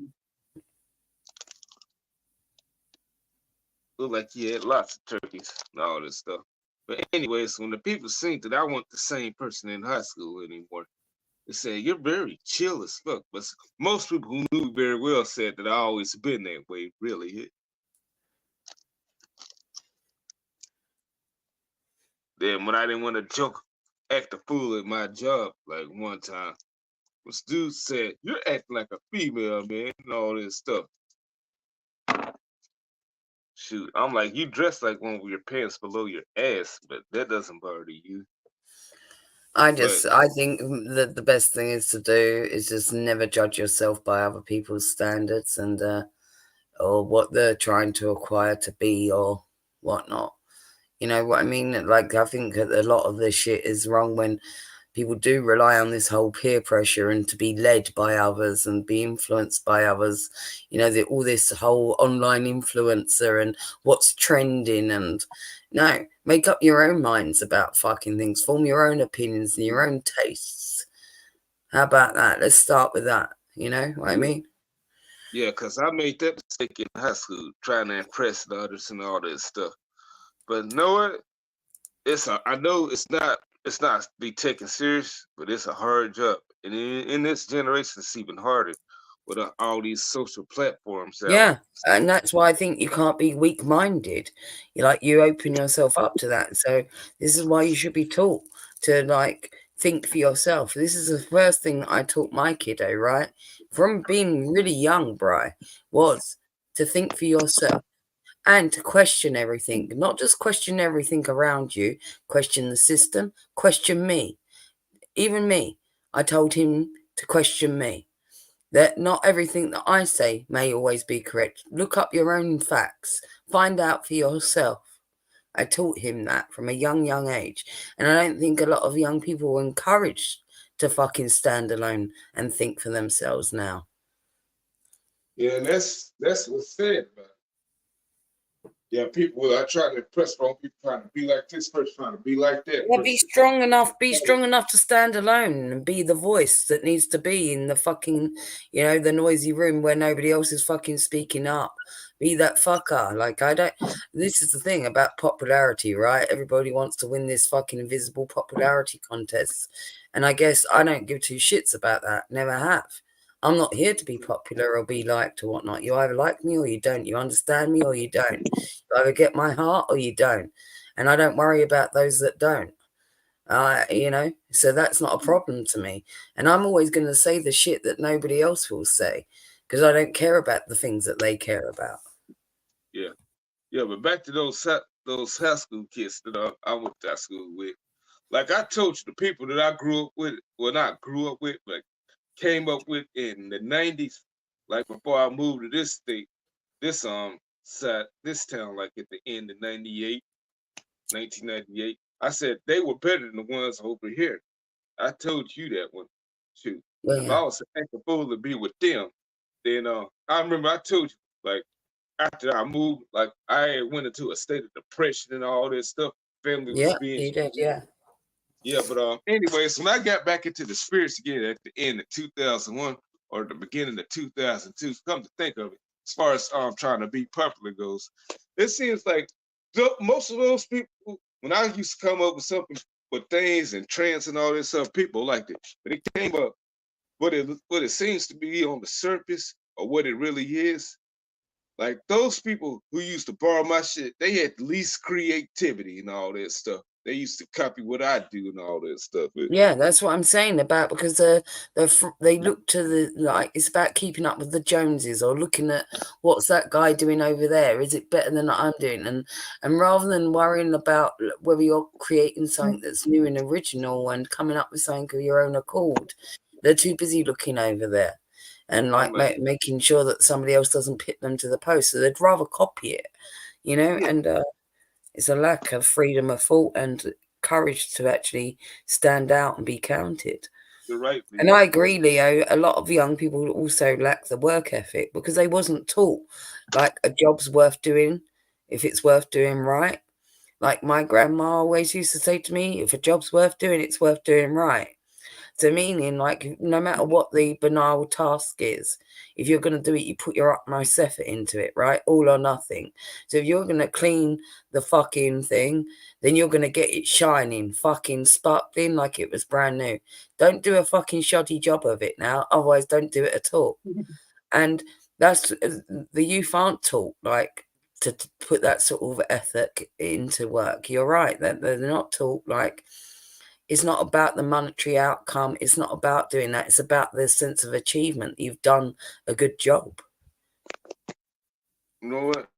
Looked like you had lots of turkeys and all this stuff. But anyways, when the people seen that I wasn't the same person in high school anymore, they said you're very chill as fuck. But most people who knew me very well said that I always been that way. Really, Then when I didn't want to joke, act a fool at my job, like one time, this dude said, "You're acting like a female, man," and all this stuff. Shoot, I'm like, you dress like one with your pants below your ass, but that doesn't bother you. But I think that the best thing is to do is just never judge yourself by other people's standards and or what they're trying to acquire to be or whatnot. You know what I mean? Like I think that a lot of this shit is wrong when people do rely on this whole peer pressure and to be led by others and be influenced by others. You know, all this whole online influencer and what's trending and no, make up your own minds about fucking things, form your own opinions and your own tastes. How about that? Let's start with that. You know what I yeah, mean? yeah, cause I made that mistake in high school, trying to impress the others and all that stuff. But you know what? I know it's not to be taken serious, but it's a hard job, and in this generation, it's even harder with all these social platforms out. Yeah, and that's why I think you can't be weak-minded. You open yourself up to that. So this is why you should be taught to like think for yourself. This is the first thing I taught my kiddo, right? From being really young, Bri, was to think for yourself and to question everything. Not just question everything around you, question the system, question me. Even me. I told him to question me that not everything that I say may always be correct. Look up your own facts, find out for yourself. I taught him that from a young age. And I don't think a lot of young people were encouraged to fucking stand alone and think for themselves now. Yeah, and that's what's sad about it. Yeah, people are trying to impress wrong people, trying to be like this person, trying to be like that Yeah, be person. strong enough. Be strong enough to stand alone and be the voice that needs to be in the fucking, the noisy room where nobody else is fucking speaking up. Be that fucker. Like I don't. This is the thing about popularity, right? Everybody wants to win this fucking invisible popularity contest, and I guess I don't give two shits about that. Never have. I'm not here to be popular or be liked or whatnot. You either like me or you don't. You understand me or you don't. You either get my heart or you don't. And I don't worry about those that don't. So that's not a problem to me. And I'm always going to say the shit that nobody else will say because I don't care about the things that they care about. Yeah, yeah. But back to those high school kids that I went to high school with. Like I told you, the people that I grew up with, well, not grew up with, but came up with in the '90s. Like before I moved to this state, this town, like at the end of '98, 1998. I said they were better than the ones over here. I told you that one. Shoot, if Yeah, I was acting fool to be with them, then I remember I told you like after I moved, like I went into a state of depression and all this stuff. Family was yeah, being you did, yeah. yeah, but anyways, when I got back into the spirits again at the end of 2001 or the beginning of 2002, come to think of it, as far as trying to be popular goes, it seems like most of those people, when I used to come up with something with things and trends and all this stuff, people liked it. But it came up what it seems to be on the surface or what it really is. Like those people who used to borrow my shit, they had least creativity and all that stuff. They used to copy what I do and all that stuff. Yeah, that's what I'm saying about because they look to it's about keeping up with the Joneses or looking at what's that guy doing over there? Is it better than I'm doing? And rather than worrying about whether you're creating something that's new and original and coming up with something of your own accord, they're too busy looking over there and I'm like like, making sure that somebody else doesn't pit them to the post. So they'd rather copy it, yeah, and it's a lack of freedom of thought and courage to actually stand out and be counted. you're right, And Leo. I agree, Leo. A lot of young people also lack the work ethic because they wasn't taught like a job's worth doing if it's worth doing right. Like my grandma always used to say to me, if a job's worth doing, it's worth doing right. So meaning like no matter what the banal task is, if you're gonna do it, you put your utmost effort into it, right? All or nothing. So if you're gonna clean the fucking thing, then you're gonna get it shining, fucking sparkling like it was brand new. Don't do a fucking shoddy job of it now, otherwise don't do it at all. And that's the youth aren't taught. Like to put that sort of ethic into work. You're right, that they're not taught, like, it's not about the monetary outcome. It's not about doing that. It's about the sense of achievement. You've done a good job. You know what?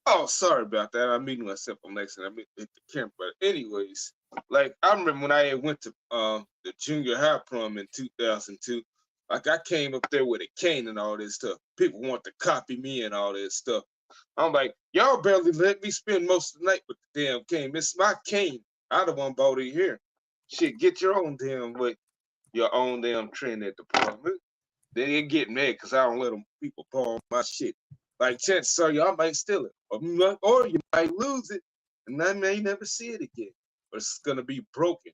Oh, sorry about that. I'm meeting myself on next and I'm at the camp. But anyways, like I remember when I went to the junior high prom in 2002. Like I came up there with a cane and all this stuff. People want to copy me and all this stuff. I'm like, y'all barely let me spend most of the night with the damn cane. It's my cane. I the one bought it here. Shit, get your own damn with your own damn trend at the prom. Then they get mad because I don't let them people borrow my shit. Like chances are y'all might steal it, or you might lose it, and I may never see it again, or it's gonna be broken.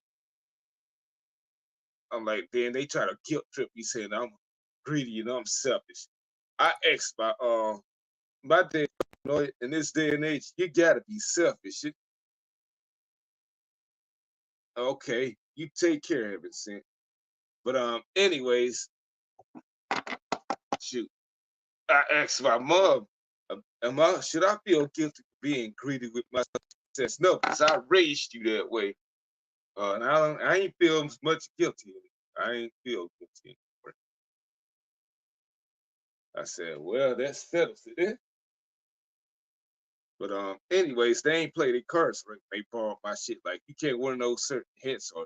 I'm like, then they try to guilt trip me saying I'm greedy and I'm selfish. I asked my dad, you know, in this day and age, you gotta be selfish. Okay, you take care of it, Sin. But anyways, shoot. I asked my mom, should I feel guilty for being greedy with my success? No, because I raised you that way. And I ain't feel much guilty. I ain't feel guilty anymore. I said, well, that settles it. But anyways, they ain't play their cards right. They borrowed my shit. Like you can't wear no certain hats or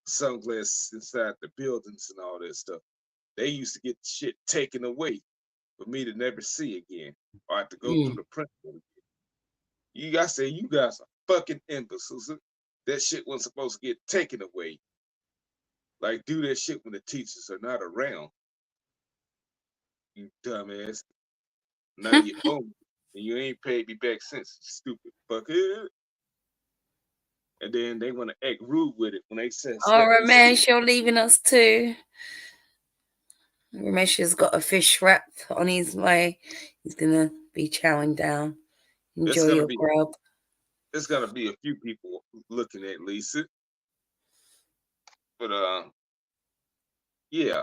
sunglasses inside the buildings and all that stuff. They used to get shit taken away for me to never see again. Or I have to go through Mm. the principal. You guys say you guys are fucking imbeciles. That shit wasn't supposed to get taken away. Like do that shit when the teachers are not around. You dumbass. Now you own me. And you ain't paid me back since. Stupid fucker. And then they want to act rude with it when they say Oh, let me see. Ramesh, you're leaving us too. Ramesh has got a fish wrap on his way. He's gonna be chowing down. It's Enjoy gonna your be grub. it's gonna be a few people looking at Lisa. But yeah,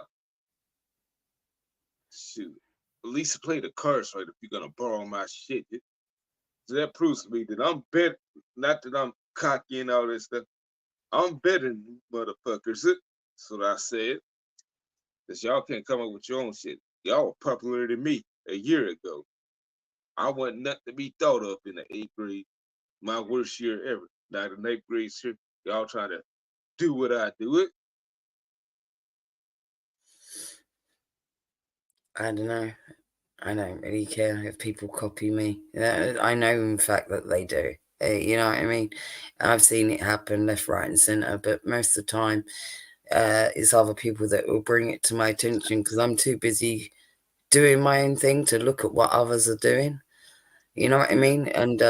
shoot. Lisa play the cards right if you're gonna borrow my shit. So that proves to me that I'm better. Not that I'm cocky and all this stuff. I'm better than motherfuckers. That's what I said. Cause y'all can't come up with your own shit. Y'all were popular than me a year ago. I wasn't nothing to be thought of in the eighth grade. My worst year ever. Now the eighth grade shit, y'all trying to do what I do it. I don't know. I don't really care if people copy me. I know, in fact, that they do. You know what I mean? I've seen it happen left, right, and centre, but most of the time, it's other people that will bring it to my attention because I'm too busy doing my own thing to look at what others are doing. You know what I Yeah, mean? And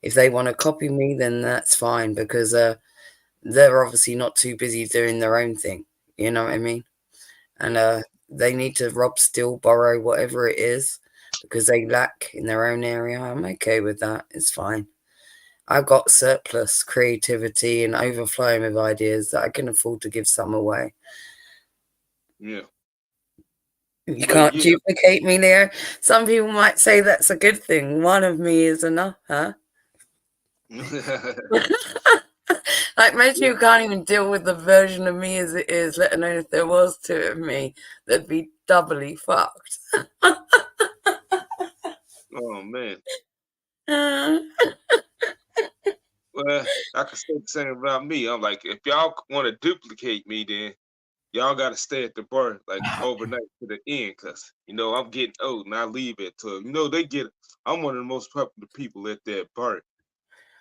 if they want to copy me, then that's fine because they're obviously not too busy doing their own thing. You know what I mean? And yeah, they need to rob, steal, borrow, whatever it is, because they lack in their own area. I'm okay with that. It's fine. I've got surplus creativity and overflowing with ideas that I can afford to give some away. yeah. You But can't yeah. duplicate me, Leo. Some people might say that's a good thing. One of me is enough, huh? Like most Yeah. people can't even deal with the version of me as it is, let alone if there was two of me, they'd be doubly fucked. Oh man. Uh, Well, I can say the same about me. I'm like, if y'all want to duplicate me, then y'all got to stay at the bar like overnight to the end, cause you know I'm getting old and I leave at 12. You know they get. I'm one of the most popular people at that bar.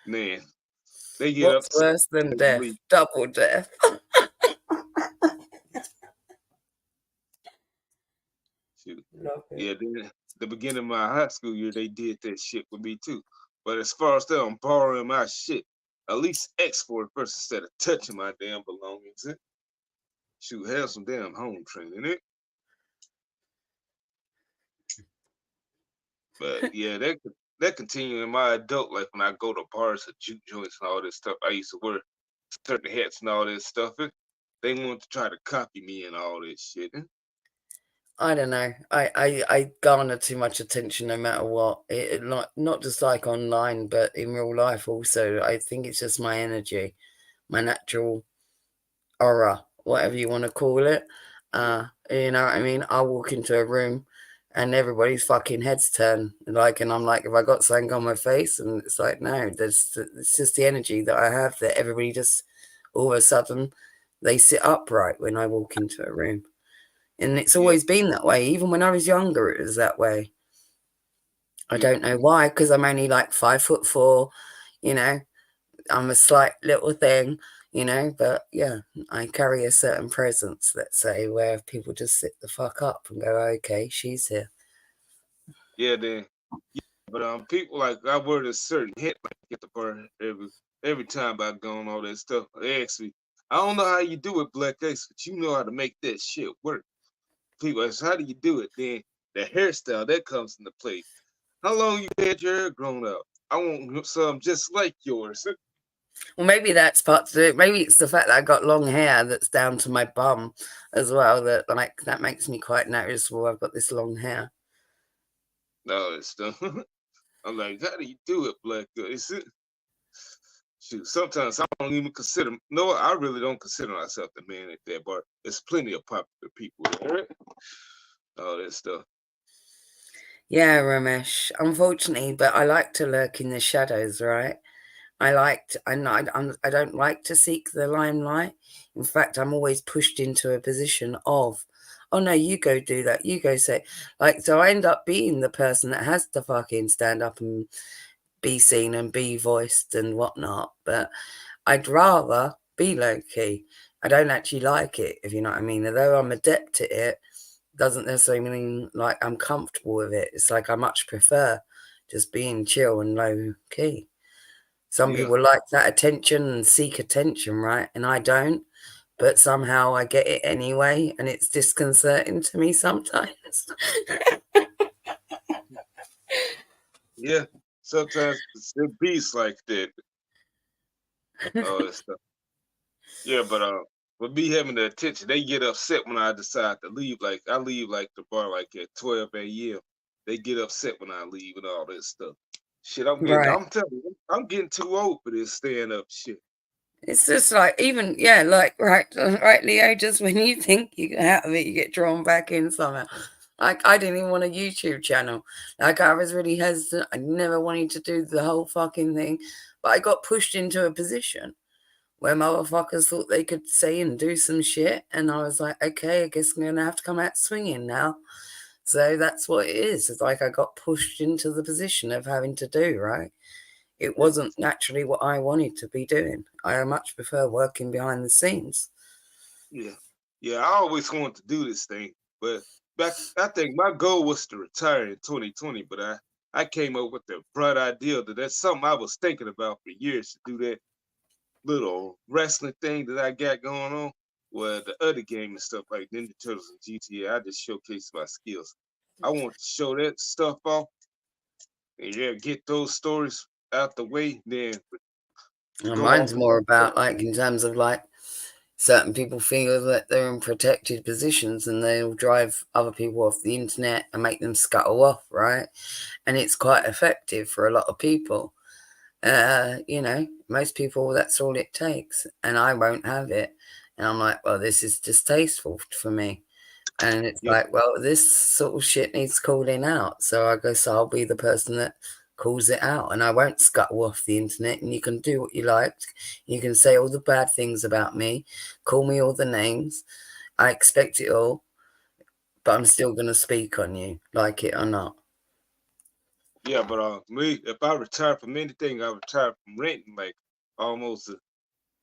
Man, they get what's upset worse than when you death? leave. Double death. Shoot. Love it. Yeah, then the beginning of my high school year, they did that shit with me too. But as far as them borrowing my shit, at least X for it first instead of touching my damn belongings. Shoot, have some damn home training. But yeah, that continue in my adult life when I go to bars or juke joints and all this stuff. I used to wear certain hats and all this stuff. They want to try to copy me and all this shit. I don't know. I garner too much attention no matter what. Not just like online, but in real life also. I think it's just my energy, my natural aura, whatever you want to call it. Yeah, You know what I mean? I'll walk into a room and everybody's fucking heads turn. Like, and I'm like, have I got something on my face? And it's like, no, it's just the energy that I have that everybody just all of a sudden they sit upright when I walk into a room. And it's yeah, always been that way. Even when I was younger, it was that way. I yeah, don't know why, because I'm only like 5'4", you know, I'm a slight little thing, but yeah, I carry a certain presence, let's say, where people just sit the fuck up and go, okay, she's here. yeah. Then, but people like I wear a certain hat like at the bar every time I go on all that stuff. They ask me, I don't know how you do it, Black Ace, but you know how to make that shit work. People ask, how do you do it? Then the hairstyle that comes into play. How long you had your hair grown out? I want some just like yours. Well, maybe that's part of it. Maybe it's the fact that I got long hair that's down to my bum as well. That makes me quite noticeable. I've got this long hair. No, it's stuff. I'm like, how do you do it, Black? Shoot, sometimes I don't even consider. No, I really don't consider myself the man at that bar. There's plenty of popular people there. All that stuff. Yeah, Ramesh. Unfortunately, but I like to lurk in the shadows, right? I don't like to seek the limelight. In fact, I'm always pushed into a position of, oh no, you go do that. You go say, like, so I end up being the person that has to fucking stand up and be seen and be voiced and whatnot. But I'd rather be low key. I don't actually like it, if you know what I mean. Although I'm adept at it, doesn't necessarily mean like I'm comfortable with it. It's like I much prefer just being chill and low key. Some Yeah, people like that attention and seek attention, right? And I don't, but somehow I get it anyway, and it's disconcerting to me sometimes. yeah. Sometimes it beats like that. All that stuff. Yeah, but with me having the attention, they get upset when I decide to leave. Like I leave like the bar like at 12 a.m. They get upset when I leave and all that stuff. Shit, Right. I'm telling you, I'm getting too old for this stand up shit. It's just like even yeah, like right, Leo. Just when you think you get out of it, you get drawn back in somehow. Like I didn't even want a YouTube channel. Like I was really hesitant. I never wanted to do the whole fucking thing, but I got pushed into a position where motherfuckers thought they could say and do some shit, and I was like, okay, I guess I'm gonna have to come out swinging now. So that's what it is. It's like I got pushed into the position of having to do right. It Yeah, wasn't naturally what I wanted to be doing. I much prefer working behind the scenes. yeah, yeah. I always wanted to do this thing, but back I think my goal was to retire in 2020, but I came up with the bright idea that that's something I was thinking about for years to do that little wrestling thing that I got going on. Well, the other game and stuff like Ninja Turtles and GTA, I just showcase my skills. I want to show that stuff off and yeah, get those stories out the way, then go Mine's off and more about like in terms of like certain people feel that they're in protected positions and they'll drive other people off the internet and make them scuttle off, right? And it's quite effective for a lot of people. Most people that's all it takes, and I won't have it. And I'm like, well, this is distasteful for me. And it's yeah, like, well, this sort of shit needs calling out. So I guess I'll be the person that calls it out. And I won't scuttle off the internet. And you can do what you like. You can say all the bad things about me, call me all the names. I expect it all, but I'm still going to speak on you, like it or not. yeah. But me, if I retire from anything, I retire from renting. Like almost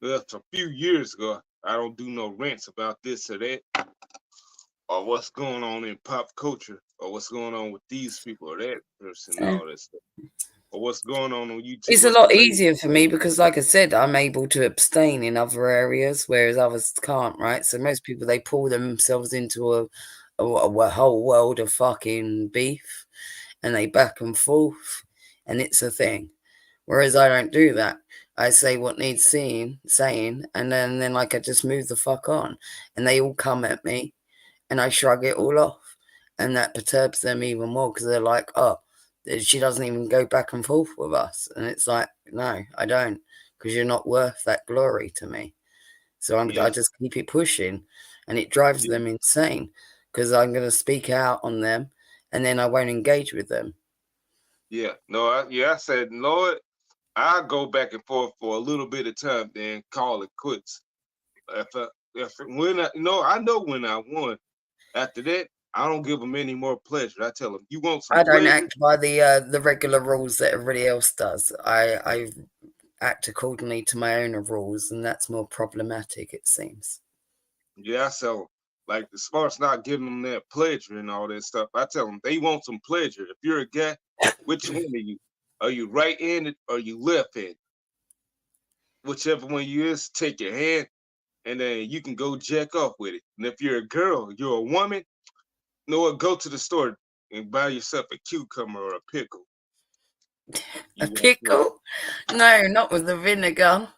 a few years ago, I don't do no rants about this or that or what's going on in pop culture or what's going on with these people or that person and Yeah. all that stuff. Or what's going on YouTube, It's a what's the lot latest. easier for me because, like I said, I'm able to abstain in other areas, whereas others can't, right? So most people they pull themselves into a whole world of fucking beef, and they back and forth, and it's a thing. Whereas I don't do that. I say what needs saying, and then like I just move the fuck on, and they all come at me, and I shrug it all off. and that perturbs them even more because they're like, oh, she doesn't even go back and forth with us, and it's like, no, I don't, because you're not worth that glory to me. So I Yeah, just keep it pushing, and it drives yeah, them insane because I'm going to speak out on them, and then I won't engage with them. yeah. No, I said, Lord, I go back and forth for a little bit of time, then call it quits. If I, if when I know when I won. After that, I don't give them any more pleasure. I tell them, you want some I don't pleasure? act by the regular rules that everybody else does. I act accordingly to my own rules, and that's more problematic, it seems. Yeah, so like as far as not giving them that pleasure and all that stuff, I tell them they want some pleasure. If you're a guy, which one are you? Are you right-handed or you left-handed? Whichever one you is, take your hand and then you can go jack off with it. And if you're a girl, you're a woman, you know what? Go to the store and buy yourself a cucumber or a pickle. A You want pleasure. pickle? No, not with the vinegar.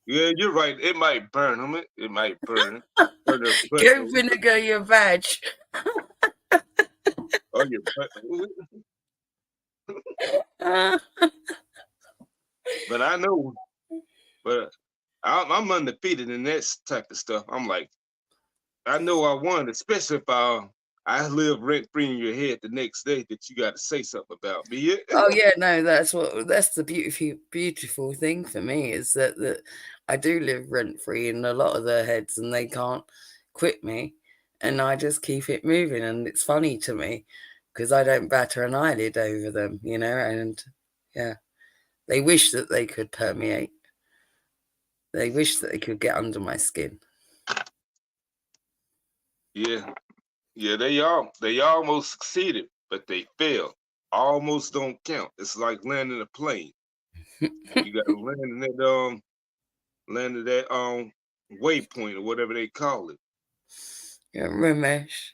Yeah, you're right. It might burn them. It might burn their butt. Go vinegar your veg. Oh, your butt. Uh, But I know, but I'm undefeated in that type of stuff. I'm like, I know I won, especially if I live rent free in your head the next day that you got to say something about me. oh yeah, no, that's the beautiful thing for me is that I do live rent free in a lot of their heads, and they can't quit me, and I just keep it moving, and it's funny to me because I don't batter an eyelid over them, and yeah, they wish that they could permeate. They wish that they could get under my skin. Yeah, yeah, they almost succeeded, but they failed. Almost don't count. It's like landing a plane. You got to land at that waypoint or whatever they call it. Yeah, Ramesh.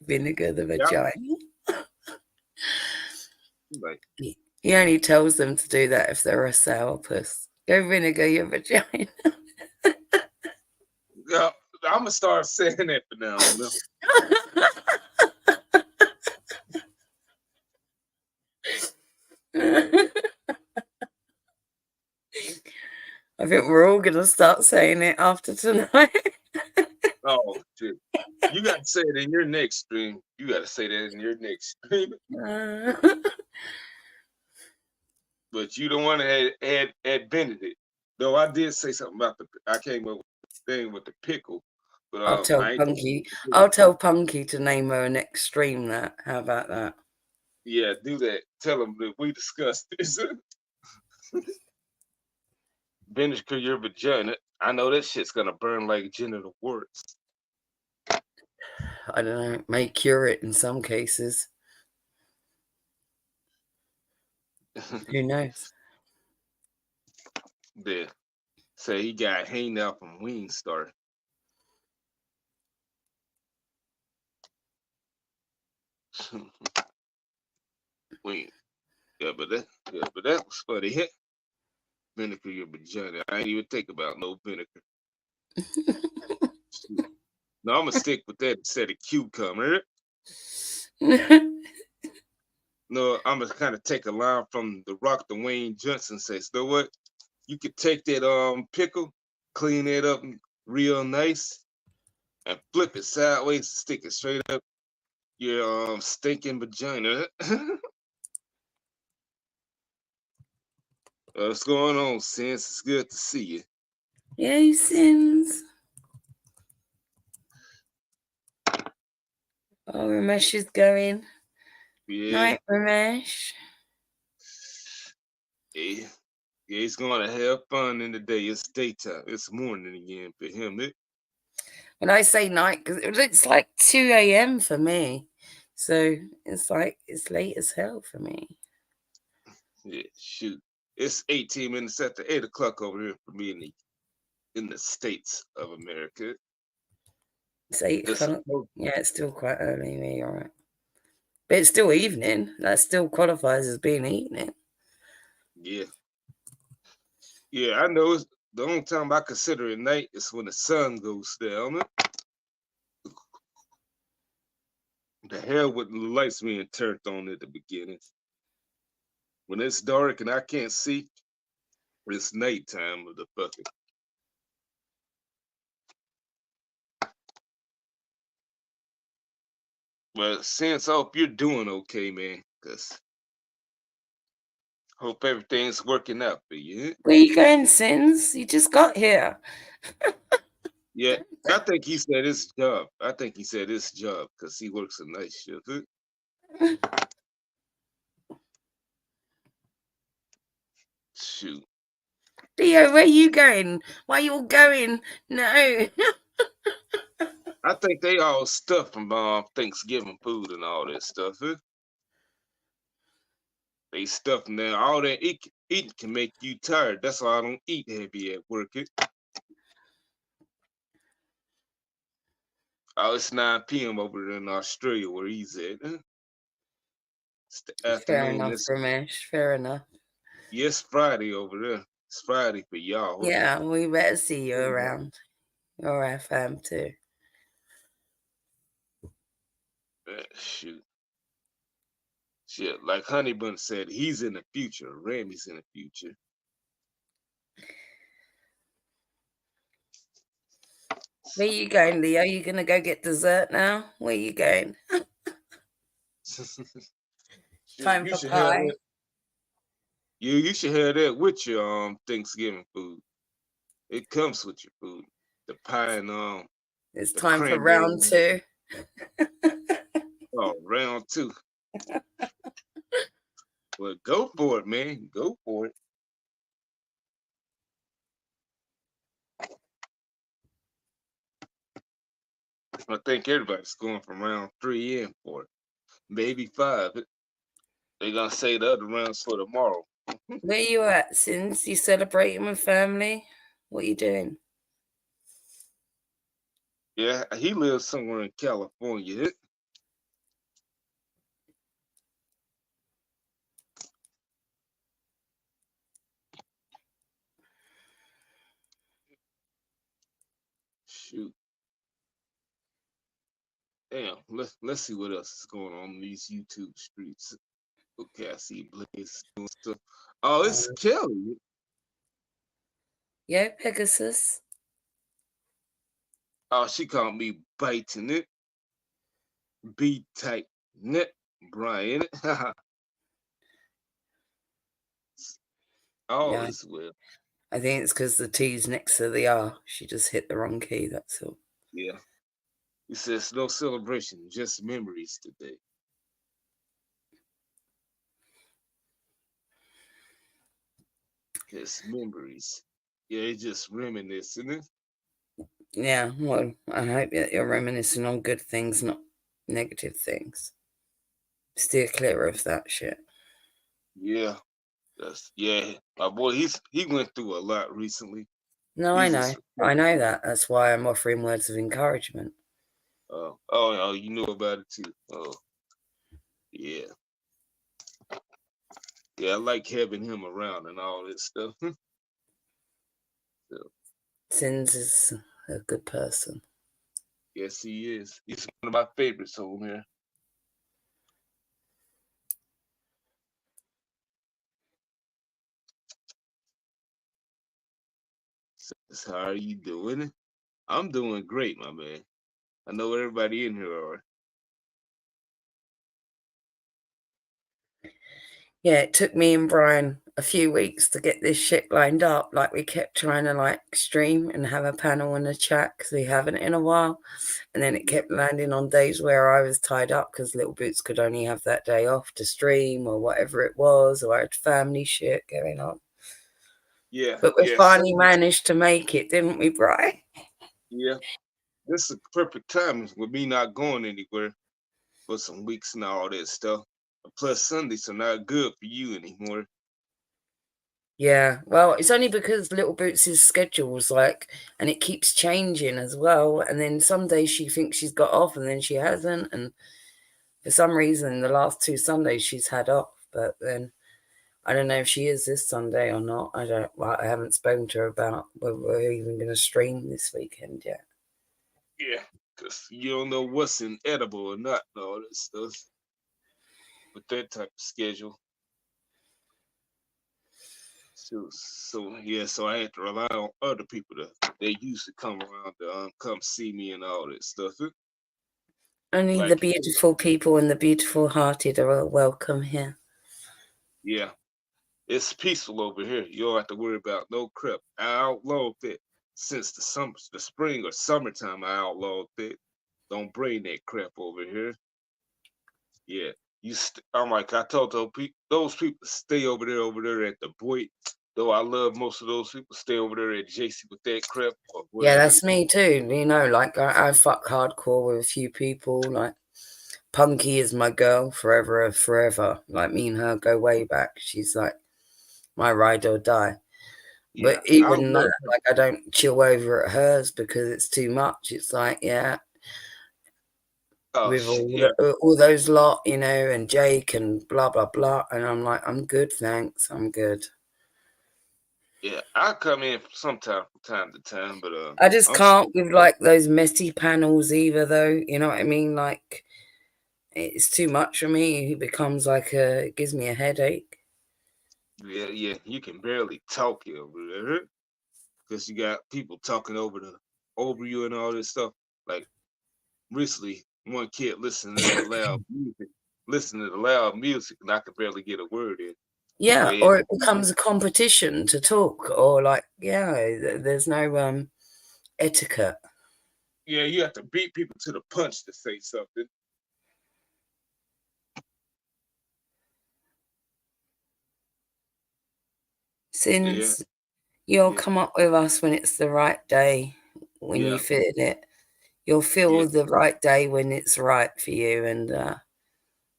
Vinegar the Yeah, vagina. like He only tells them to do that if they're a sourpuss. Go vinegar your vagina. yeah, I'm gonna start saying that for now on. Now. I think we're all going to start saying it after tonight. Oh shit. You got to say it in your next stream. You got to say that in your next stream. But you don't want to add Benedict. Though I did say something about I came up with the thing with the pickle, but I'll tell I ain't gonna. Punky. I'll tell Punky to name her next stream. That. How about that? Yeah, do that. Tell them that we discussed this. Vinegar your vagina. I know that shit's gonna burn like genital warts. I don't know. May cure it in some cases. Who knows? There. Say he got hanged out from Weenstar. Ween. But that was funny. Vinegar your vagina. I ain't even think about no vinegar. No, I'm gonna stick with that instead of cucumber. No, I'm gonna kind of take a line from the Rock Dwayne Johnson says, you know what? You could take that pickle, clean it up real nice, and flip it sideways, stick it straight up your stinking vagina. What's going on, Sins? It's good to see you. Yay, Sins. Oh, Ramesh is going. Yeah, Night, Ramesh. yeah, yeah. He's gonna have fun in the day. It's daytime. It's morning again for him. When I say night, because it's like 2 a.m. for me. So it's like it's late as hell for me. Yeah, shoot. It's 18 minutes after 8 o'clock over here for me in the States of America. It's 8 It's o'clock. Yeah, it's still quite early, me, all right. But it's still evening. That still qualifies as being evening. yeah, yeah. I know. the only time I consider it night is when the sun goes down. The hell with the lights being turned on at the beginning. When it's dark and I can't see, it's nighttime of the fucking. Well, since I hope you're doing okay, man, because hope everything's working out for you. Where you going, Sins? You just got here. Yeah, I think he said his job. I think he said his job because he works a night shift. Shoot. Leo, where you going? Why you all going? No. I think they all stuff from Thanksgiving food and all that stuff. They stuff in there. All that eating can make you tired. That's why I don't eat heavy at work. Oh, it's 9 p.m. over there in Australia where he's at. It's the Fair afternoon. enough, It's Ramesh. Fair enough. yes, Friday over there. It's Friday for y'all. Yeah, we better see you around. You're our fam too. Shoot. Shit, like Honey Bun said, he's in the future. Randy's in the future. Where you going, Leo? You gonna go get dessert now? Where you going? Shit, Time you for should have pie. that. You should have that with your Thanksgiving food. It comes with your food. The pie and It's the time for cranberry. round two. Oh, round two. Well, go for it, man. Go for it. I think everybody's going from round 3 in for it. Maybe 5. They're gonna say the other rounds for tomorrow. Where you at, Sins? You celebrating with family? What you doing? Yeah, he lives somewhere in California. Shoot. Damn. Let's see what else is going on in these YouTube streets. Okay, I see Blaze doing stuff. Oh, it's Kelly. Yeah, Pegasus. Oh, she called me biting it. Be tight net, Brian. All Yeah, is well. I think it's because the T's next to the R. She just hit the wrong key, that's all. Yeah. He says no celebration, just memories today. Just memories. Yeah, it's just reminiscing it. Yeah, well, I hope that you're reminiscing on good things, not negative things. Steer clear of that shit. Yeah. Yeah. My boy, he went through a lot recently. No, I He's know. just I know that. That's why I'm offering words of encouragement. oh, you knew about it too. Oh, yeah. Yeah, I like having him around and all that stuff. So, Sins is a good person. yes, he is. He's one of my favorites on here. Says, how are you doing? I'm doing great, my man. I know everybody in here are. Yeah, it took me and Brian a few weeks to get this shit lined up. Like, we kept trying to like stream and have a panel and a chat because we haven't in a while. And then it kept landing on days where I was tied up because Little Boots could only have that day off to stream or whatever it was, or I had family shit going on. Yeah, But we yeah, finally managed to make it, didn't we, Brian? yeah. This is perfect timing with me not going anywhere for some weeks and all that stuff. Plus Sundays are not good for you anymore. Yeah, well, it's only because Little Boots' schedule was like, and it keeps changing as well. And then some days she thinks she's got off and then she hasn't. And for some reason, the last 2 Sundays she's had off. But then I don't know if she is this Sunday or not. I don't. Well, I haven't spoken to her about whether we're even going to stream this weekend yet. Yeah, because you don't know what's inedible or not, and all that stuff with that type of schedule. So yeah, so I had to rely on other people to they used to come around to come see me and all that stuff. Only the Like beautiful people and the beautiful hearted are all welcome here. yeah, it's peaceful over here. You don't have to worry about no crap. I outlawed that since the spring or summertime. I outlawed that. Don't bring that crap over here. Yeah, I'm like I told those people to stay over there at the Boyd. Though I love most of those people, stay over there at JC with that crap or Yeah, wherever. that's me too. You know, like I fuck hardcore with a few people. Like Punky is my girl forever, forever. Like me and her go way back. She's like my ride or die. But Yeah, I even that, love her. like I don't chill over at hers because it's too much. It's like, yeah, Oh with shit, yeah, all those lot, you know, and Jake and blah blah blah. And I'm like, I'm good, thanks. I'm good. yeah. I come in sometime from time to time, but I just I'm can't still with like those messy panels either, though. You know what I mean? Like it's too much for me. It becomes like it gives me a headache. yeah, yeah. You can barely talk here over there because you got people talking over you and all this stuff. Like recently, one kid listening to the loud music, and I could barely get a word in. So Yeah, he had or to it becomes a competition to talk, or like, yeah, there's no etiquette. yeah, you have to beat people to the punch to say something. Yeah, Since you'll yeah, come up with us when it's the right day, when you yeah, feel it, you'll yeah, feel the right day when it's right for you, and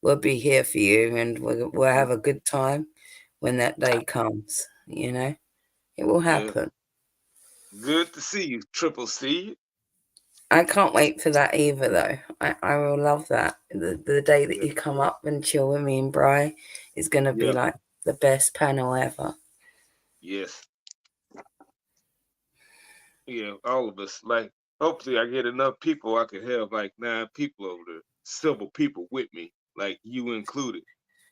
we'll be here for you, and we'll have a good time when that day comes. You know, it will yeah. happen. Good to see you, Triple C. I can't wait for that either, though. I will love that. The day that Yeah, you come up and chill with me and Bri is going to be yeah, like the best panel ever. yes, yeah. All of us. Like, hopefully, I get enough people. I could have like 9 people over there, civil people with me, like you included,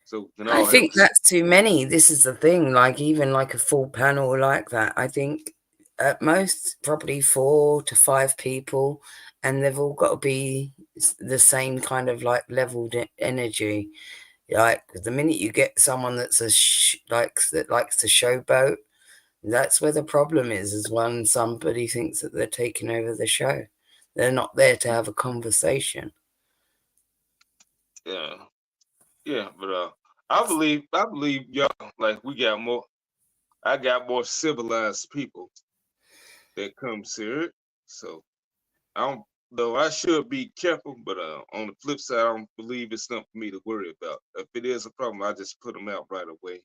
so we can I all have think a. that's too many. This is the thing. Like, even like a full panel like that, I think at most probably 4 to 5 people, and they've all got to be the same kind of like leveled energy. Like, the minute you get someone that's that likes to showboat, that's where the problem is when somebody thinks that they're taking over the show. They're not there to have a conversation. Yeah, yeah. But I believe y'all like we got more. I got more civilized people that comes here, so I don't. Though I should be careful, but on the flip side, I don't believe it's something for me to worry about. If it is a problem, I just put them out right away.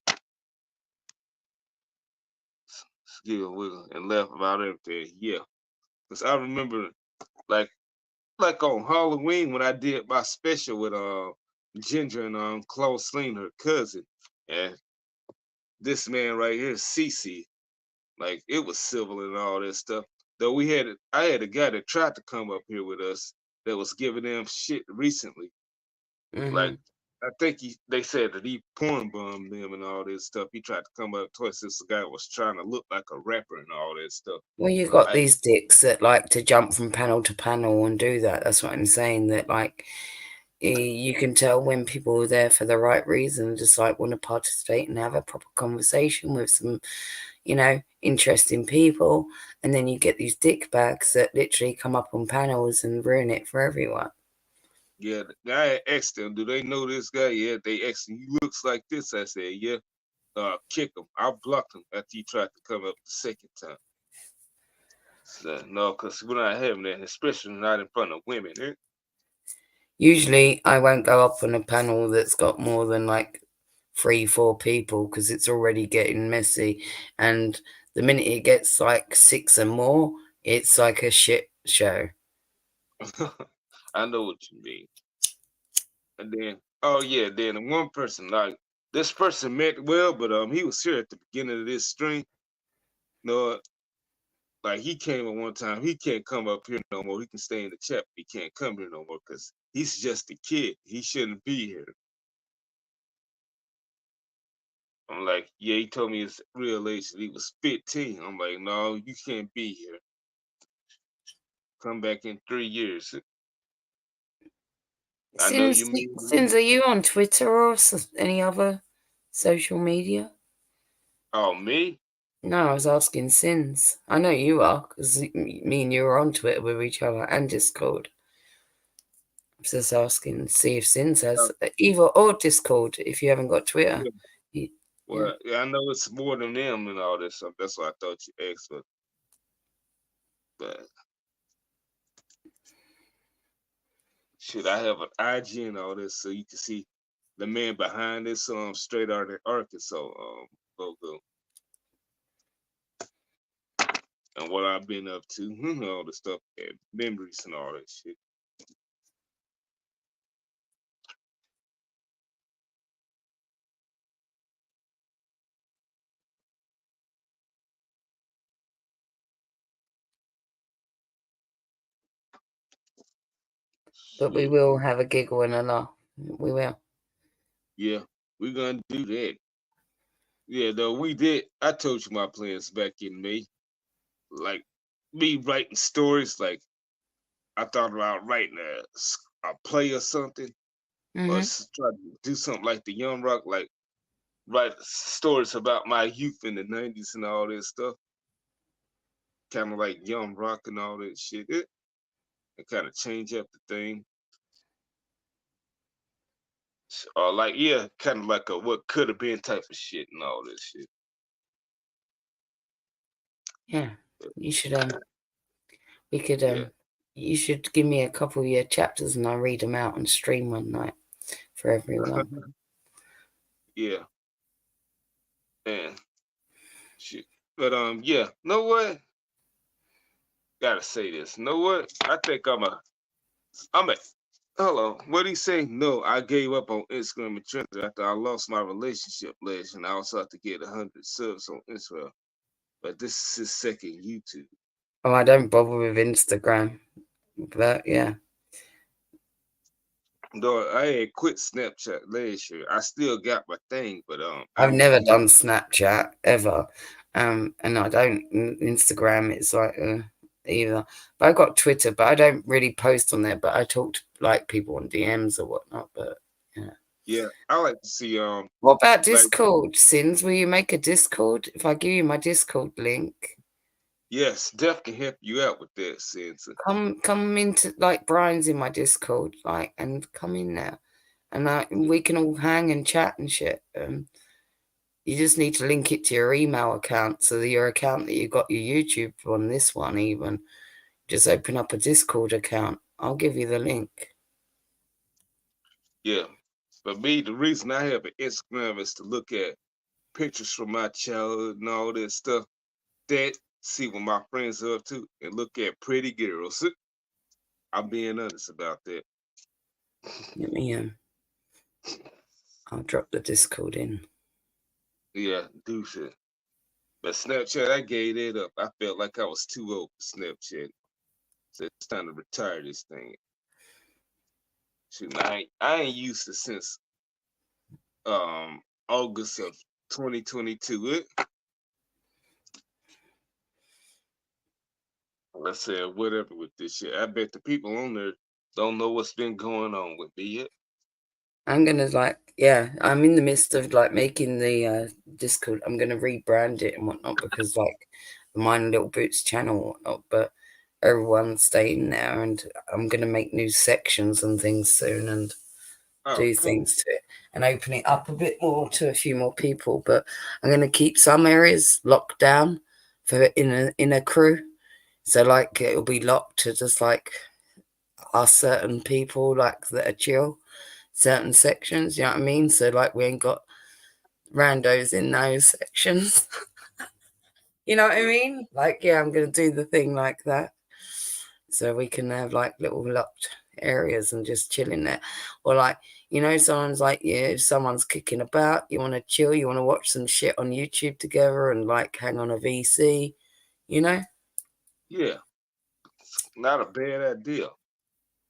Skill wiggle and laugh about everything. Yeah, because I remember like like on Halloween when I did my special with Ginger and Claude Sleen, her cousin, and this man right here, Cece, like it was civil and all that stuff. Though I had a guy that tried to come up here with us that was giving them shit recently. Hmm. Like I think they said that he porn bombed them and all this stuff. He tried to come up twice. This guy was trying to look like a rapper and all that stuff. Well, you've got I these dicks that like to jump from panel to panel and do that. That's what I'm saying. That like you can tell when people are there for the right reason, just like want to participate and have a proper conversation with some, interesting people. And then you get these dick bags that literally come up on panels and ruin it for everyone. Yeah, the guy asked them, "Do they know this guy?" Yeah, they asked him, "He looks like this." I said, "Yeah." Kick him. I blocked him after he tried to come up the second time. So, no, because we're not having that, especially not in front of women. Eh? Usually, I won't go up on a panel that's got more than like 3, 4 people because it's already getting messy. And the minute it gets like 6 or more, it's like a shit show. I know what you mean. And then, oh yeah, then one person like this person meant well, but he was here at the beginning of this stream. You know, like he came at one time. He can't come up here no more. He can stay in the chat. But he can't come here no more because he's just a kid. He shouldn't be here. I'm like, yeah, he told me his real age. He was 15. I'm like, no, you can't be here. Come back in 3 years. I know you mean Sins, are you on Twitter or any other social media? oh me? No, I was asking Sins. I know you are, because me and you are on Twitter with each other and Discord. I was just asking, see if Sins has either or Discord if you haven't got Twitter. Yeah. Yeah. Well, yeah, I know it's more than them and all this stuff. That's why I thought you asked, but should I have an IG and all this so you can see the man behind this straight out of Arkansas logo and what I've been up to, all the stuff and memories and all that shit. But we Shit. will have a giggle and a laugh. We will. Yeah, we're gonna do that. Yeah, though we did. I told you my plans back in May. Like me writing stories. Like I thought about writing a play or something, or Mm-hmm. try to do something like the Young Rock, like write stories about my youth in the '90s and all this stuff. Kind of like Young Rock and all that shit. It kind of change up the thing. Or like, yeah, kind of like a what could have been type of shit and all this shit. Yeah. You should we could Yeah, you should give me a couple of your chapters and I'll read them out and stream one night for everyone. yeah, and shit. But yeah. Know what? Gotta say this. Know what? I think I'm a. Hello. What he say? No, I gave up on Instagram and Twitter after I lost my relationship last, and I also have to get 100 subs on Instagram. But this is his second YouTube. Oh, I don't bother with Instagram. But yeah. Though I had quit Snapchat last year, I still got my thing, but I I've need to never get. done Snapchat ever. And I don't Instagram, it's like either. But I got Twitter, but I don't really post on there, but I talk to like people on DMs or whatnot. But yeah. Yeah, I like to see What about like Discord? Sins, will you make a Discord? If I give you my Discord link, yes, Def can help you out with that sense. come into like Brian's in my Discord, like, and come in there, and we can all hang and chat and shit. You just need to link it to your email account, so that your account that you got your YouTube on, this one even, just open up a Discord account. I'll give you the link. Yeah, but me, the reason I have an Instagram is to look at pictures from my childhood and all that stuff. That see what my friends are up to and look at pretty girls. I'm being honest about that. Let me I'll drop the Discord in. Yeah, do shit. But Snapchat, I gave it up. I felt like I was too old for Snapchat. So it's time to retire this thing. Shoot, I ain't used it since August of 2022. I said whatever with this shit. I bet the people on there don't know what's been going on with me yet. I'm gonna I'm in the midst of like making the Discord. I'm gonna rebrand it and whatnot because like mine Little Boots channel and whatnot, but everyone's staying there and I'm gonna make new sections and things soon and Oh, do cool. things to it and open it up a bit more to a few more people. But I'm gonna keep some areas locked down for in a crew. So like it'll be locked to just like us certain people like that are chill certain sections, you know what I mean? So like we ain't got randos in those sections. You know what I mean? Like, yeah, I'm gonna do the thing like that. So we can have like little locked areas and just chill in there. Or like, Someone's like, yeah, if someone's kicking about, you want to chill, you want to watch some shit on YouTube together and like hang on a VC, you know? Yeah, not a bad idea.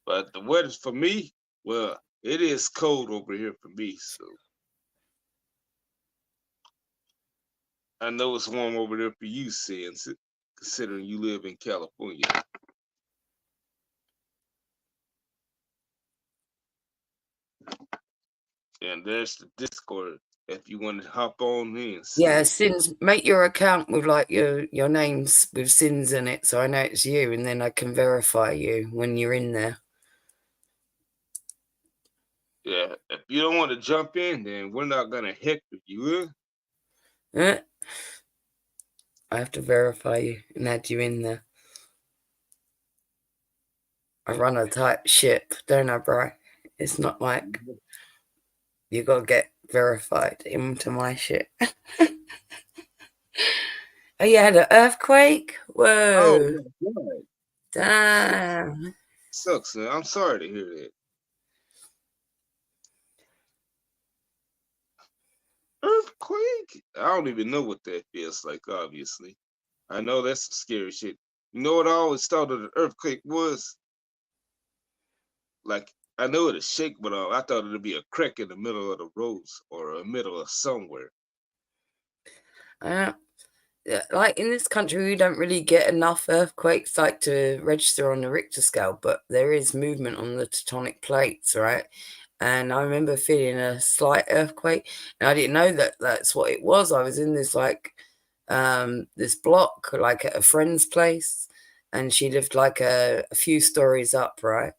But the weather for me, well, it is cold over here for me. So I know it's warm over there for you, since considering you live in California. And there's the Discord if you want to hop on in, Yeah, sis. Sins, make your account with like your names with Sins in it, so I know it's you, and then I can verify you when you're in there. Yeah, if you don't want to jump in, then we're not gonna heckle you. Eh? I have to verify you and add you in there. I run a tight ship, don't I, bro? It's not like you gotta get verified into my shit. Oh, you had an earthquake? Oh Whoa. my god, Damn. sucks, man. I'm sorry to hear that. Earthquake? I don't even know what that feels like. Obviously, I know that's some scary shit. You know what I always thought of the earthquake was? Like, I know it'll shake, but I thought it'd be a crack in the middle of the roads or a middle of somewhere. Uh, like in this country, we don't really get enough earthquakes like to register on the Richter scale, but there is movement on the tectonic plates, right? And I remember feeling a slight earthquake, and I didn't know that that's what it was. I was in this this block, like at a friend's place, and she lived like a few stories up, right?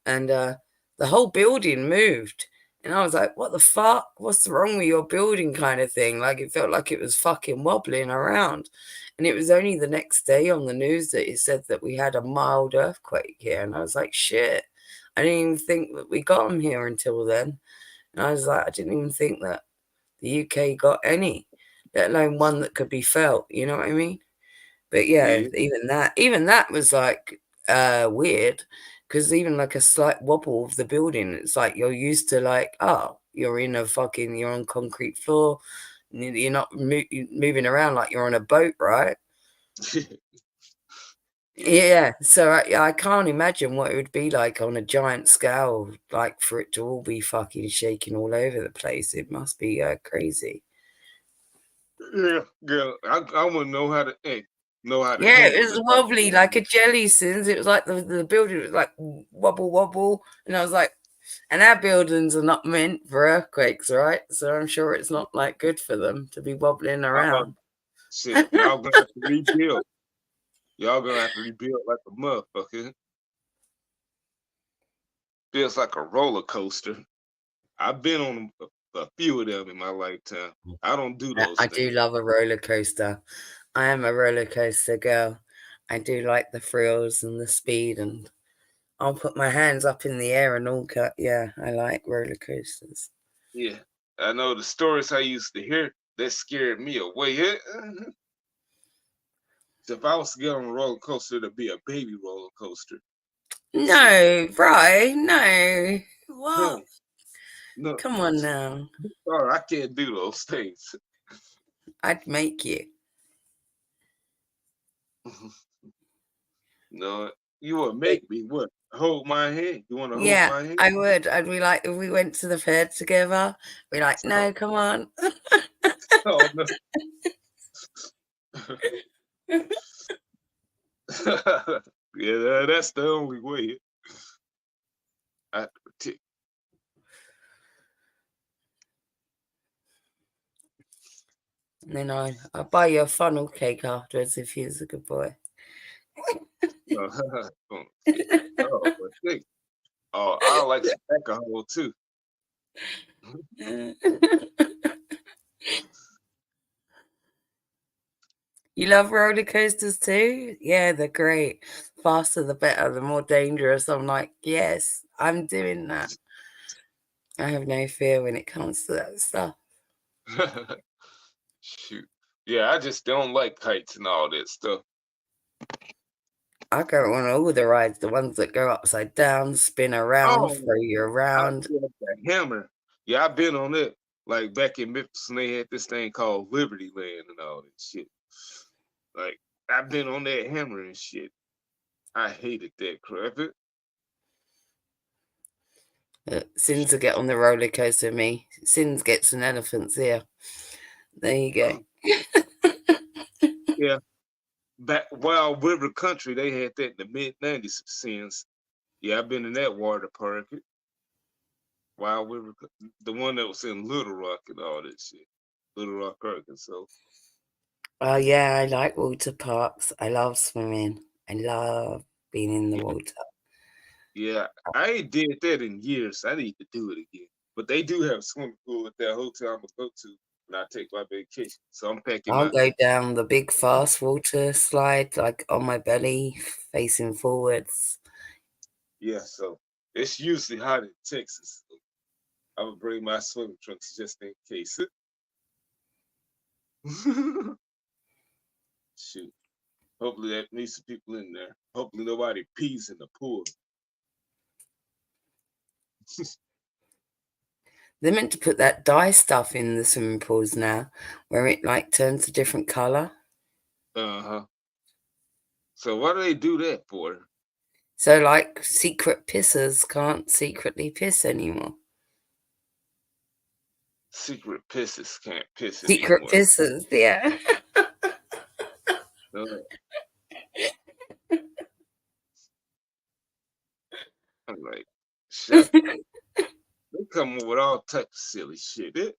And the whole building moved. And I was like, what the fuck? What's wrong with your building kind of thing? Like, it felt like it was fucking wobbling around. And it was only the next day on the news that it said that we had a mild earthquake here. And I was like, shit. I didn't even think that we got them here until then. And I was like, I didn't even think that the UK got any, let alone one that could be felt. You know what I mean? But yeah, Yeah, even that was like weird, because even like a slight wobble of the building, it's like you're used to like, oh, you're on concrete floor, you're not moving around like you're on a boat, right? yeah, Yeah, so I can't imagine what it would be like on a giant scale, like for it to all be fucking shaking all over the place. It must be crazy. yeah, girl. I want to know how to know how to Yeah, it handle was it. wobbly like a jelly sins. It was like the building was like wobble wobble, and I was like, and our buildings are not meant for earthquakes, right? So I'm sure it's not like good for them to be wobbling Oh around. shit, y'all gonna have to rebuild. Y'all gonna have to rebuild like a motherfucker. Feels like a roller coaster. I've been on a few of them in my lifetime. I don't do those I do things. love a roller coaster. I am a roller coaster girl. I do like the thrills and the speed, and I'll put my hands up in the air and all cut. Yeah, I like roller coasters. Yeah, I know the stories I used to hear that scared me away. So if I was to get on a roller coaster, it'd be a baby roller coaster. Shit. No, bro, no. What? Huh. No, Come on now. sorry, I can't do those things. I'd make you. No, you would make me what? Hold my hand. You want to hold Yeah, my hand? I would. I'd be like, if we went to the fair together, be like, no, come on. Oh no. Yeah, that's the only way. I have to protect. And then I'll buy you a funnel cake afterwards if you're a good boy. No, oh, but think. Oh, I like some alcohol too. You love roller coasters too? Yeah, they're great. Faster the better, the more dangerous. I'm like, yes, I'm doing that. I have no fear when it comes to that stuff. Shoot. Yeah, I just don't like heights and all that stuff. I go on all the rides, the ones that go upside down, spin around, Oh, throw you I around. feel like the hammer. Yeah, I've been on it. Like back in Memphis, when they had this thing called Liberty Land and all that shit. Like I've been on that hammer and shit. I hated that crap. Sins will get on the roller coaster with me. Sins gets an elephant's ear. There you go. Yeah, back Wild River Country, they had that in the mid '90s. Since yeah, I've been in that water park. Wild River, the one that was in Little Rock and all that shit. Little Rock, Arkansas. Oh yeah, I like water parks. I love swimming. I love being in the Yeah, water. yeah. I ain't did that in years. I need to do it again. But they do have a swimming pool at that hotel I'm gonna go to when I take my vacation. So I'm packing I'll my go down the big fast water slide, like on my belly, facing forwards. yeah. So it's usually hot in Texas. So I would bring my swimming trunks just in case. Shoot. Hopefully that needs some people in there. Hopefully nobody pees in the pool. They're meant to put that dye stuff in the swimming pools now, where it like turns a different color. Uh-huh. So why do they do that for? So like secret pissers can't secretly piss anymore. Secret pisses can't piss Secret anymore. pissers, yeah. Uh, I'm like, shut. They come up with all types of silly shit.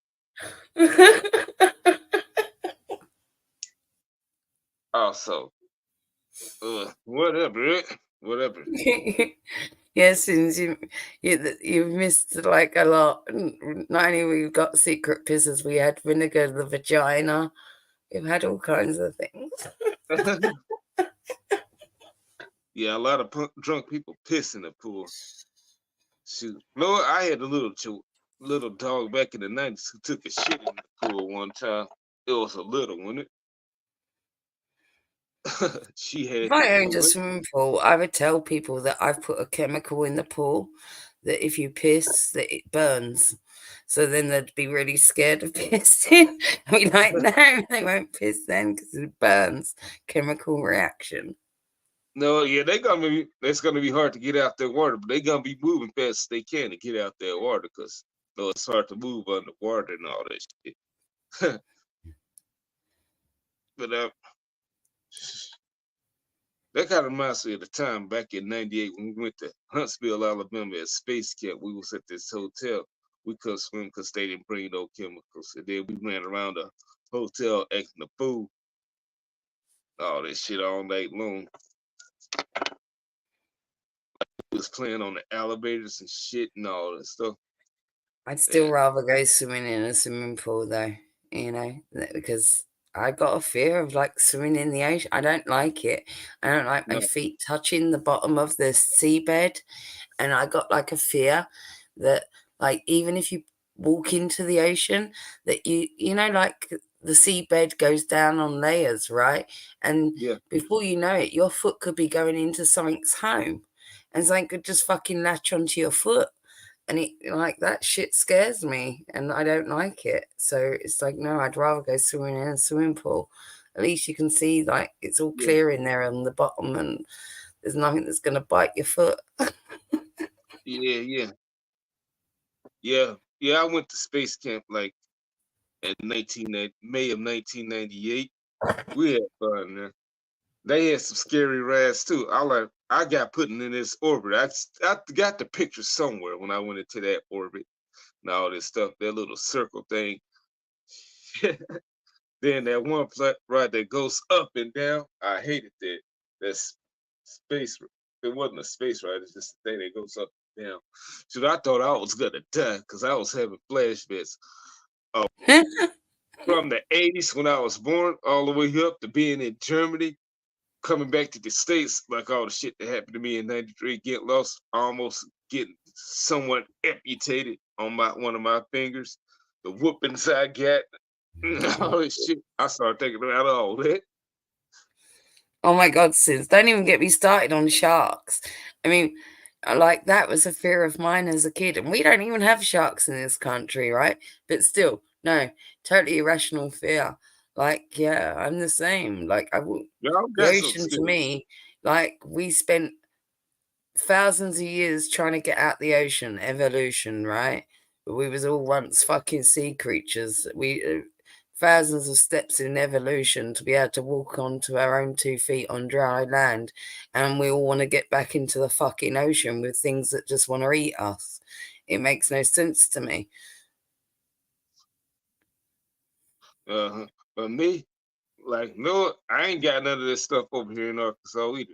Also, whatever, whatever. Yes, since you've missed like a lot. Not only we've got secret pissers, we had vinegar the vagina. We've had all kinds of things. Yeah, a lot of drunk people piss in the pool. Shoot, no, I had a little dog back in the '90s who took a shit in the pool one time. It was a little one. She If had to I owned a do it. swimming pool, I would tell people that I've put a chemical in the pool that if you piss, that it burns. So then they'd be really scared of pissing. I'd be like, no, they won't piss then because it burns. Chemical reaction. No, yeah, it's gonna be hard to get out that water, but they gonna be moving fast as they can to get out that water because it's hard to move underwater and all that shit. But that kind of reminds me of the time back in '98 when we went to Huntsville, Alabama at space camp. We was at this hotel. We couldn't swim because they didn't bring no chemicals. And then we ran around the hotel acting a fool, all that shit all night long. We was playing on the elevators and shit and all that stuff. I'd still And rather go swimming in a swimming pool though, because I got a fear of like swimming in the ocean. I don't like it. I don't like my no, feet touching the bottom of the seabed. And I got like a fear that like even if you walk into the ocean, that like the seabed goes down on layers, right? And yeah, before you know it, your foot could be going into something's home, and something could just fucking latch onto your foot. And it like that shit scares me, and I don't like it. So it's like no, I'd rather go swimming in a swimming pool. At least you can see like it's all yeah, clear in there on the bottom, and there's nothing that's gonna bite your foot. yeah, yeah, yeah, yeah. I went to space camp like in 1990, May of 1998. We had fun there. They had some scary rides too. I got put in this orbit. I got the picture somewhere when I went into that orbit and all this stuff. That little circle thing. Then that one ride that goes up and down. I hated that. That's space. It wasn't a space ride. It's just a thing that goes up and down. So I thought I was gonna die because I was having flashbacks from the '80s when I was born, all the way up to being in Germany, coming back to the States, like all the shit that happened to me in '93, getting lost, almost getting somewhat amputated on one of my fingers, the whoopings I got, all this shit. I started thinking about all that. Oh my God, sis, don't even get me started on sharks. I mean, like that was a fear of mine as a kid, and we don't even have sharks in this country, right? But still, no, totally irrational fear. Like, yeah, I'm the same. Y'all The got some ocean to skills. me, like we spent thousands of years trying to get out the ocean, evolution, right? But we was all once fucking sea creatures. We thousands of steps in evolution to be able to walk onto our own 2 feet on dry land, and we all want to get back into the fucking ocean with things that just want to eat us. It makes no sense to me. Uh-huh. But me, like, no, I ain't got none of this stuff over here in Arkansas either.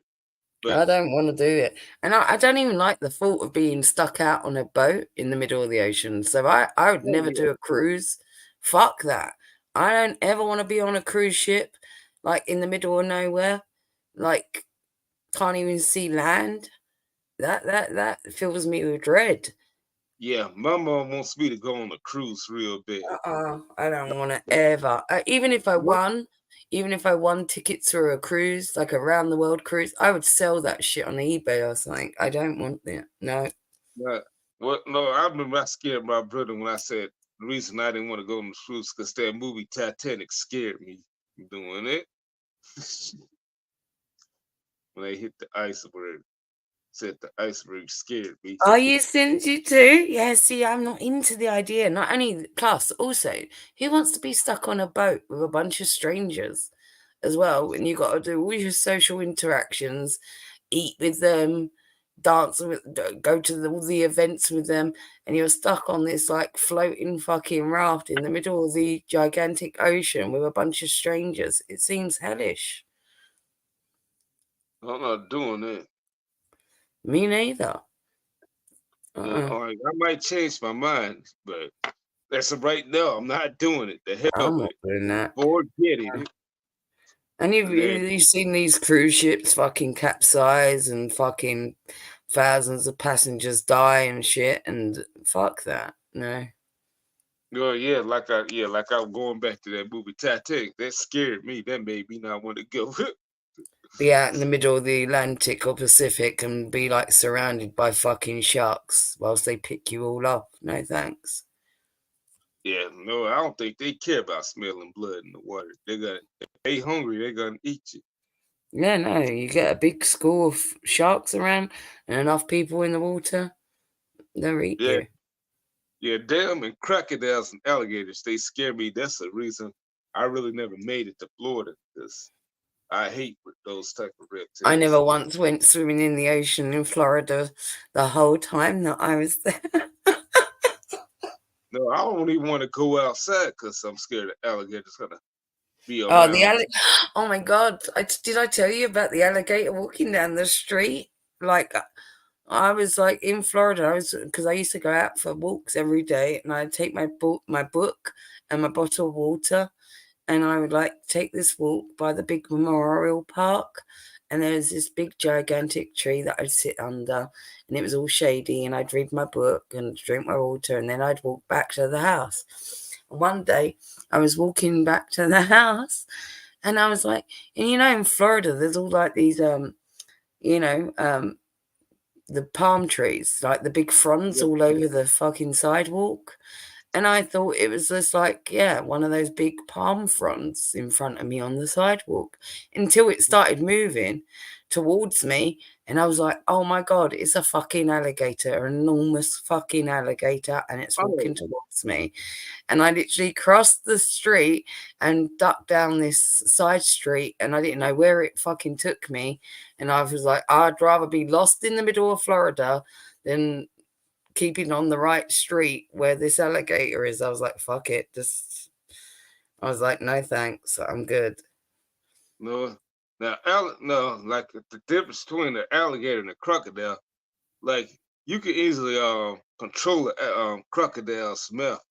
But I don't want to do it. And I don't even like the thought of being stuck out on a boat in the middle of the ocean. So I would oh never yeah, do a cruise. Fuck that. I don't ever want to be on a cruise ship, like in the middle of nowhere, like can't even see land. That fills me with dread. yeah. My mom wants me to go on a cruise real bad. I don't want to ever. What? Even if I won tickets for a cruise, like a round the world cruise, I would sell that shit on eBay or something. I don't want that. No. What? What? No, I remember I scared my brother when I said the reason I didn't want to go on the cruise because that movie Titanic scared me doing it. When they hit the iceberg, said the iceberg scared me. Are you stingy too? Yeah, see, I'm not into the idea. Not only plus, also, who wants to be stuck on a boat with a bunch of strangers as well? And you got to do all your social interactions, eat with them, dance with, go to all the events with them, and you're stuck on this like floating fucking raft in the middle of the gigantic ocean with a bunch of strangers. It seems hellish. I'm not doing that. Me neither. Yeah, Uh-uh. all right, I might change my mind, but that's right now. I'm not doing it. The hell I'm with not it. doing that. Forget it. And And then, you've seen these cruise ships fucking capsize and fucking thousands of passengers die and shit and fuck that. No. oh yeah, like I was going back to that movie Titanic. That scared me. That made me not want to go. Be out in the middle of the Atlantic or Pacific and be like surrounded by fucking sharks whilst they pick you all up. No thanks. Yeah, no, I don't think they care about smelling blood in the water. They got if they hungry, they gonna eat you. Yeah, no, you get a big school of sharks around and enough people in the water, they'll eat Yeah, you. yeah, them and crocodiles and alligators, they scare me. That's the reason I really never made it to Florida because I hate those type of I reptiles. never once went swimming in the ocean in Florida the whole time that I was there. No, I don't even want to go outside because I'm scared the alligators gonna be Oh, the around me. alli oh my God. Did I tell you about the alligator walking down the street? Like, I was like in Florida. Because I used to go out for walks every day, and I'd take my book and my bottle of water, and I would like take this walk by the big memorial park. And there was this big gigantic tree that I'd sit under, and it was all shady. And I'd read my book and drink my water, and then I'd walk back to the house. And one day, I was walking back to the house, and I was like, and in Florida, there's all like these you know, the palm trees, like the big fronds Yeah. all over the fucking sidewalk. And I thought it was just like, yeah, one of those big palm fronds in front of me on the sidewalk until it started moving towards me. And I was like, oh my God, it's a fucking alligator, an enormous fucking alligator, and it's Oh, walking towards me. And I literally crossed the street and ducked down this side street, and I didn't know where it fucking took me. And I was like, I'd rather be lost in the middle of Florida than keeping on the right street where this alligator is. I was like, fuck it. Just I was like, no thanks. I'm good. no. Now, no, like the difference between the alligator and the crocodile, like you can easily control the crocodile smell,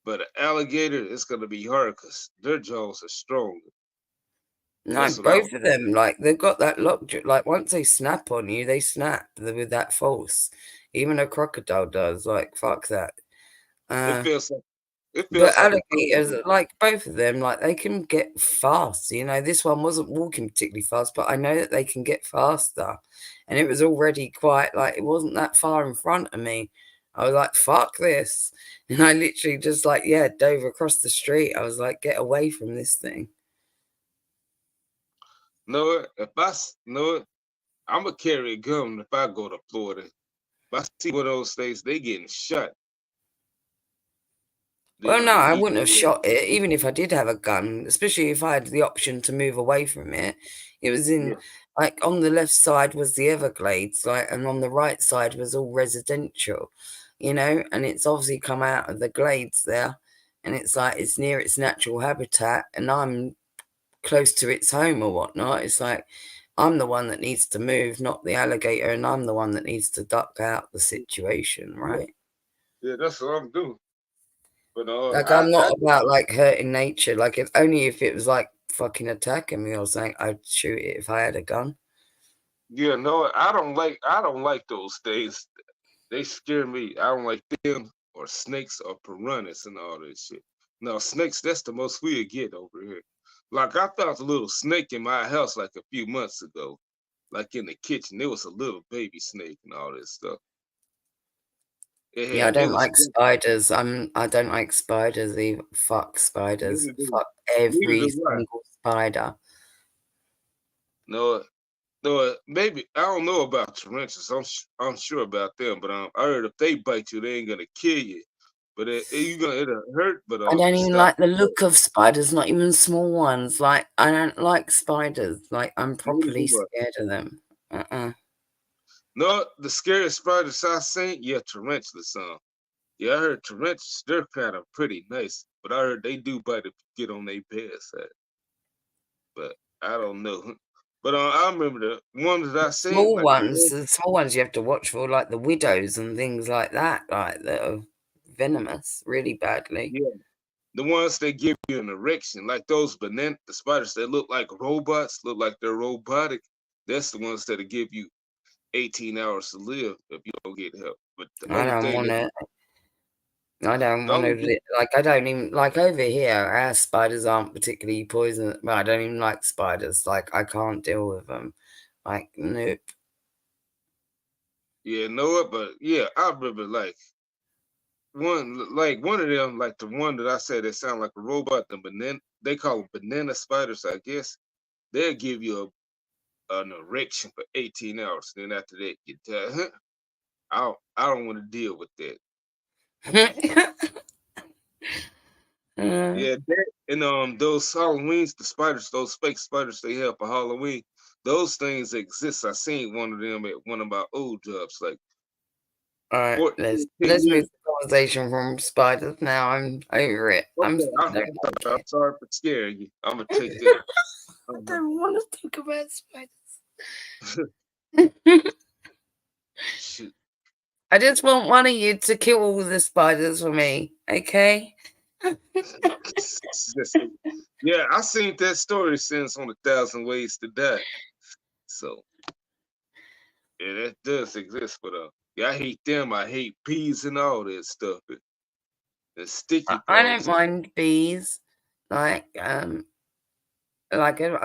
but an alligator it's gonna be hard because their jaws are strong. No, That's what I was. both of them, like they've got that like once they snap on you, they snap with that force. Even a crocodile does. Like fuck that. It Uh feels like. It But feels like a alligators, cold. like both of them, like they can get fast. This one wasn't walking particularly fast, but I know that they can get faster. And it was already quite like it wasn't that far in front of me. I was like, fuck this. And I literally just like, yeah, dove across the street. I was like, get away from this thing. Know it? Know it, I'm gonna carry a gun if I go to Florida. If I see one of those states, they getting shot. They Well, no, gonna I eat wouldn't have their shot it, even if I did have a gun, especially if I had the option to move away from it. It was in, yeah. like, on the left side was the Everglades, like, and on the right side was all residential, and it's obviously come out of the glades there, and it's like it's near its natural habitat, and I'm close to its home or whatnot. It's like I'm the one that needs to move, not the alligator, and I'm the one that needs to duck out the situation, Yeah, right? yeah, that's what I'm doing. But Like, I'm not about, like, hurting nature, like, if only if it was, like, fucking attacking me or something, I'd shoot it if I had a gun. yeah, no, I don't like those things. They scare me. I don't like them or snakes or piranhas and all that shit. No, snakes, that's the most we'll get over here. Like I found a little snake in my house like a few months ago. Like in the kitchen. There was a little baby snake and all this stuff. Yeah, I It don't was like spiders, I don't like spiders either. Fuck spiders. neither do Fuck neither every do I. single spider. No, no, maybe I don't know about tarantulas. I'm sure about them, but I heard if they bite you, they ain't gonna kill you. But it'll hurt, but I don't even stop like the look of spiders, not even small ones, like, I don't like spiders, like, I'm neither properly do I. scared of them. Uh-uh. No, the scariest spiders I seen, yeah, tarantulas. Yeah, I heard tarantulas. They're kind of pretty nice, but I heard they do bite if you get on their bad side. But I don't know. But I remember the one that I seen, like the one, The small ones you have to watch for, like the widows and things like that, like, that are venomous really badly. yeah, the ones that give you an erection, like those banana, the spiders that look like robots, look like they're robotic. That's the ones that'll give you 18 hours to live if you don't get help. But the I only don't thing that, wanna I don't the wanna only li like, I don't even like, over here, our spiders aren't particularly poisonous. Well, I don't even like spiders, like, I can't deal with them. Like, nope. yeah, know it, but yeah, I remember one of them, like the one that I said that sound like a robot, the banana, they call them banana spiders, I guess. They'll give you an erection for 18 hours. Then after that, you die. I don't want to deal with that. Uh, Yeah, that and those Halloweens, the spiders, those fake spiders they have for Halloween, those things exist. I seen one of them at one of my old jobs, like alright, 14, 10 let's move years. the conversation from spiders now. I'm over it. Okay, I don't like I'm it. sorry for scaring you. I'm gonna take that. I Uh-huh. don't wanna think about spiders. Shoot. I just want one of you to kill all the spiders for me, okay? Yeah, I seen that story since on 1,000 Ways to Die. So yeah, that does exist, but yeah, I hate them. I hate bees and all that stuff. And I sticky I don't bugs. mind bees, like, I'm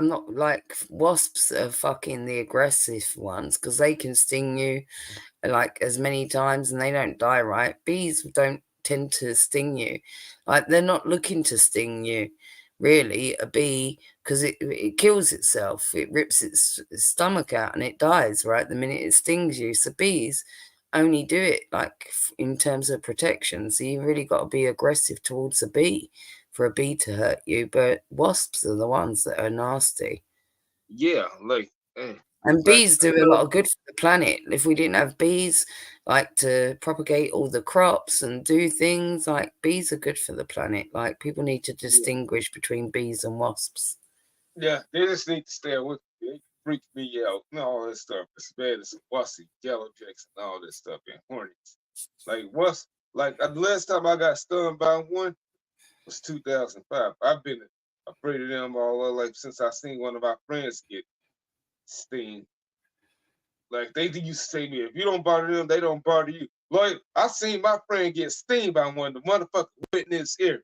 not like wasps are fucking the aggressive ones because they can sting you like as many times and they don't die, right? Bees don't tend to sting you. Like they're not looking to sting you, really, a bee, because it kills itself. It rips its stomach out and it dies, right? The minute it stings you. So bees only do it like in terms of protection. So you really got to be aggressive towards a bee for a bee to hurt you. But wasps are the ones that are nasty. Yeah, And like bees do a lot of good for the planet. If we didn't have bees, like to propagate all the crops and do things, like bees are good for the planet. Like people need to yeah, distinguish between bees and wasps. yeah, they just need to stay with me. They freak me out and all that stuff. As bad as wussy, yellow jacks, and all this stuff, and hornets. Like what's like the last time I got stung by one was 2005. I've been afraid of them all my life since I seen one of my friends get stung. Like they used to say to me, if you don't bother them, they don't bother you. Like I seen my friend get stung by one. The motherfucker went in his ear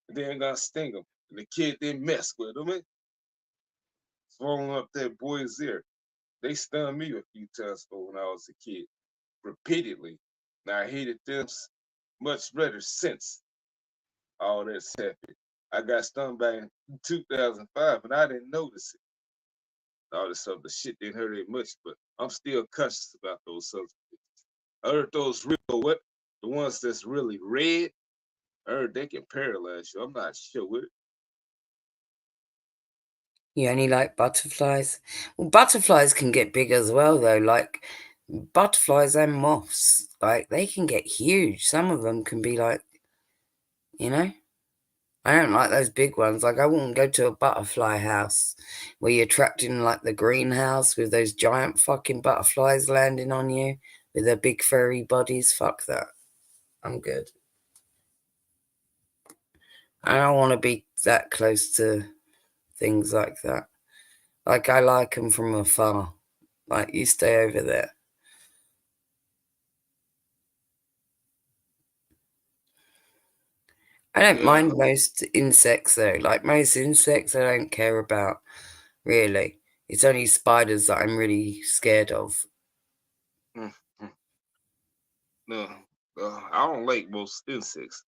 and then got sting him. And the kid didn't mess with him. It swollen up that boy's ear. They stung me a few times when I was a kid, repeatedly. And I hated them much better since all that's happened. I got stung back in 2005 and I didn't notice it. All this other shit didn't hurt it much, but I'm still conscious about those substances. I heard those real what? The ones that's really red. I heard they can paralyze you. I'm not sure with it. You only like butterflies? Well, butterflies can get big as well, though. Like butterflies and moths, like they can get huge. Some of them can be like, you know. I don't like those big ones. Like I wouldn't go to a butterfly house where you're trapped in like the greenhouse with those giant fucking butterflies landing on you with their big furry bodies. Fuck that. I'm good. I don't want to be that close to things like that. Like I like them from afar. Like you stay over there. I don't Yeah. mind most insects though. Like most insects, I don't care about really. It's only spiders that I'm really scared of. Mm, mm. No, I don't like most insects.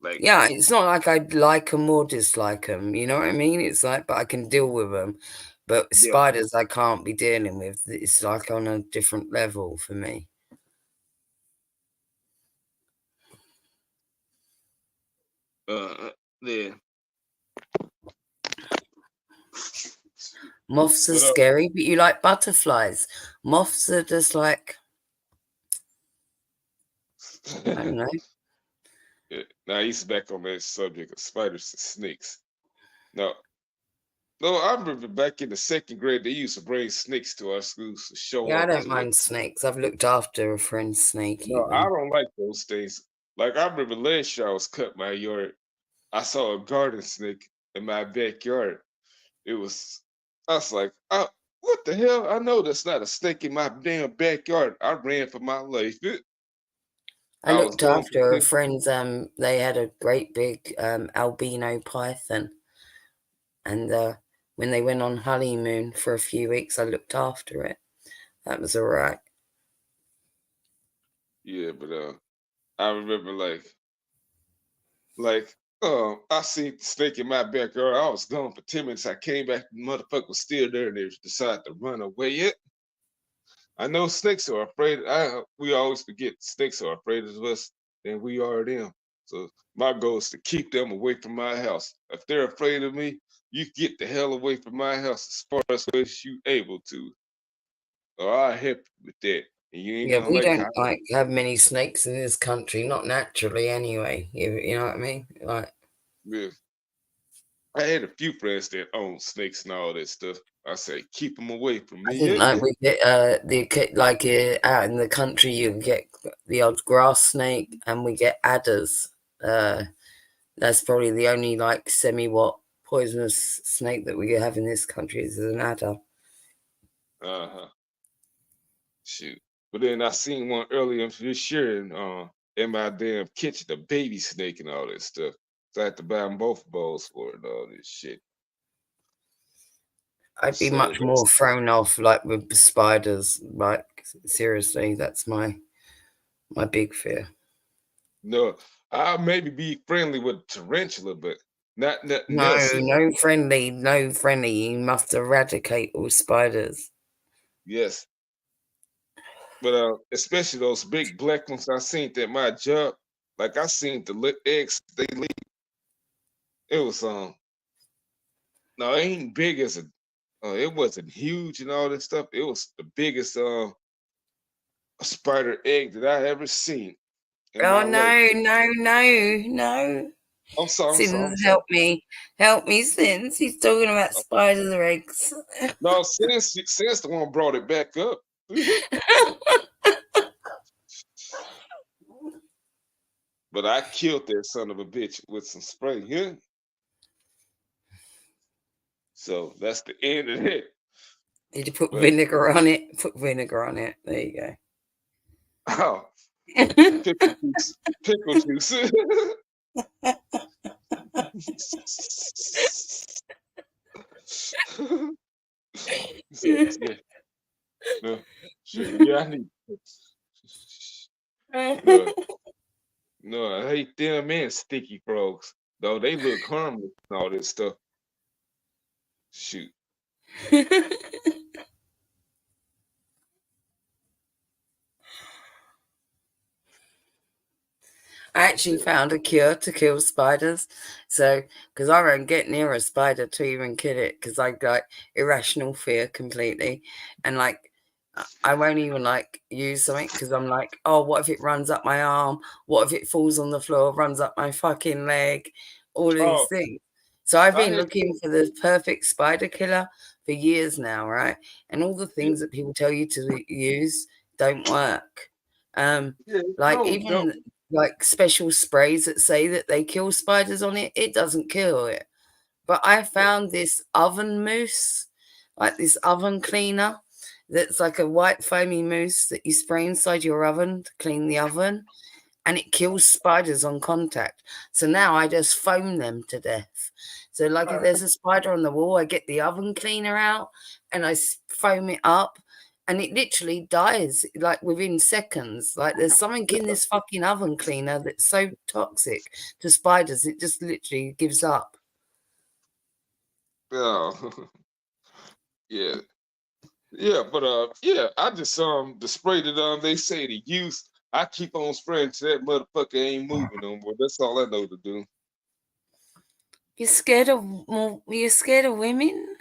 Like, Yeah, it's not like I like them or dislike them. You know what I mean? It's like, but I can deal with them. But yeah, spiders, I can't be dealing with. It's like on a different level for me. yeah. Moths are But scary, but you like butterflies. Moths are just like, I don't know. yeah. Now he's back on that subject of spiders and snakes. Now, no, I remember back in the second grade, they used to bring snakes to our schools to show Yeah, I off don't to us. mind snakes. I've looked after a friend's snake No, I even. don't like those things. Like I remember last year I was cut my yard. I saw a garden snake in my backyard. It was, I was like, what the hell? I know that's not a snake in my damn backyard. I ran for my life. I I was looked going for after a 10. friend's, they had a great big albino python. And when they went on honeymoon for a few weeks, I looked after it. That was all right. Yeah, but I remember like I seen the snake in my backyard. I was gone for 10 minutes. I came back, the motherfucker was still there, and they decided to run away. It. I know snakes are afraid. We always forget snakes are afraid of us than we are them. So my goal is to keep them away from my house. If they're afraid of me, you get the hell away from my house as far as you able to, or I'll help you with that. And you ain't Yeah, gonna we like don't how like have many snakes in this country, not naturally anyway. You know what I mean? Like yeah. I had a few friends that own snakes and all that stuff. I say keep them away from I me. think like we get like out in the country you get the odd grass snake and we get adders. Uh, that's probably the only like semi-what poisonous snake that we have in this country is an adder. Uh huh. Shoot. But then I seen one earlier this year in my damn kitchen, the baby snake and all that stuff. So I had to buy them both bowls for it and all this shit. I'd be So much that's more thrown off like with spiders. Like seriously, that's my big fear. no. I'll maybe be friendly with tarantula, but not nothing No, else. no friendly, no friendly. You must eradicate all spiders. Yes. But especially those big black ones I seen at my job. Like I seen the eggs they leave. It was no, it ain't big as a it wasn't huge and all that stuff. It was the biggest spider egg that I ever seen in Oh my life. no, no, no, no. I'm Sins, sorry. help me, Sins. He's talking about spiders' eggs. No, since the one brought it back up, but I killed that son of a bitch with some spray. Yeah, so that's the end of it. Did you put But vinegar on it? Put vinegar on it. There you go. oh, Pickle juice. Pickle juice. He said, yeah, no, shit, yeah, I need. No, no, I hate them and sticky frogs. Though they look harmless and all this stuff. Shoot. I actually Yeah. found a cure to kill spiders. So, because I won't get near a spider to even kill it, because I got irrational fear completely, and like I won't even like use something because I'm like, oh, what if it runs up my arm? What if it falls on the floor, runs up my fucking leg? All of these Oh, things. So I've I been had looking for the perfect spider killer for years now, right? And all the yeah, things that people tell you to use don't work. Um, yeah, like no, no, even like special sprays that say that they kill spiders on it, it doesn't kill it. But I yeah, found this oven mousse, like this oven cleaner that's like a white foamy mousse that you spray inside your oven to clean the oven, and it kills spiders on contact. So now I just foam them to death. So like if there's a spider on the wall, I get the oven cleaner out and I foam it up, and it literally dies like within seconds. Like there's something in this fucking oven cleaner that's so toxic to spiders, it just literally gives up. yeah, yeah, yeah. But yeah, I just the spray that they say to use. I keep on spraying till that motherfucker ain't moving no more. That's all I know to do. You're scared of women?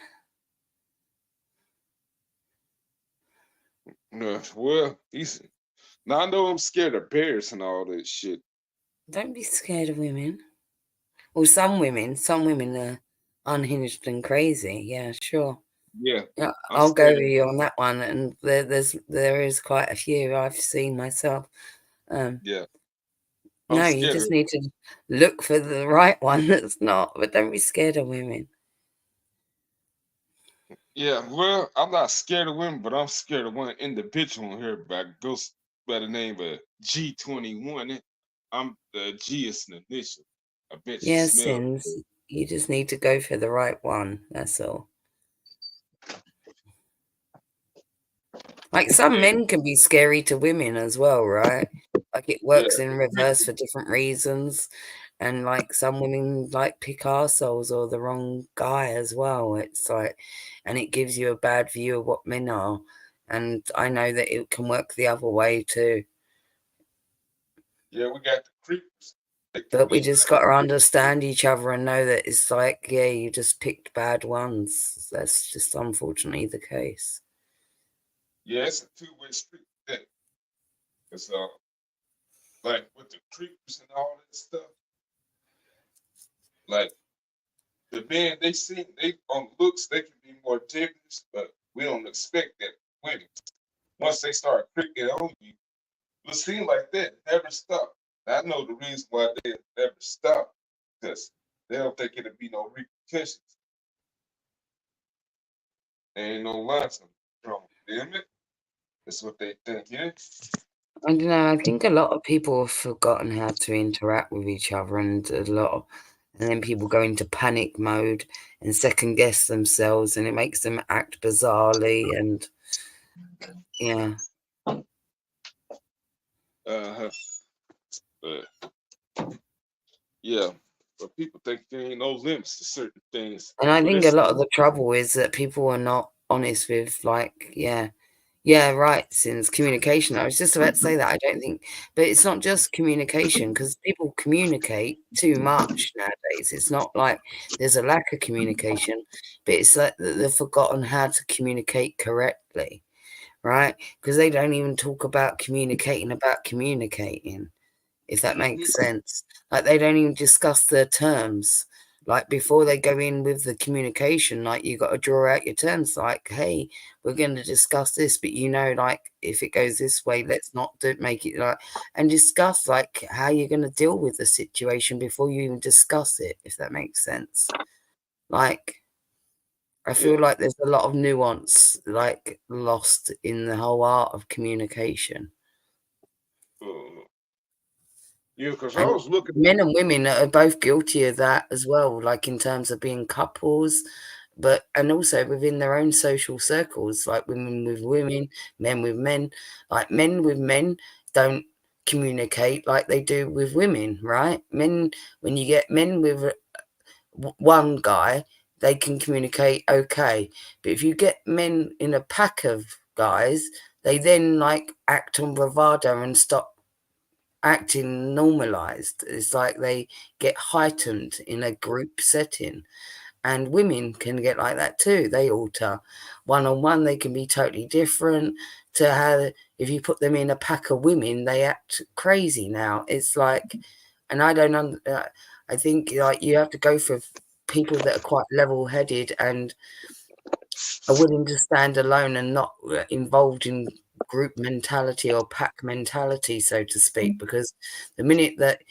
Well, he's now I know I'm scared of bears and all that shit. Don't be scared of women. Well, some women are unhinged and crazy. Yeah, sure. Yeah, Yeah, I'm I'll go scared with of. you on that one. And there is quite a few I've seen myself. Um, Yeah, I'm no, you scared of. just need to look for the right one that's not. But don't be scared of women. Yeah, well, I'm not scared of women, but I'm scared of one individual here goes by the name of G21. I'm the G is an initial. I bet you Yeah, smell sins. it. You just need to go for the right one. That's all. Like some Yeah, men can be scary to women as well, right? Like it yeah, works in reverse for different reasons. And like some women like pick arseholes or the wrong guy as well. It's like, and it gives you a bad view of what men are. And I know that it can work the other way too. yeah. We got the creepers. They can But we be. just got to understand each other and know that it's like, yeah, you just picked bad ones. That's just unfortunately the case. Yeah, it's a two-way street. That it's like with the creepers and all that stuff. Like the men, they on looks they can be more dangerous, but we don't expect that women. Once they start creeping on you. It seems like that never stop. I know the reason why they never stop because they don't think it'll be no repercussions. There ain't no lines from damn it. That's what they think, yeah. I don't know. I think a lot of people have forgotten how to interact with each other, and then people go into panic mode and second guess themselves, and it makes them act bizarrely. And yeah, Uh-huh. But yeah. But people think there ain't no limits to certain things. and I But think a it's lot of the trouble is that people are not honest with, like, yeah, right. Since communication, I was just about to say that. I don't think, but it's not just communication because people communicate too much nowadays. It's not like there's a lack of communication, but it's like that they've forgotten how to communicate correctly, right? Because they don't even talk about communicating, if that makes sense. Like they don't even discuss their terms. Like before they go in with the communication, like you got to draw out your terms. Like, hey, we're going to discuss this, but like if it goes this way, let's not make it like, and discuss like how you're going to deal with the situation before you even discuss it. If that makes sense. Like I yeah. feel like there's a lot of nuance like lost in the whole art of communication. Yeah, because I And was looking. men and women are both guilty of that as well, like in terms of being couples, but and also within their own social circles, like women with women, men with men. Like men with men don't communicate like they do with women, right? Men, when you get men with one guy, they can communicate okay. But if you get men in a pack of guys, they then like act on bravado and stop acting normalized. It's like they get heightened in a group setting. And women can get like that too. They alter. One on one, they can be totally different to how, if you put them in a pack of women, they act crazy now. It's like, and I don't, I think like you have to go for people that are quite level headed and are willing to stand alone and not involved in group mentality or pack mentality, so to speak. Because the minute that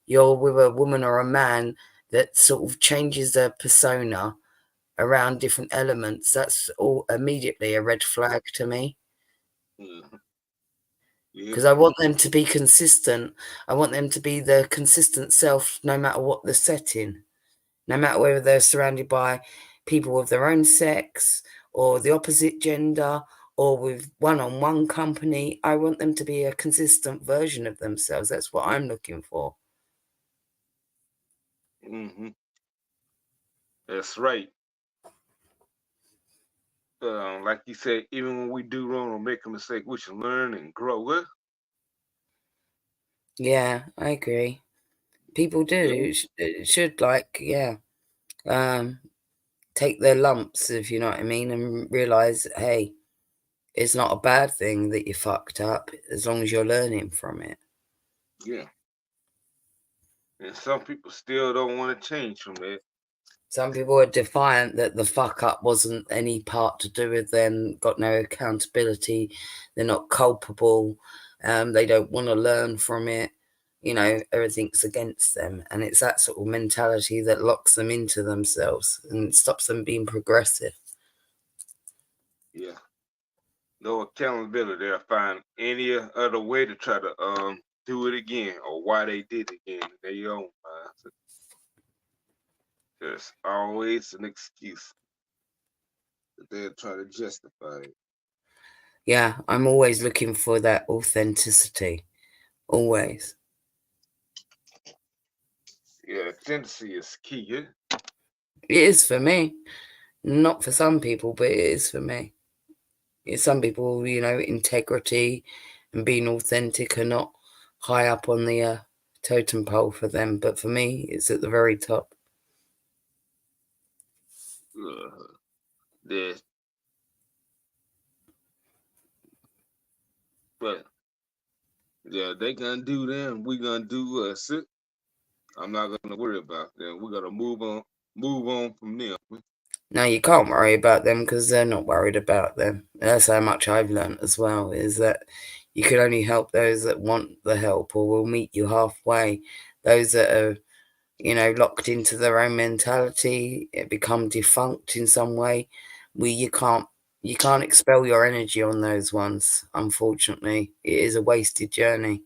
you're with a woman or a man that sort of changes their persona around different elements, that's all immediately a red flag to me. Mhm. Yeah, Because I want them to be consistent. I want them to be their consistent self no matter what the setting. No matter whether they're surrounded by people of their own sex or the opposite gender or with one-on-one company. I want them to be a consistent version of themselves. That's what I'm looking for. hmm, that's right. Like you said, even when we do wrong or make a mistake, we should learn and grow. Well, Yeah, I agree. People yeah, do should like, yeah, um, take their lumps, if you know what I mean, and realize, hey, it's not a bad thing that you fucked up as long as you're learning from it. yeah. And some people still don't want to change from that. Some people are defiant that the fuck up wasn't any part to do with them, got no accountability, they're not culpable, they don't want to learn from it. You know, everything's against them. And it's that sort of mentality that locks them into themselves and stops them being progressive. Yeah, no accountability. They'll find any other way to try to do it again or why they did it again in their own minds. There's always an excuse that they'll try to justify it. Yeah, I'm always looking for that authenticity. Always. Yeah, authenticity is key. Yeah, It is for me. Not for some people, but it is for me. Some people, you know, integrity and being authentic are not high up on the totem pole for them, but for me, it's at the very top. there's, but yeah, they gonna do them. We gonna do us. I'm not gonna worry about them. We're gonna move on from them. Now, you can't worry about them because they're not worried about them. That's how much I've learnt as well, is that you can only help those that want the help or will meet you halfway. Those that are, you know, locked into their own mentality, become defunct in some way, you can't expel your energy on those ones, unfortunately. It is a wasted journey.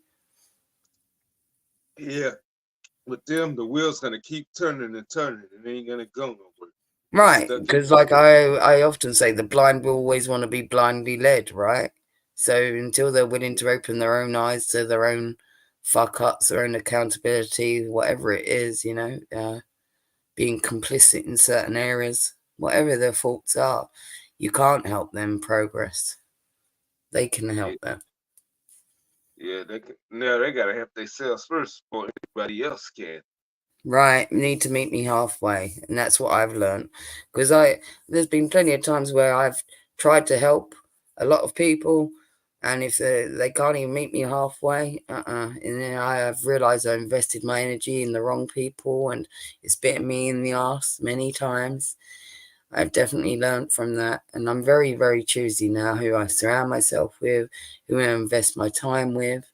Yeah, with them, the wheel's gonna keep turning and turning. It ain't gonna go nowhere. They Right, stuck in. because like I often say, the blind will always want to be blindly led, right? So until they're willing to open their own eyes to their own fuck ups, their own accountability, whatever it is, you know, being complicit in certain areas, whatever their faults are, you can't help them progress. They can Yeah, help them. yeah. Now they gotta help themselves first before anybody else can. Right, you need to meet me halfway, and that's what I've learned. Because there's been plenty of times where I've tried to help a lot of people, and if they can't even meet me halfway, and then I have realised I invested my energy in the wrong people, and it's bitten me in the ass many times. I've definitely learned from that, and I'm very, very choosy now who I surround myself with, who I invest my time with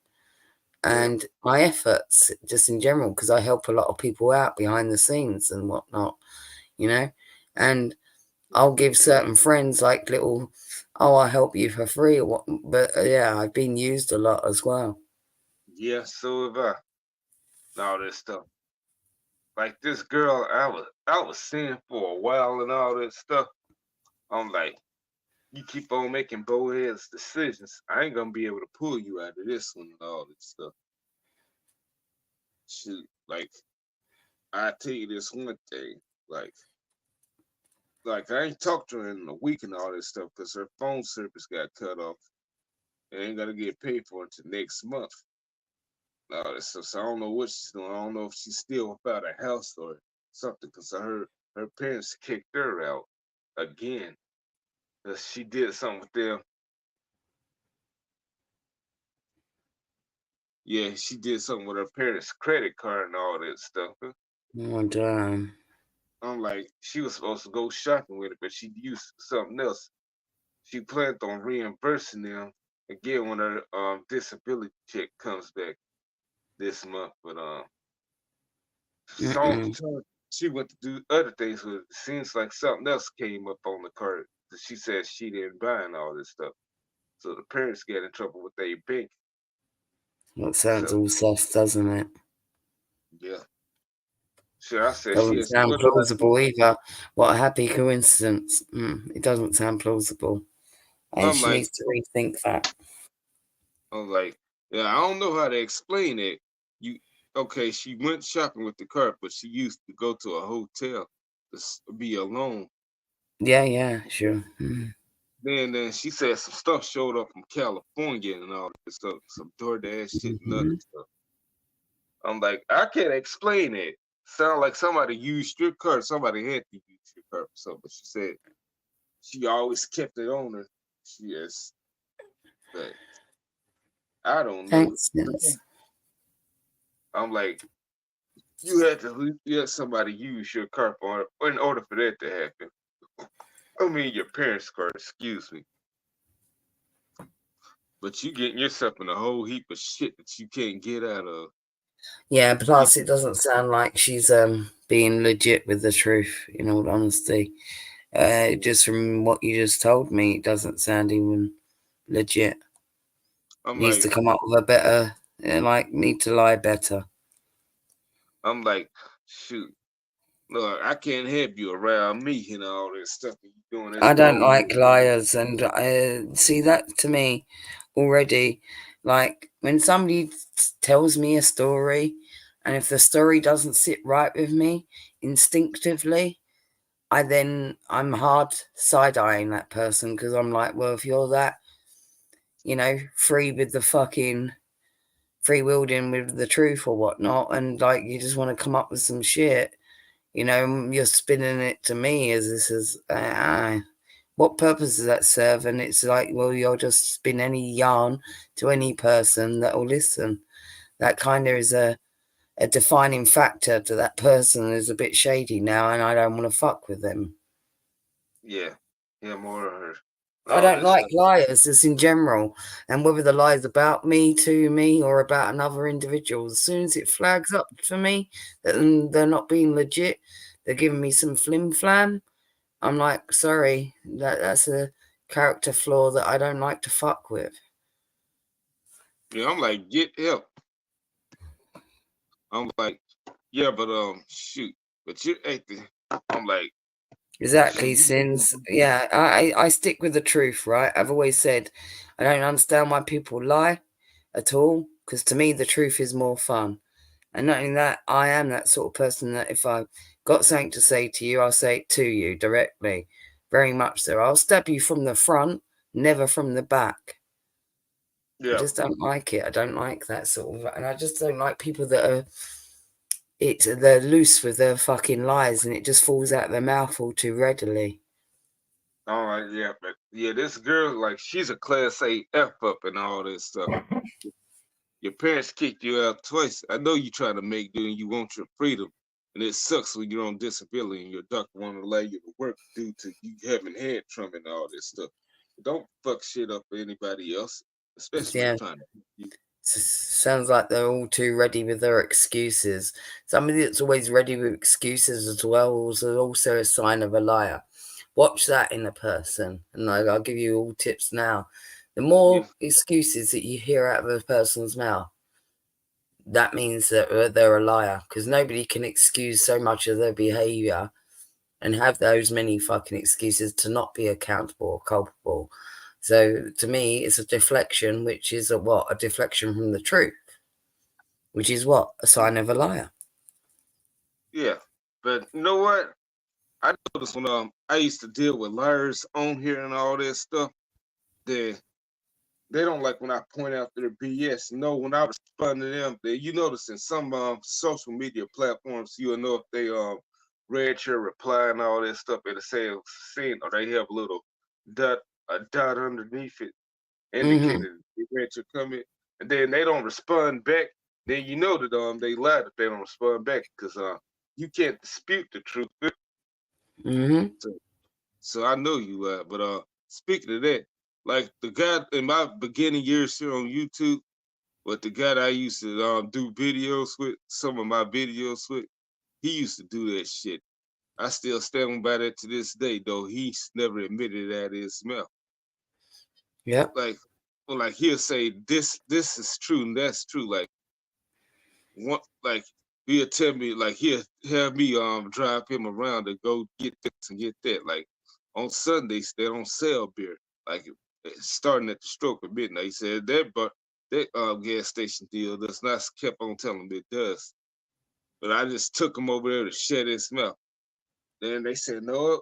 Yeah, and my efforts just in general because I help a lot of people out behind the scenes and whatnot, you know. And I'll give certain friends like little, oh, I help you for free or what. But yeah, I've been used a lot as well. yeah. So have I. and all this stuff. Like this girl, I was seeing for a while and all that stuff. I'm like, you keep on making boneheads decisions, I ain't gonna be able to pull you out of this one and all this stuff. Shoot, like I tell you this one thing, like I ain't talked to her in a week and all this stuff because her phone service got cut off. And ain't gonna get paid for until next month. So I don't know what she's doing. I don't know if she's still without a house or something because I heard her parents kicked her out again. 'Cause she did something with them. Yeah, she did something with her parents' credit card and all that stuff. Oh, damn. I'm like, she was supposed to go shopping with it, but she used something else. She planned on reimbursing them again when her disability check comes back this month. But so Mm-mm. she went to do other things with it. Seems like something else came up on the card. She said she didn't buy and all this stuff. So the parents get in trouble with their bank. That sounds So all sus, doesn't it? yeah. So I said she Doesn't is sound what do I do? plausible either. What a happy coincidence. It doesn't sound plausible. And I'm she like needs to rethink that. I'm like, yeah, I don't know how to explain it. You okay, she went shopping with the cart, but she used to go to a hotel to be alone. Yeah, yeah, sure. Then she said some stuff showed up from California and all this stuff, some DoorDash shit and other Mm-hmm. stuff. I'm like, I can't explain it. Sound like somebody used your card. Somebody had to use your card for something. But she said she always kept it on her. She is, but I don't know. Thanks, Vince. I'm like, you had to let somebody use your card for in order for that to happen. I mean, your parents' card, excuse me. But you getting yourself in a whole heap of shit that you can't get out of. Yeah, You, plus it doesn't sound like she's being legit with the truth, in all honesty. Just from what you just told me, it doesn't sound even legit. I'm Needs to like, come up with a better, need to lie better. I'm like, shoot. Look, I can't have you around me and all this stuff. And you doing this I don't bone like liars, and I see that to me already. Like when somebody tells me a story, and if the story doesn't sit right with me instinctively, I'm hard side eyeing that person because I'm like, well, if you're that, free with the fucking free wielding with the truth or whatnot, and like you just want to come up with some shit, you're spinning it to me as this is, what purpose does that serve? And it's like, well, you'll just spin any yarn to any person that will listen. That kind of is a defining factor to that person is a bit shady now, and I don't want to fuck with them. yeah, him or her, and I all don't this like stuff. liars, just in general, and whether the lie's about me, to me, or about another individual. As soon as it flags up for me that they're not being legit, they're giving me some flim flam. I'm like, sorry, that's a character flaw that I don't like to fuck with. Yeah, I'm like, get help. I'm like, yeah, but shoot, but you're acting. I'm like, shoot, Exactly, you making Sins. Yeah, I stick with the truth, right? I've always said I don't understand why people lie at all, because to me the truth is more fun. And not only that, I am that sort of person that if I've got something to say to you, I'll say it to you directly. Very much so. I'll stab you from the front, never from the back. I yeah. just don't like it. I don't like that sort of, and I just don't like people that are they're loose with their fucking lies, and it just falls out of their mouth all too readily. All right, yeah, but yeah, this girl, like, she's a class A F up and all this stuff. Your parents kicked you out twice. I know you trying to make do and you want your freedom. And it sucks when you're on disability and your doctor won't allow you to work due to you having head trauma and all this stuff. Don't fuck shit up for anybody else, especially when Yeah, they're trying to help you. sounds like they're all too ready with their excuses. Somebody that's always ready with excuses as well is also a sign of a liar. Watch that in a person, and I'll give you all tips now. The more Yeah, excuses that you hear out of a person's mouth, that means that they're a liar, because nobody can excuse so much of their behavior and have those many fucking excuses to not be accountable or culpable. So to me, it's a deflection, which is a what? A deflection from the truth, which is what? A sign of a liar. Yeah, but you know what? I noticed when I used to deal with liars on here and all that stuff, they they don't like when I point out their BS. No, when I respond to them, you notice in some social media platforms, you'll know if they read your reply and all that stuff. It'll say seen or they have dot a dot underneath it Mm-hmm. indicating they read your comment, and then they don't respond back. Then you know that they lied if they don't respond back because you can't dispute the truth. Mm-hmm. So, so I know you lied. But speaking of that, like the guy in my beginning years here on YouTube. But the guy that I used to do videos with, some of my videos with, he used to do that shit. I still stand by that to this day, though he's never admitted that in his mouth. Yep. Like, well, like he'll say this is true and that's true. One, like he'll tell me, like he'll have me drive him around to go get this and get that. Like on Sundays they don't sell beer. Like starting at the stroke of midnight. He said that gas station deal does not kept on telling me it does. But I just took him over there to shut his mouth. Then they said, no,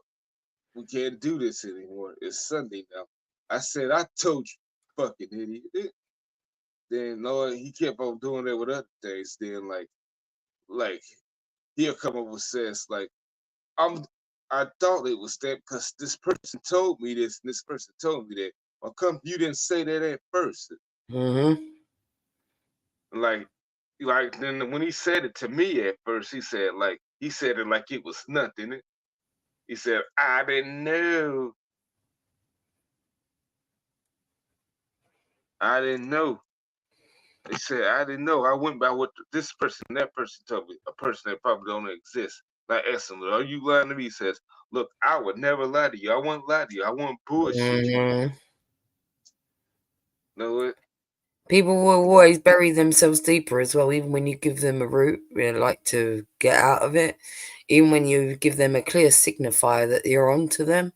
we can't do this anymore. It's Sunday now. I said, I told you, fucking idiot. Then no, he kept on doing it with other things. Then like he'll come up with says like, I'm I thought it was that because this person told me this and this person told me that. Well, come you didn't say that at first. Mm-hmm. Like then when he said it to me at first, he said it like it was nothing. He said, I didn't know. I didn't know. They said, I didn't know. I went by what this person, that person told me, a person that probably don't exist. Like, asked him, are you lying to me? He says, look, I would never lie to you. I won't lie to you. I won't bullshit you. Mm-hmm. Know it? People will always bury themselves deeper as well, even when you give them a route, like to get out of it. Even when you give them a clear signifier that you're onto them,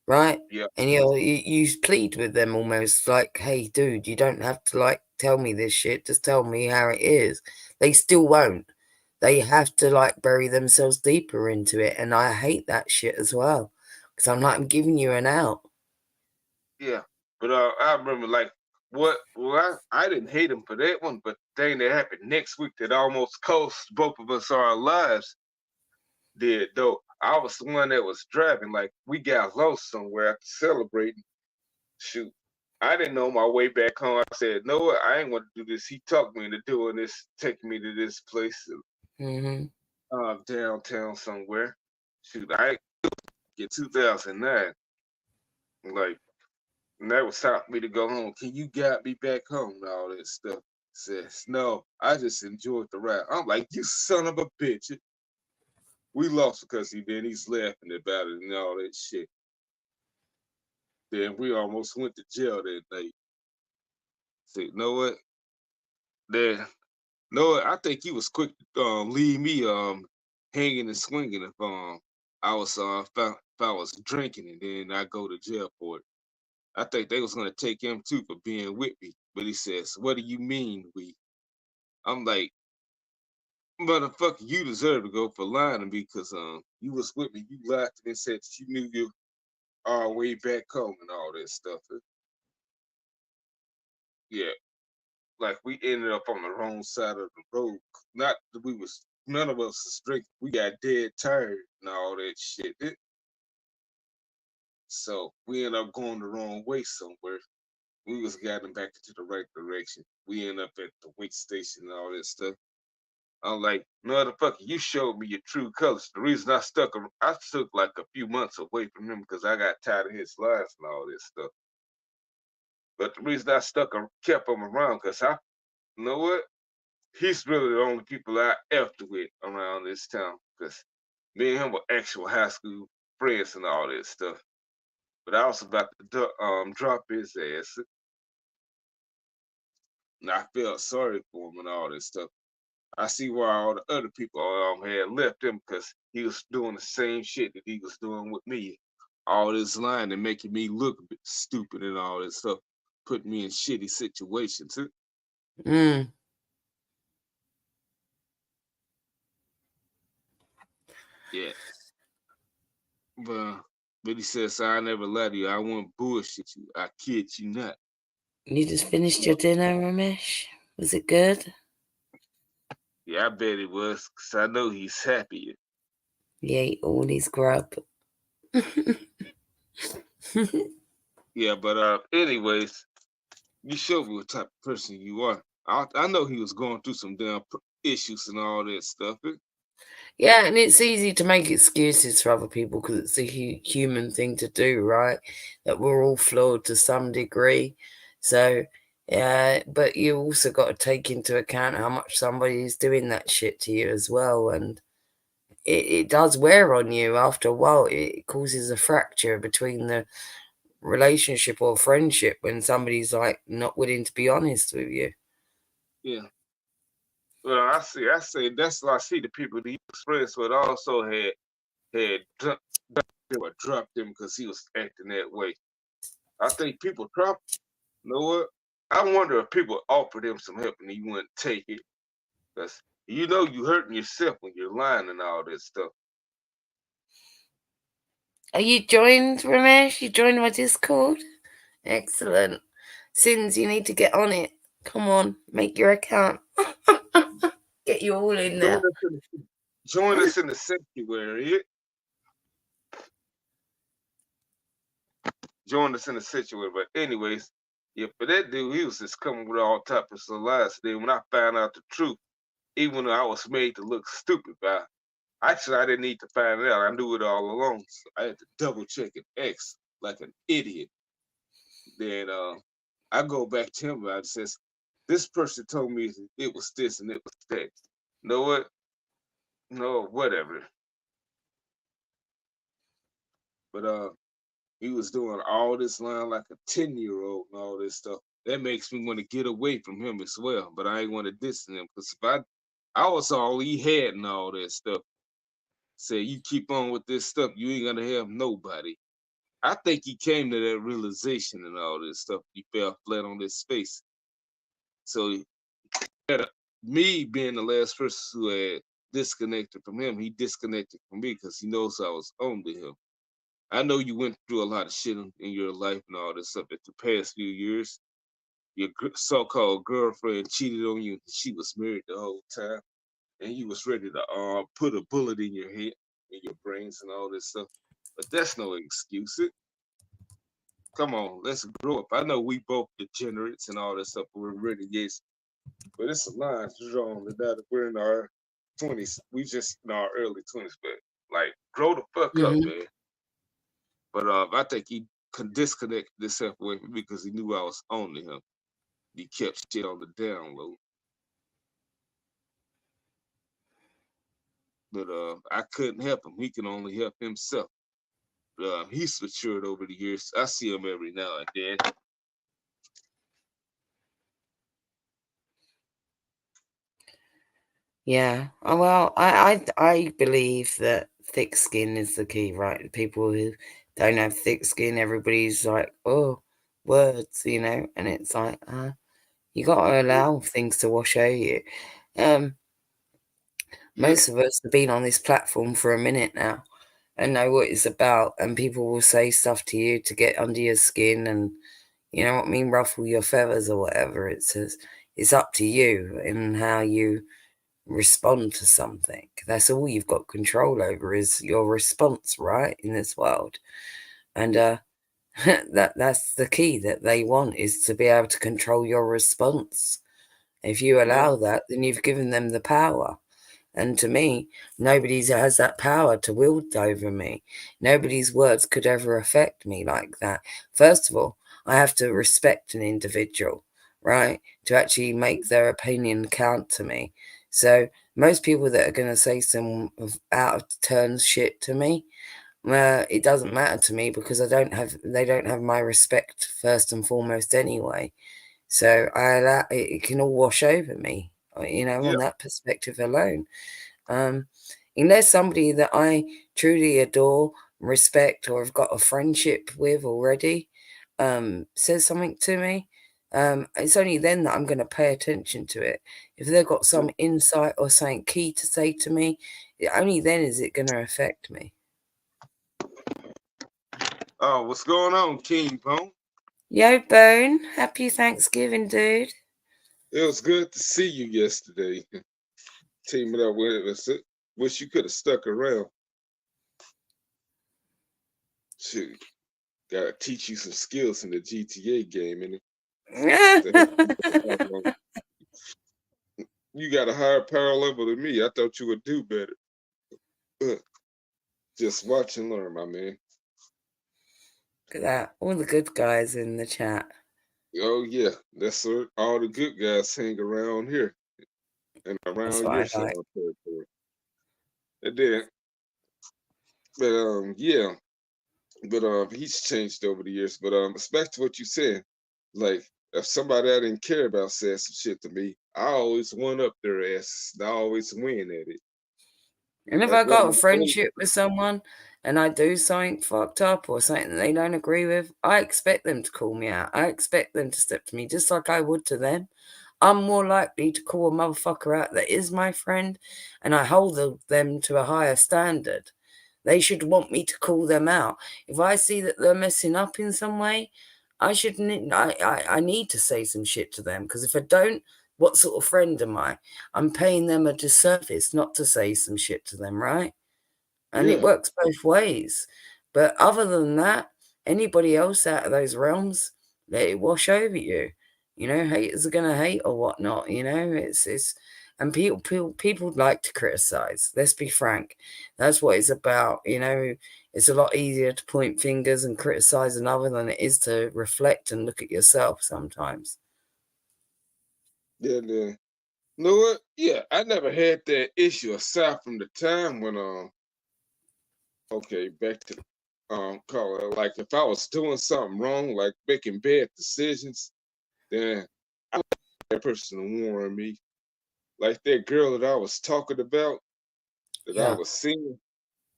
right? Yeah, And you plead with them almost like, hey, dude, you don't have to like tell me this shit. Just tell me how it is. They still won't. They have to like bury themselves deeper into it, and I hate that shit as well because I'm like, I'm giving you an out. yeah. But I remember like I didn't hate him for that one, but the thing that happened next week that almost cost both of us our lives did though. I was the one that was driving. Like we got lost somewhere after celebrating. Shoot. I didn't know my way back home. I said, no, I ain't want to do this. He talked me into doing this, taking me to this place, Mm-hmm. downtown somewhere. Shoot, I get 2009. Like, and that was time for me to go home. Can you get me back home and all that stuff? Says, no, I just enjoyed the ride. I'm like, you son of a bitch. We lost because he's laughing about it and all that shit. Then we almost went to jail that night. Said, you know what? Then no, I think he was quick to leave me hanging and swinging if I was if I was drinking and then I go to jail for it. I think they was gonna take him too for being with me. But he says, "What do you mean we?" I'm like, "Motherfucker, you deserve to go for lying to me because you was with me. You lied to me and said that you knew you our way back home and all that stuff." Yeah, like we ended up on the wrong side of the road. Not that we was none of us was drinking. We got dead tired and all that shit. So we ended up going the wrong way somewhere. We was guiding back into the right direction. We ended up at the wait station and all that stuff. I'm like, motherfucker, you showed me your true colors. The reason I took like a few months away from him because I got tired of his lies and all this stuff. But the reason kept him around because you know what? He's really the only people I effed with around this town because me and him were actual high school friends and all that stuff. But I was about to drop his ass. And I felt sorry for him and all this stuff. I see why all the other people had left him because he was doing the same shit that he was doing with me. All this lying and making me look a bit stupid and all this stuff, putting me in shitty situations. Mm. Yeah, but but he says I never lie to you. I won't bullshit you. I kid you not. You just finished your dinner, Ramesh? Was it good? Yeah, I bet it was, cause I know he's happy. He ate all his grub. Yeah, but anyways, you showed me what type of person you are. I know he was going through some damn issues and all that stuff. Yeah, and it's easy to make excuses for other people because it's a human thing to do, right? That we're all flawed to some degree. So, yeah, but you also got to take into account how much somebody is doing that shit to you as well. And it does wear on you after a while. It causes a fracture between the relationship or friendship when somebody's like not willing to be honest with you. Yeah. Well, I say that's why I see the people that he was friends with also had dropped him because he was acting that way. I think people dropped. You know what? I wonder if people offered him some help and he wouldn't take it. Because you know you hurting yourself when you're lying and all that stuff. Are you joined, Ramesh? You joined my Discord? Excellent. Sins, you need to get on it. Come on, make your account. Get you all in Join there. us in the, join us in the sanctuary. Join us in the sanctuary. But anyways, yeah, for that dude, he was just coming with all types of lies. Then when I found out the truth, even though I was made to look stupid by actually I didn't need to find it out. I knew it all along. So I had to double check and X like an idiot. Then I go back to him and I says, this person told me it was this and it was that. You know what? No, whatever. But he was doing all this line like a 10-year-old and all this stuff. That makes me want to get away from him as well. But I ain't want to distance him because if I was all he had and all that stuff. Say you keep on with this stuff, you ain't gonna have nobody. I think he came to that realization and all this stuff. He fell flat on his face. So me being the last person who had disconnected from him, he disconnected from me because he knows I was on to him. I know you went through a lot of shit in your life and all this stuff at the past few years. Your so-called girlfriend cheated on you. She was married the whole time, and you was ready to put a bullet in your head, in your brains, and all this stuff. But that's no excuse. Come on, let's grow up. I know we both degenerates and all that stuff. We're ready, yes, but it's a line drawn that we're in our 20s. We just in our early 20s, but like grow the fuck up, Hmm. man. But I think he could disconnect himself away from me because he knew I was on to him. He kept shit on the down low. But I couldn't help him. He can only help himself. He's matured over the years. I see him every now and then. Yeah. Oh, well, I believe that thick skin is the key, right? People who don't have thick skin, everybody's like, oh, words, and it's like, you got to allow things to wash over you. Um, Yeah, Most of us have been on this platform for a minute now and know what it's about, and people will say stuff to you to get under your skin and, you know what I mean, ruffle your feathers or whatever. It says it's up to you and how you respond to something. That's all you've got control over is your response, right, in this world. And yeah, that's the key that they want is to be able to control your response. If you yeah, allow that, then you've given them the power. And to me, nobody has that power to wield over me. Nobody's words could ever affect me like that. First of all, I have to respect an individual, right? To actually make their opinion count to me. So most people that are going to say some out of turn shit to me, it doesn't matter to me because they don't have my respect first and foremost anyway. So I allow it can all wash over me, Yeah. on that perspective alone. Um, Unless somebody that I truly adore, respect, or have got a friendship with already, says something to me, it's only then that I'm going to pay attention to it. If they've got Yeah. some insight or something key to say to me, only then is it going to affect me. Oh, what's going on, King Bone? Yo, Bone, happy Thanksgiving, dude. It was good to see you yesterday. Teaming up with us. Wish you could have stuck around. Shoot, gotta teach you some skills in the GTA game, and you got a higher power level than me. I thought you would do better. Uh, Just watch and learn, my man. Look at that. All the good guys in the chat. Oh yeah, that's where all the good guys hang around here and That's around what your I side like. of territory. And then, but yeah, but he's changed over the years. But it's back to what you said. Like if somebody I didn't care about said some shit to me, I always one up their ass. I always win at it. And if Like I one of got a my old, friendship with someone and I do something fucked up or something that they don't agree with, I expect them to call me out. I expect them to step to me just like I would to them. I'm more likely to call a motherfucker out that is my friend, and I hold them to a higher standard. They should want me to call them out. If I see that they're messing up in some way, I should I need to say some shit to them, because if I don't, what sort of friend am I? I'm paying them a disservice not to say some shit to them, right? And it yeah, works both ways. But other than that, anybody else out of those realms, let it wash over you. Haters are gonna hate or whatnot. It's and people like to criticize. Let's be frank, that's what it's about. It's a lot easier to point fingers and criticize another than it is to reflect and look at yourself sometimes. yeah. Then you know what? Yeah, I never had that issue aside from the time when okay, back to the call it like if I was doing something wrong, like making bad decisions, then I like that person to warn me. Like that girl that I was talking about, that I Yeah. was seeing.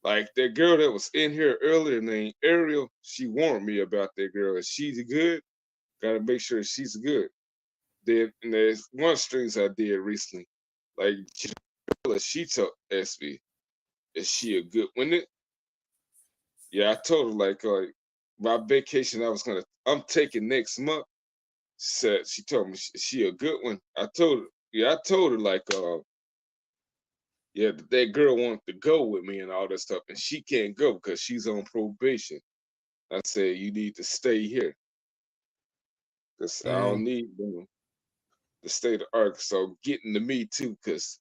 Like that girl that was in here earlier named Ariel, she warned me about that girl. Is she's good? Gotta make sure she's good. Then and there's one strings I did recently. Like she told asked me, is she a good one? Yeah, I told her like my vacation I'm taking next month. She told me is she a good one? I told her, yeah, I told her yeah, that girl wanted to go with me and all that stuff, and she can't go because she's on probation. I said, you need to stay here because I Mm. don't need the state of Arkansas getting to me too because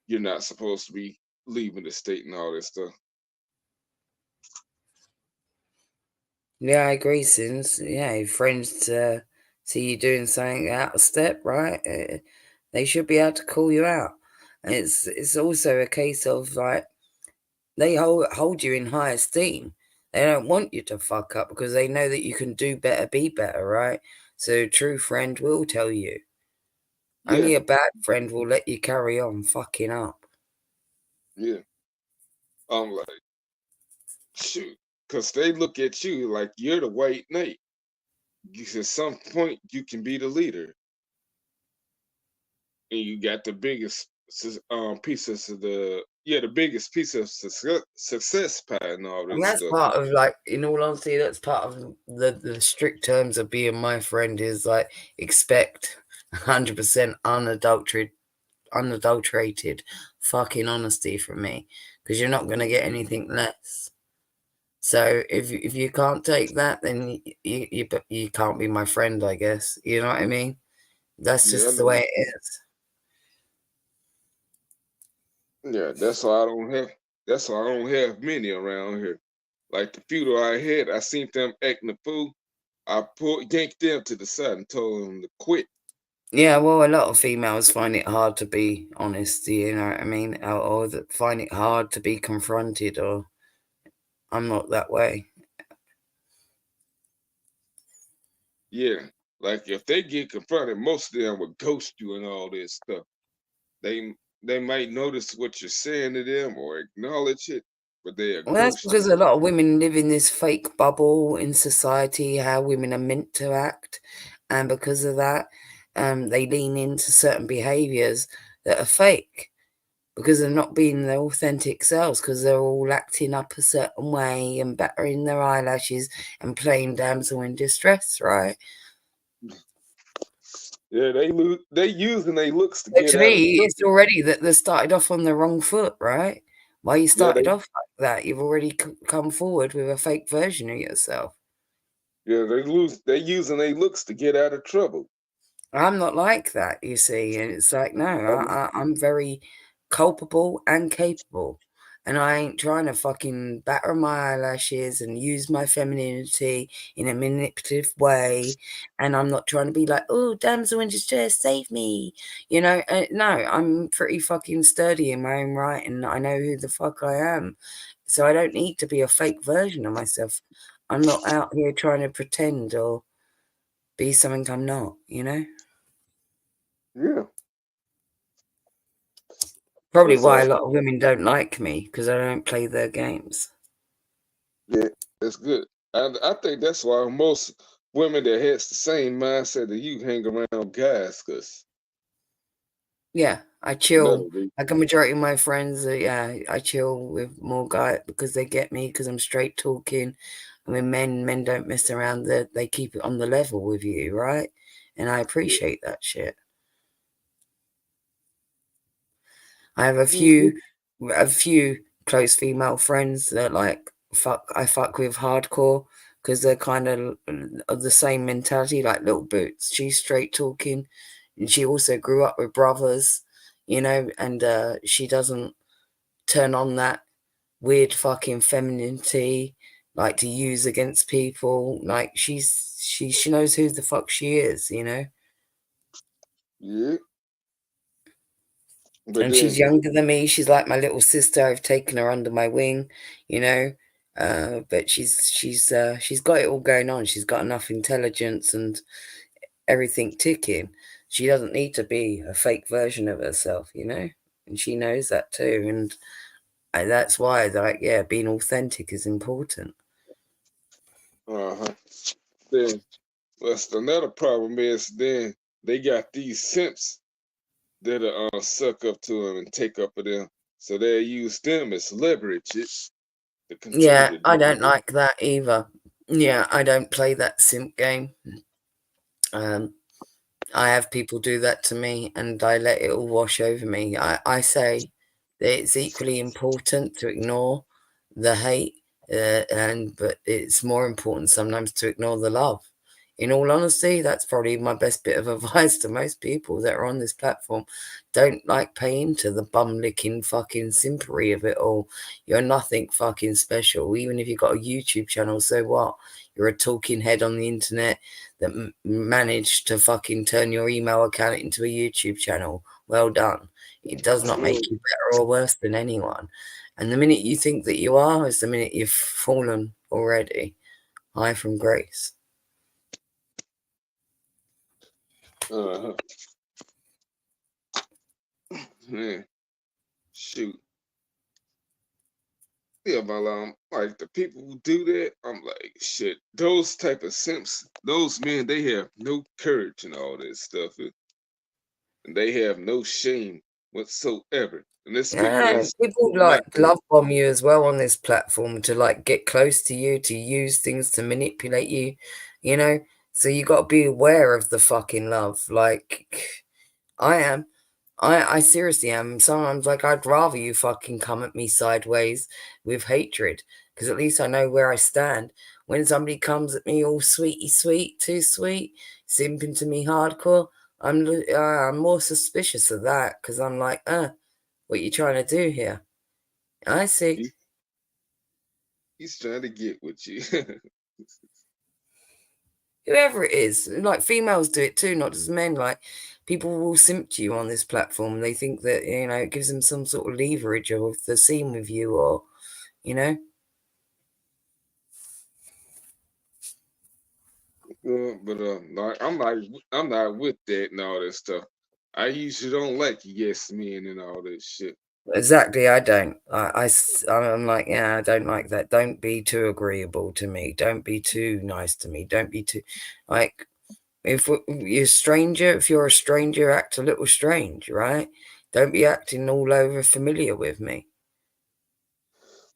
you're not supposed to be leaving the state and all that stuff. Yeah, I agree, Sins. Yeah, if friends see you doing something out of step, right? They should be able to call you out. And it's also a case of like they hold you in high esteem. They don't want you to fuck up because they know that you can do better, be better, right? So a true friend will tell you. Yeah, Only a bad friend will let you carry on fucking up. yeah. I'm like, shoot, because they look at you like you're the white knight. At some point, you can be the leader, and you got the biggest pieces of the biggest piece of success pie and all And that that's stuff. part of like, in all honesty, that's part of the strict terms of being my friend is like expect 100% unadulterated fucking honesty from me, because you're not going to get anything less. So if you can't take that, then you can't be my friend, I guess. You know what I mean? That's Yeah, I just the know. way it is. Yeah, that's why I don't have. That's why I don't have many around here. Like the few that I had, I seen them acting a fool. I yanked them to the side and told them to quit. Yeah, well, a lot of females find it hard to be honest. You know what I mean? Or that find it hard to be confronted. Or I'm not that way. Yeah, Like if they get confronted, most of them will ghost you and all this stuff. They they might notice what you're saying to them or acknowledge it, but they'll Well, that's ghost because you. a lot of women live in this fake bubble in society, how women are meant to act, and because of that, they lean into certain behaviours that are fake because they're not being their authentic selves, because they're all acting up a certain way and battering their eyelashes and playing damsel in distress, right? Yeah, they using their looks to So get to out of me, it's trouble. already that they started off on the wrong foot, right? Why you Yeah, started off like that, you've already come forward with a fake version of yourself. they using their looks to get out of trouble. I'm not like that, you see, and it's like, no, Um, I'm very culpable and capable, and I ain't trying to fucking batter my eyelashes and use my femininity in a manipulative way, and I'm not trying to be like, oh, damsel in distress, save me, no, I'm pretty fucking sturdy in my own right, and I know who the fuck I am, so I don't need to be a fake version of myself. I'm not out here trying to pretend or be something I'm not. yeah, Probably that's why all. a lot of women don't like me, because I don't play their games. Yeah, that's good. I think that's why most women that has the same mindset that you hang around guys, cause Yeah, I another chill. reason. Like a majority of my friends, yeah, I chill with more guys because they get me because I'm straight talking. I mean, men don't mess around. They keep it on the level with you, right? And I Yeah. appreciate that shit. I have Mhm. a few close female friends that like I fuck with hardcore because they're kind of the same mentality, like little boots. She's straight talking, and she also grew up with brothers, and she doesn't turn on that weird fucking femininity like to use against people. Like she knows who the fuck she is. Yeah, but And she's then younger than me. She's like my little sister. I've taken her under my wing, you know. But she's got it all going on. She's got enough intelligence and everything ticking. She doesn't need to be a fake version of herself. And she knows that too. And that's why, like, yeah, being authentic is important. uh-huh. Then what's another problem is then they got these simps that'll suck up to them and take up for them. So they use them as leverage it to continue Yeah, to I do don't it. like that either. Yeah, I don't play that simp game. Um, I have people do that to me and I let it all wash over me. I say that it's equally important to ignore the hate, but it's more important sometimes to ignore the love. In all honesty, that's probably my best bit of advice to most people that are on this platform. Don't like pay into the bum licking fucking simpery of it all. You're nothing fucking special. Even if you've got a YouTube channel, so what? You're a talking head on the internet that managed to fucking turn your email account into a YouTube channel. Well done. It does not make you better or worse than anyone. And the minute you think that you are is the minute you've fallen already. High from grace. Uh-huh. Man, shoot. Yeah, my like the people who do that, I'm like, shit. Those type of simps, those men, they have no courage and all that stuff, and they have no shame whatsoever. And they're speaking Yeah, as people like not. love bomb you as well on this platform to like get close to you, to use things to manipulate you, you know? So you got to be aware of the fucking love. Like, I am. I seriously am. Sometimes, like, I'd rather you fucking come at me sideways with hatred, because at least I know where I stand. When somebody comes at me all sweety sweet, too sweet, simping to me hardcore, I'm more suspicious of that, because I'm like, what you trying to do here? I see. He, he's trying to get with you. Whoever it is, like females do it too, not just men. Like people will simp to you on this platform. And they think that it gives them some sort of leverage of the scene with you, or you know. But like I'm not with that and all that stuff. I usually don't like yes men and all that shit. Exactly, I don't. I'm like, yeah, I don't like that. Don't be too agreeable to me. Don't be too nice to me. Don't be too, like, if you're a stranger, act a little strange, right? Don't be acting all over familiar with me.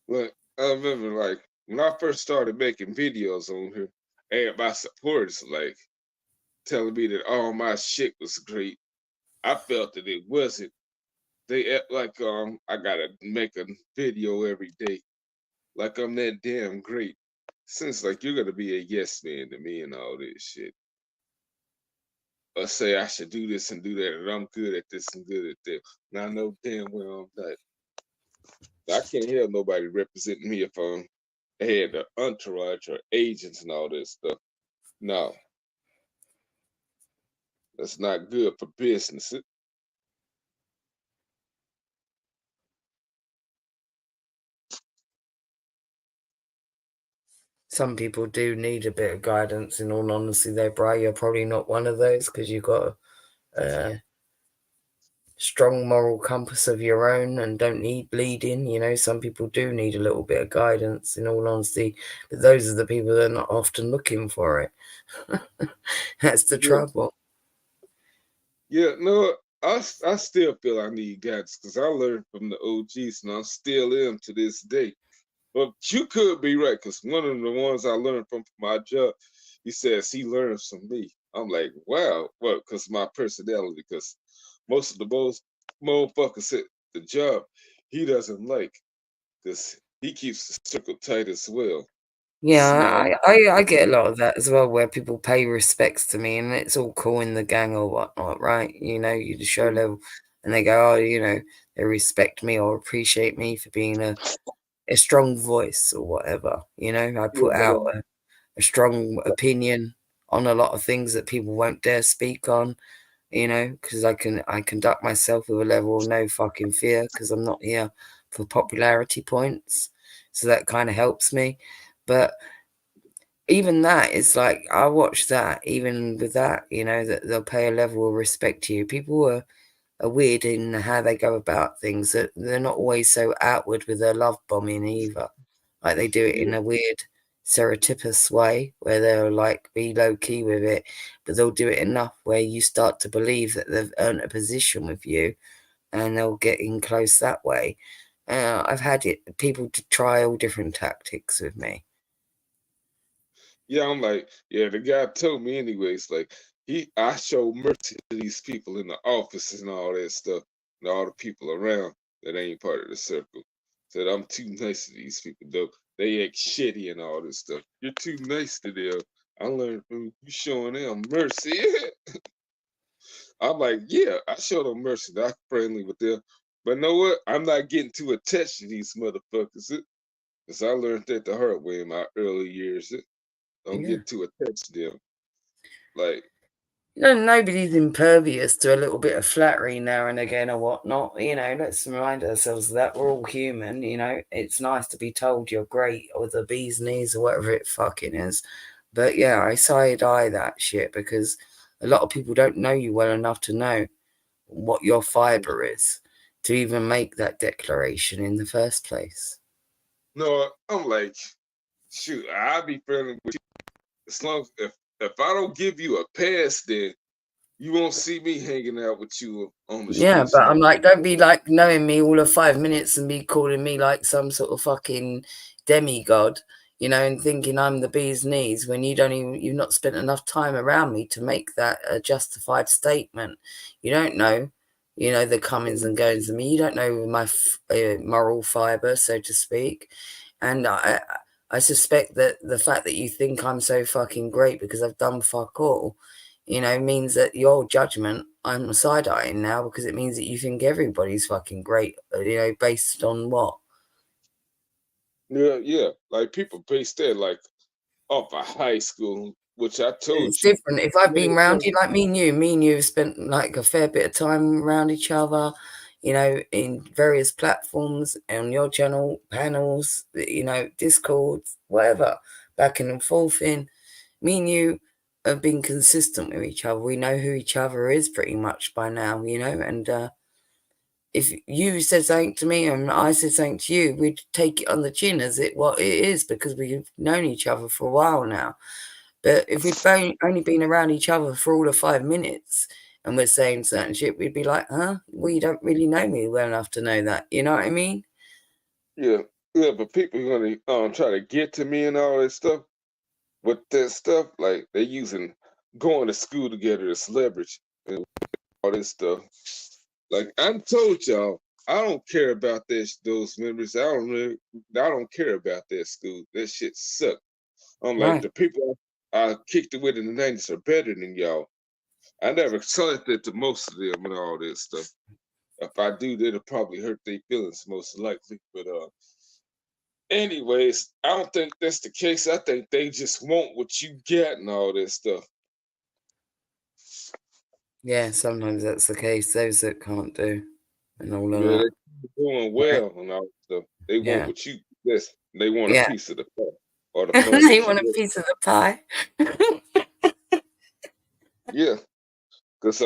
But I remember like when I first started making videos on here, I had my supporters like telling me that all my shit was great. I felt that it wasn't. They act like I gotta make a video every day, like I'm that damn great. Since like you're gonna be a yes man to me and all this shit. Or say I should do this and do that, and I'm good at this and good at that. And I know damn well I'm not. I can't have nobody representing me if I had the entourage or agents and all this stuff. No, that's not good for business. Some people do need a bit of guidance, in all honesty, though, Bri. You're probably not one of those because you've got a strong moral compass of your own and don't need bleeding. Some people do need a little bit of guidance, in all honesty, but those are the people that are not often looking for it. That's the Yeah, trouble. yeah. No, I still feel I need guidance because I learned from the OGs and I still am to this day. But you could be right because one of the ones I learned from my job, he says he learns from me. I'm like, wow, well, because my personality, because most of the most motherfuckers at the job, he doesn't like because he keeps the circle tight as well. Yeah, Small. I get a lot of that as well, where people pay respects to me, and it's all cool in the gang or whatnot, right? You just show level, and they go, oh, they respect me or appreciate me for being a strong voice or whatever. I Yeah, put but out a strong opinion on a lot of things that people won't dare speak on, because I conduct myself with a level of no fucking fear because I'm not here for popularity points. So that kind of helps me. But even that is like, I watch that, even with that, that they'll pay a level of respect to you. People are weird in how they go about things, that they're not always so outward with their love bombing either. Like they do it in yeah, a weird stereotypous way where they'll like be low key with it, but they'll do it enough where you start to believe that they've earned a position with you, and they'll get in close that way. I've had people to try all different tactics with me. yeah, I'm like, yeah, the guy told me anyways, like I show mercy to these people in the offices and all that stuff, and all the people around that ain't part of the circle. Said I'm too nice to these people though. They act shitty and all this stuff. You're too nice to them. I learned from you showing them mercy. I'm like, yeah, I show them mercy. I'm friendly with them. But know what? I'm not getting too attached to these motherfuckers. Because I learned that the hard way in my early years. Don't Yeah. get too attached to them. Like, No, nobody's impervious to a little bit of flattery now and again or whatnot. Let's remind ourselves that we're all human. It's nice to be told you're great or the bee's knees or whatever it fucking is. But yeah, I side eye that shit because a lot of people don't know you well enough to know what your fiber is to even make that declaration in the first place. no, I'm like, shoot, I'll be friendly with you as long as if I don't give you a pass, then you won't see me hanging out with you on the Yeah, streets but no I'm more. like, don't be like knowing me all of 5 minutes and be calling me like some sort of fucking demigod, and thinking I'm the bee's knees when you've not spent enough time around me to make that a justified statement. You don't know, the comings and goings of me. You don't know my moral fiber, so to speak. And I suspect that the fact that you think I'm so fucking great because I've done fuck all, means that your judgment I'm side eyeing now because it means that you think everybody's fucking great, based on what? Yeah, yeah. Like people base that like off of high school, which I told It's you. different. If I've Man, been round you like me and you have spent like a fair bit of time around each other, in various platforms on your channel, panels, Discords, whatever, back and forth in. Me and you have been consistent with each other. We know who each other is pretty much by now, and if you said something to me and I said something to you, we'd take it on the chin as what it is because we've known each other for a while now. But if we'd only been around each other for all of 5 minutes and we're saying certain shit, we'd be like, huh? Well, you don't really know me well enough to know that. You know what I mean? Yeah, yeah, but people are gonna try to get to me and all that stuff. With that stuff, like they using going to school together as leverage and all this stuff. Like I told y'all, I don't care about those memories. I don't care about that school. That shit sucked. I'm like Right. the people I kicked it with in the '90s are better than y'all. I never said that to most of them and all that stuff. If I do, that'll probably hurt their feelings most likely. But anyways, I don't think that's the case. I think they just want what you get and all that stuff. Yeah, sometimes that's the case. Those that can't do and all of Yeah, that. they doing Yeah. well and all that stuff. They want Yeah. what you this. They want a Yeah. piece of the pie or the fun They that you want a get. piece of the pie. Yeah, because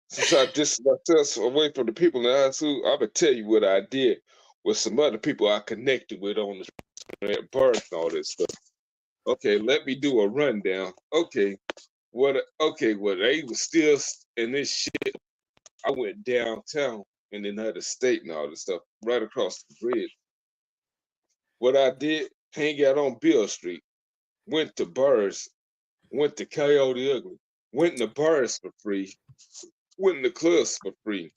since I distanced myself away from the people in the high school, I'm gonna tell you what I did with some other people I connected with on the birth and all this stuff. Okay, let me do a rundown. Okay, well they was still in this shit. I went downtown in another state and all this stuff, right across the bridge. What I did, hang out on Bill Street, went to bars, went to Coyote Ugly, went in the bars for free, went in the clubs for free.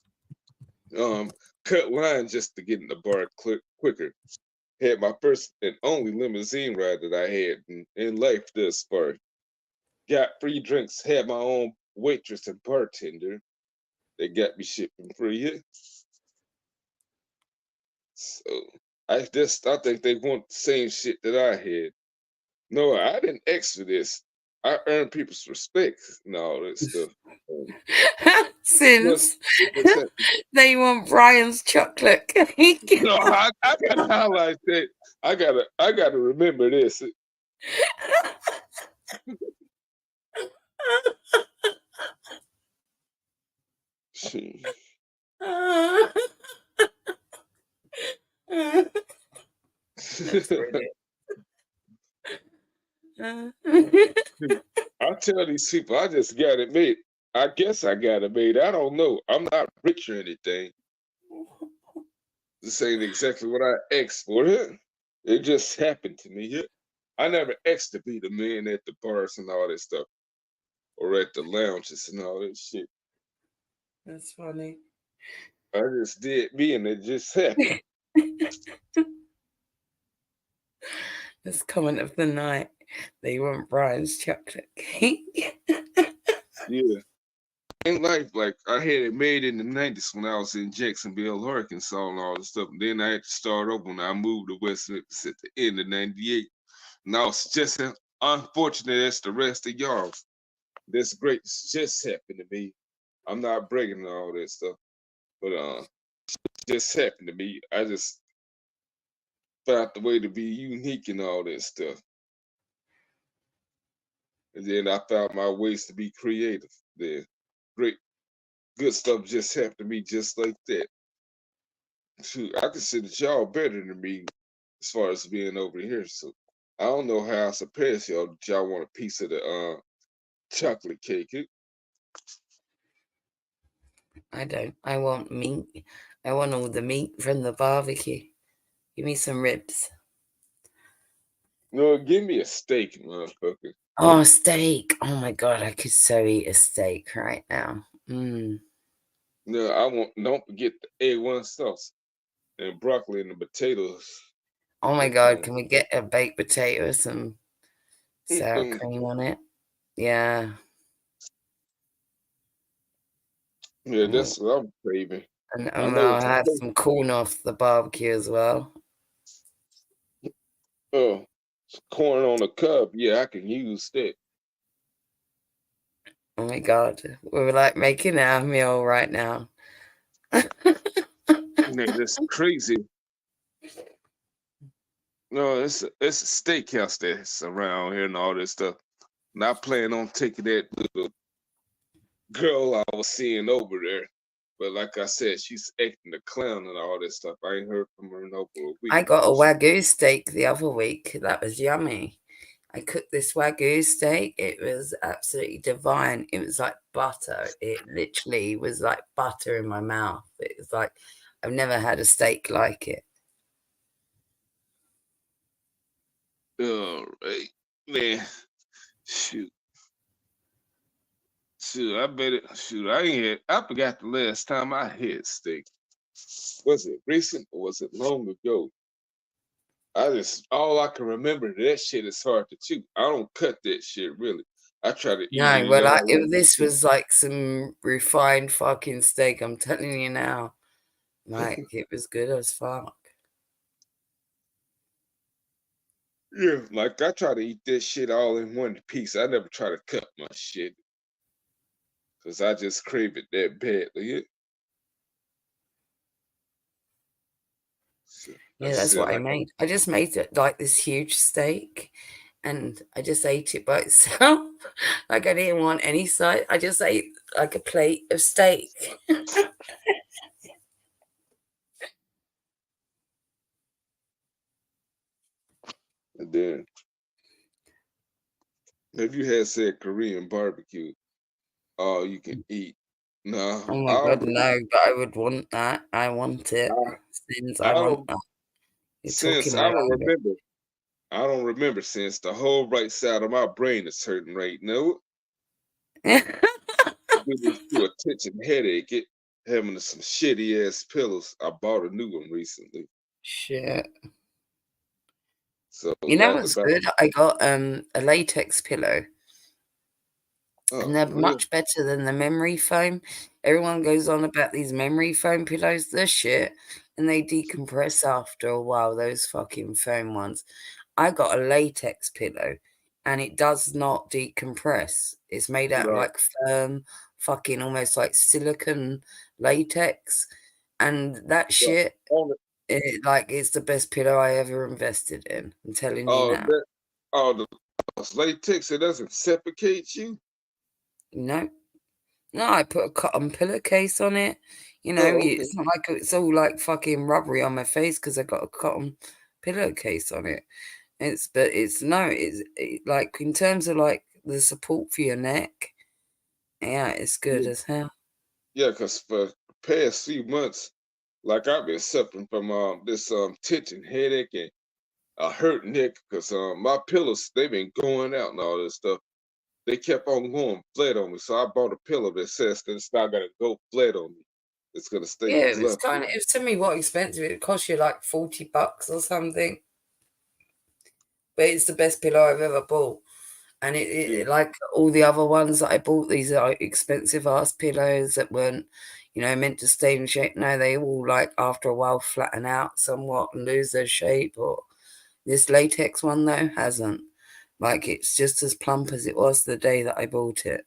Cut line just to get in the bar quicker. Had my first and only limousine ride that I had in life thus far. Got free drinks, had my own waitress and bartender. They got me shipping free. Yeah. So I think they want the same shit that I had. No, I didn't ask for this. I earned people's respect and all that stuff. Um, plus, Since it just had- they want Brian's chocolate cake. no, I gotta highlight that. I gotta remember this. That's brilliant. I tell these people, I just got it made. I guess I got it made. I don't know. I'm not rich or anything. This ain't exactly what I asked for. It just happened to me. I never asked to be the man at the bars and all that stuff, or at the lounges and all that shit. That's funny. I just did me, and it just happened. This comment of the night. They want Brian's chocolate cake. Yeah. In life, like I had it made in the '90s when I was in Jacksonville, Arkansas, and all this stuff. And then I had to start over when I moved to West Memphis at the end of '98. And I was just as unfortunate as the rest of y'all. This great just happened to me. I'm not bragging on all that stuff, but just happened to me. I just found the way to be unique and all that stuff. And then I found my ways to be creative. Then great good stuff just happened to me just like that. Shoot, I consider y'all better than me as far as being over here. So I don't know how I surpass y'all. Did y'all want a piece of the chocolate cake? I don't. I want meat. I want all the meat from the barbecue. Give me some ribs. No, give me a steak, motherfucker. Oh, steak. Oh my god, I could so eat a steak right now. Mm. No, I want. Don't forget the A1 sauce and broccoli and the potatoes. Oh my And god, can we get a baked potato with some sour mm-mm. cream on it? Yeah. Yeah, Mm. that's what I'm craving. I And know I'll it's have some corn off the barbecue as well. oh corn on the cob. Yeah, I can use that. Oh my god, we're like making our meal right now. Yeah, that's crazy. No, it's a steakhouse that's around here and all this stuff. Not planning on taking that little girl I was seeing over there. But like I said, she's acting a clown and all that stuff. I ain't heard from her in over a week. I got a Wagyu steak the other week. That was yummy. I cooked this Wagyu steak. It was absolutely divine. It was like butter. It literally was like butter in my mouth. It was like I've never had a steak like it. All right, man. Shoot, shoot. I bet it. Shoot, I ain't had. I forgot the last time I had steak. Was it recent or was it long ago? I just all I can remember that shit is hard to chew. I don't cut that shit really. I try to eat No, it well, all in one this was like some refined fucking steak. I'm telling you now, like it was good as fuck. Yeah, like I try to eat this shit all in one piece. I never try to cut my shit because I just crave it that badly. So Yeah, that's that's it. what I Like, made. I just made it like this huge steak, and I just ate it by itself. Like I didn't want any side. I just ate like a plate of steak. and then have you had said Korean barbecue? All you can eat. No, Oh I my god, don't. no! But I would want that. I want it. I, Since I I want don't. that. You're Since talking I my don't language. remember. I don't remember since the whole right side of my brain is hurting right now. Due to a tension headache, it having some shitty ass pillows. I bought a new one recently, Shit. so You know that what's about. good? I got a latex pillow, and Oh, they're real? much better than the memory foam. Everyone goes on about these memory foam pillows. They're shit, and they decompress after a while. Those fucking foam ones. I got a latex pillow, and it does not decompress. It's made out of No, like firm, fucking almost like silicon latex, and that no. shit. On the, Like it's the best pillow I ever invested in. I'm telling you oh, now. that, oh, the latex, it doesn't suffocate you. No, no, I put a cotton pillowcase on it. Oh, okay. It's not like it's all like fucking rubbery on my face because I got a cotton pillowcase on it. But it's no, like in terms of like the support for your neck, yeah, it's good Yeah, as hell. yeah, because for the past few months, like I've been suffering from this tension headache and a hurt neck because my pillows they've been going out and all this stuff. They kept on going flat on me, so I bought a pillow that says that it's not gonna go flat on me. It's gonna stay Yeah, fluffy. it was telling me what expensive it cost you like $40 or something, but it's the best pillow I've ever bought. And Yeah, like all the other ones that I bought, these are expensive ass pillows that weren't, meant to stay in shape. No, they all like after a while flatten out somewhat and lose their shape. Or this latex one though hasn't. Like it's just as plump as it was the day that I bought it.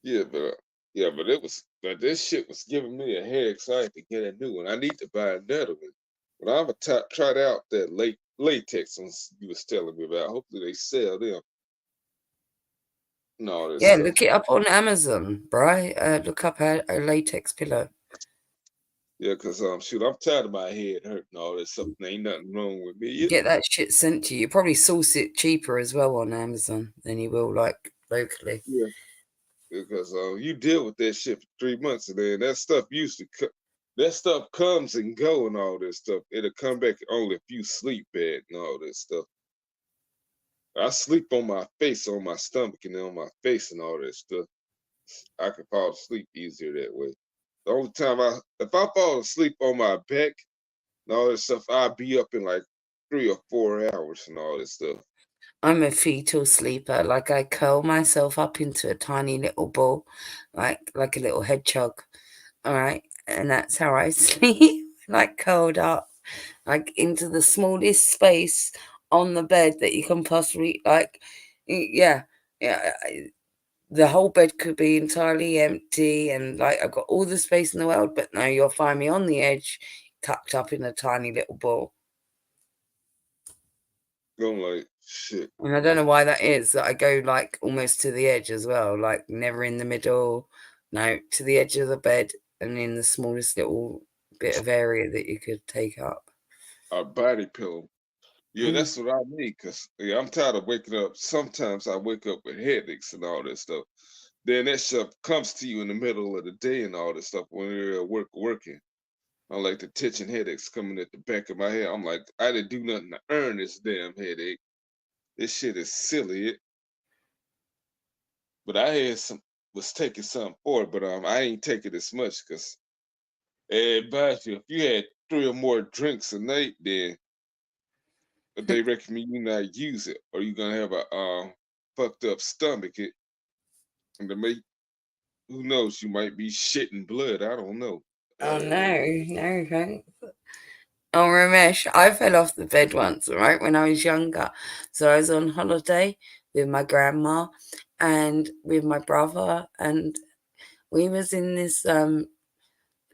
yeah, but it was but this shit was giving me a headache, so I had to get a new one. I need to buy another one. But I'm gonna try out that latex ones you was telling me about. Hopefully they sell them and all this Yeah, stuff. look it up on Amazon, Bri. Look up a latex pillow. Yeah, cause shoot, I'm tired of my head hurting all this stuff. And ain't nothing wrong with me. Yeah, Get that shit sent to you. You probably source it cheaper as well on Amazon than you will like locally. yeah. Because you deal with that shit for 3 months, and then that stuff that stuff comes and go and all this stuff. It'll come back only if you sleep bad and all this stuff. I sleep on my face, on my stomach, and then on my face and all that stuff. I can fall asleep easier that way. The only time if I fall asleep on my back and all this stuff, I'll be up in like 3 or 4 hours and all this stuff. I'm a fetal sleeper. Like I curl myself up into a tiny little ball, like a little hedgehog. All right, and that's how I sleep, like curled up, like into the smallest space on the bed that you can possibly yeah, yeah. The whole bed could be entirely empty, and like I've got all the space in the world, but no, you'll find me on the edge, tucked up in a tiny little ball. I'm like, shit. And I don't know why that is, that I go, like, almost to the edge as well, like, never in the middle, no, to the edge of the bed and in the smallest little bit of area that you could take up. A body pillow. Yeah, Mm. that's what I need. Cause yeah, I'm tired of waking up. Sometimes I wake up with headaches and all that stuff. Then that stuff comes to you in the middle of the day and all that stuff when you're at work working. I'm like the tension headaches coming at the back of my head. I'm like, I didn't do nothing to earn this damn headache. This shit is silly. But I had some was taking something for it, but I ain't taking as much because advise you if you had 3 or more drinks a night, then they recommend you not use it, or you're gonna have a fucked up stomach. And to make who knows, you might be shitting blood. I don't know. Oh, Uh, no, no, thanks. Oh, Ramesh, I fell off the bed once, right, when I was younger. So I was on holiday with my grandma and with my brother, and we was in this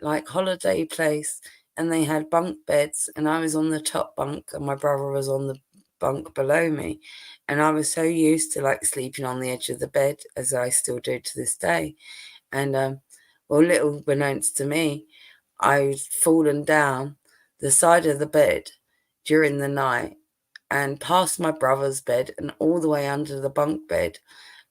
like holiday place, and they had bunk beds, and I was on the top bunk and my brother was on the bunk below me. And I was so used to like sleeping on the edge of the bed, as I still do to this day. And well, little beknownst to me, I'd fallen down the side of the bed during the night and past my brother's bed and all the way under the bunk bed.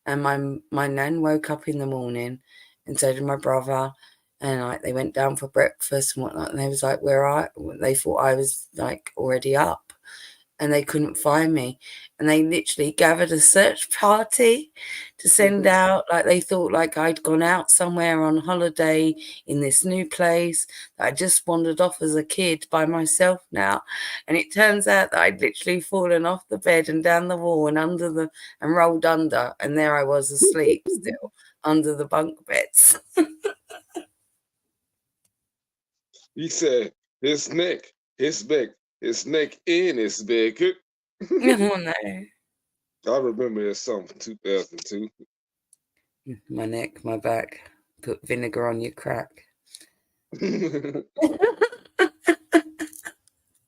And my nan woke up in the morning, and so did my brother. And like they went down for breakfast and whatnot, and they was like, "Where are?" They thought I was like already up, and they couldn't find me. And they literally gathered a search party to send out. Like they thought like I'd gone out somewhere on holiday in this new place that I just wandered off as a kid by myself now. And it turns out that I'd literally fallen off the bed and down the wall and under the and rolled under, and there I was asleep still under the bunk beds. he said his neck, his neck, and his back. Oh no. I remember that song from 2002. My neck, my back. Put vinegar on your crack.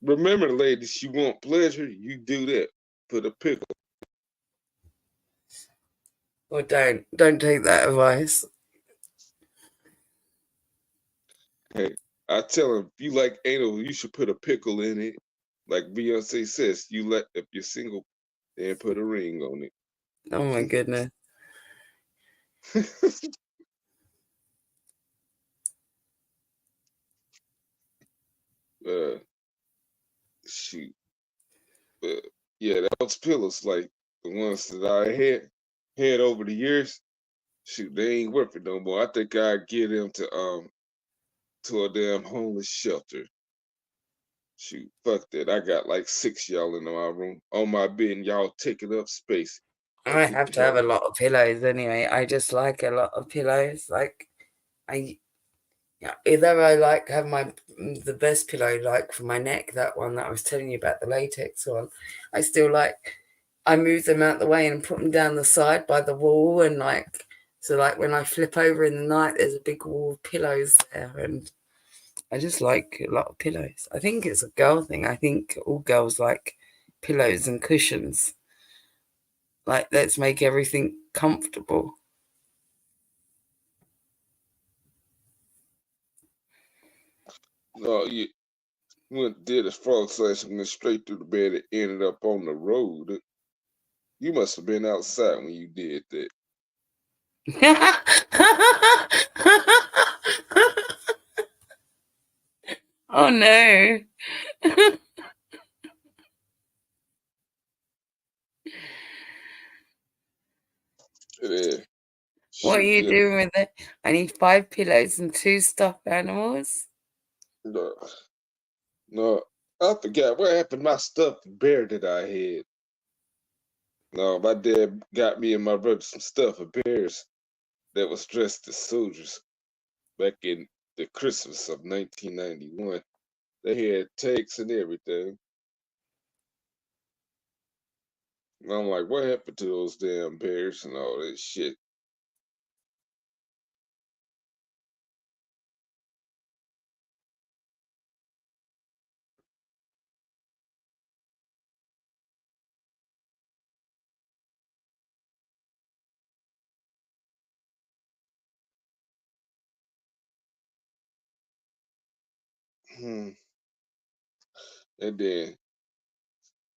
Remember, ladies, you want pleasure, you do that. Put a pickle. Or don't take that advice. Hey, I tell him, if you like anal, you should put a pickle in it. Like Beyonce says, you let if you're single, then put a ring on Oh my goodness. it. uh, shoot, but yeah, those pillows, like the ones that I had over the years, shoot, they ain't worth it no more. I think I'd give them to a damn homeless shelter. Shoot, fuck that. I got like 6 y'all in my room on my bed, and y'all taking up space. I Get have the to have hell a lot of pillows anyway. I just like a lot of pillows. Like I yeah, either I like have the best pillow like for my neck, that one that I was telling you about, the latex one. I still like I move them out the way and put them down the side by the wall, and like so like when I flip over in the night there's a big wall of pillows there, and I just like a lot of pillows. I think it's a girl thing. I think all girls like pillows and cushions. Like, let's make everything comfortable. No, you went did a frog slash and went straight through the bed and ended up on the road. You must have been outside when you did that. Oh no. Yeah, What are shoot, you yeah. doing with it? I need 5 pillows and 2 stuffed animals. No, no, I forgot what happened to my stuffed bear that I had. No, my dad got me and my brother some stuffed bears that was dressed as soldiers back in the Christmas of 1991. They had tanks and everything. And I'm like, what happened to those damn bears and all that shit? Hmm. And then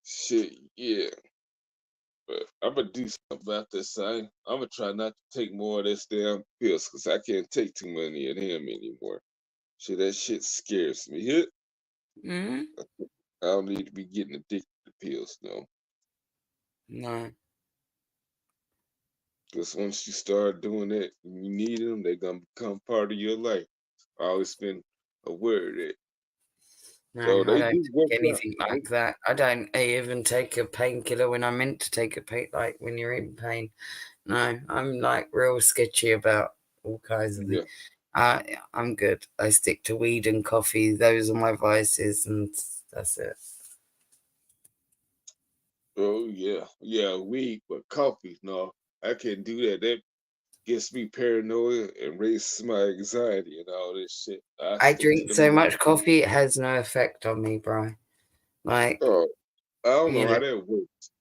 shit, yeah. But I'm gonna do something about this. I'm gonna try not to take more of this damn pills because I can't take too many of them anymore. Shit, that shit scares me. Hit. Mm? I don't need to be getting addicted to pills, no. No, Because once you start doing that, and you need them, they're gonna become part of your life. I always been aware of that. no, So I they don't do work take out. anything like that. I don't even take a painkiller when I'm meant to take a pain, like when you're in pain. No, I'm like real sketchy about all kinds of things. Yeah. I'm good. I stick to weed and coffee. Those are my vices, and that's it. Oh yeah. Yeah, weed, but coffee, no. I can't do that. That gets me paranoid and raises my anxiety and all this shit. I I stick to drink the so milk. much coffee, it has no effect on me, bro. Like, Oh, I don't know you know, how that works.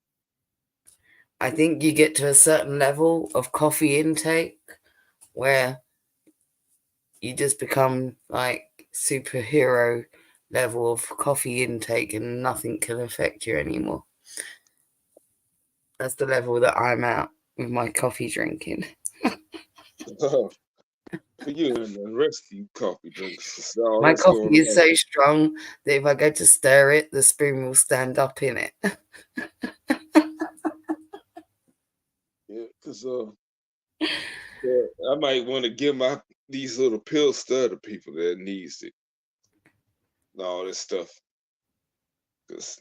I think you get to a certain level of coffee intake where you just become like superhero level of coffee intake and nothing can affect you anymore. That's the level that I'm at with my coffee drinking. For you and the rest of you coffee drinkers, 'cause all My that's coffee going is on. so strong that if I go to stir it, the spoon will stand up in it. Yeah, because yeah, I might want to give my these little pills to other people that needs it and all this stuff. Because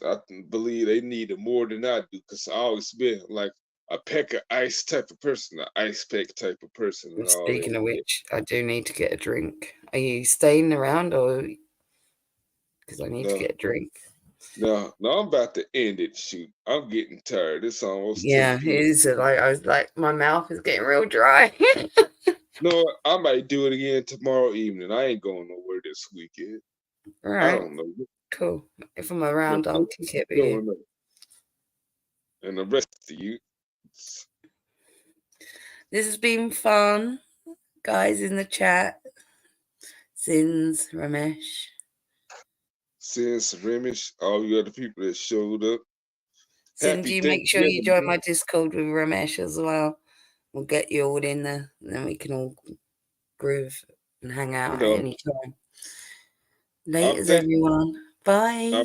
believe they need it more than I do. Because I always been like a peck of ice type of person, an ice peck type of person, and And all that speaking of shit. which, I do need to get a drink. Are you staying around or because I need to No, get a drink? no, I'm about to end it. Shoot, I'm getting tired. It's almost 10 Yeah, it p.m. is. Like I was like, my mouth is getting real dry. No, I might do it again tomorrow evening. I ain't going nowhere this weekend. All I right, don't know. cool. If I'm What around, I'll what kick it with you. going on? And the rest of you, This has been fun, guys in the chat. Sins, Ramesh. since Remish, all you other people that showed up, happy Cindy, make sure you Thanksgiving join my again. Discord with Ramesh as well. We'll get you all in there, and then we can all groove and hang You out at know, any time. I'm Laters, thank everyone. I'm, Bye.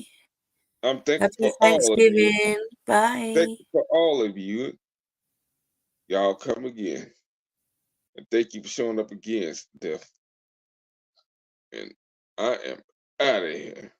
I'm thankful Happy for all of you. Thanksgiving. Bye. Thankful for all of you. Y'all come again. And thank you for showing up again, Steph. And I am out of here.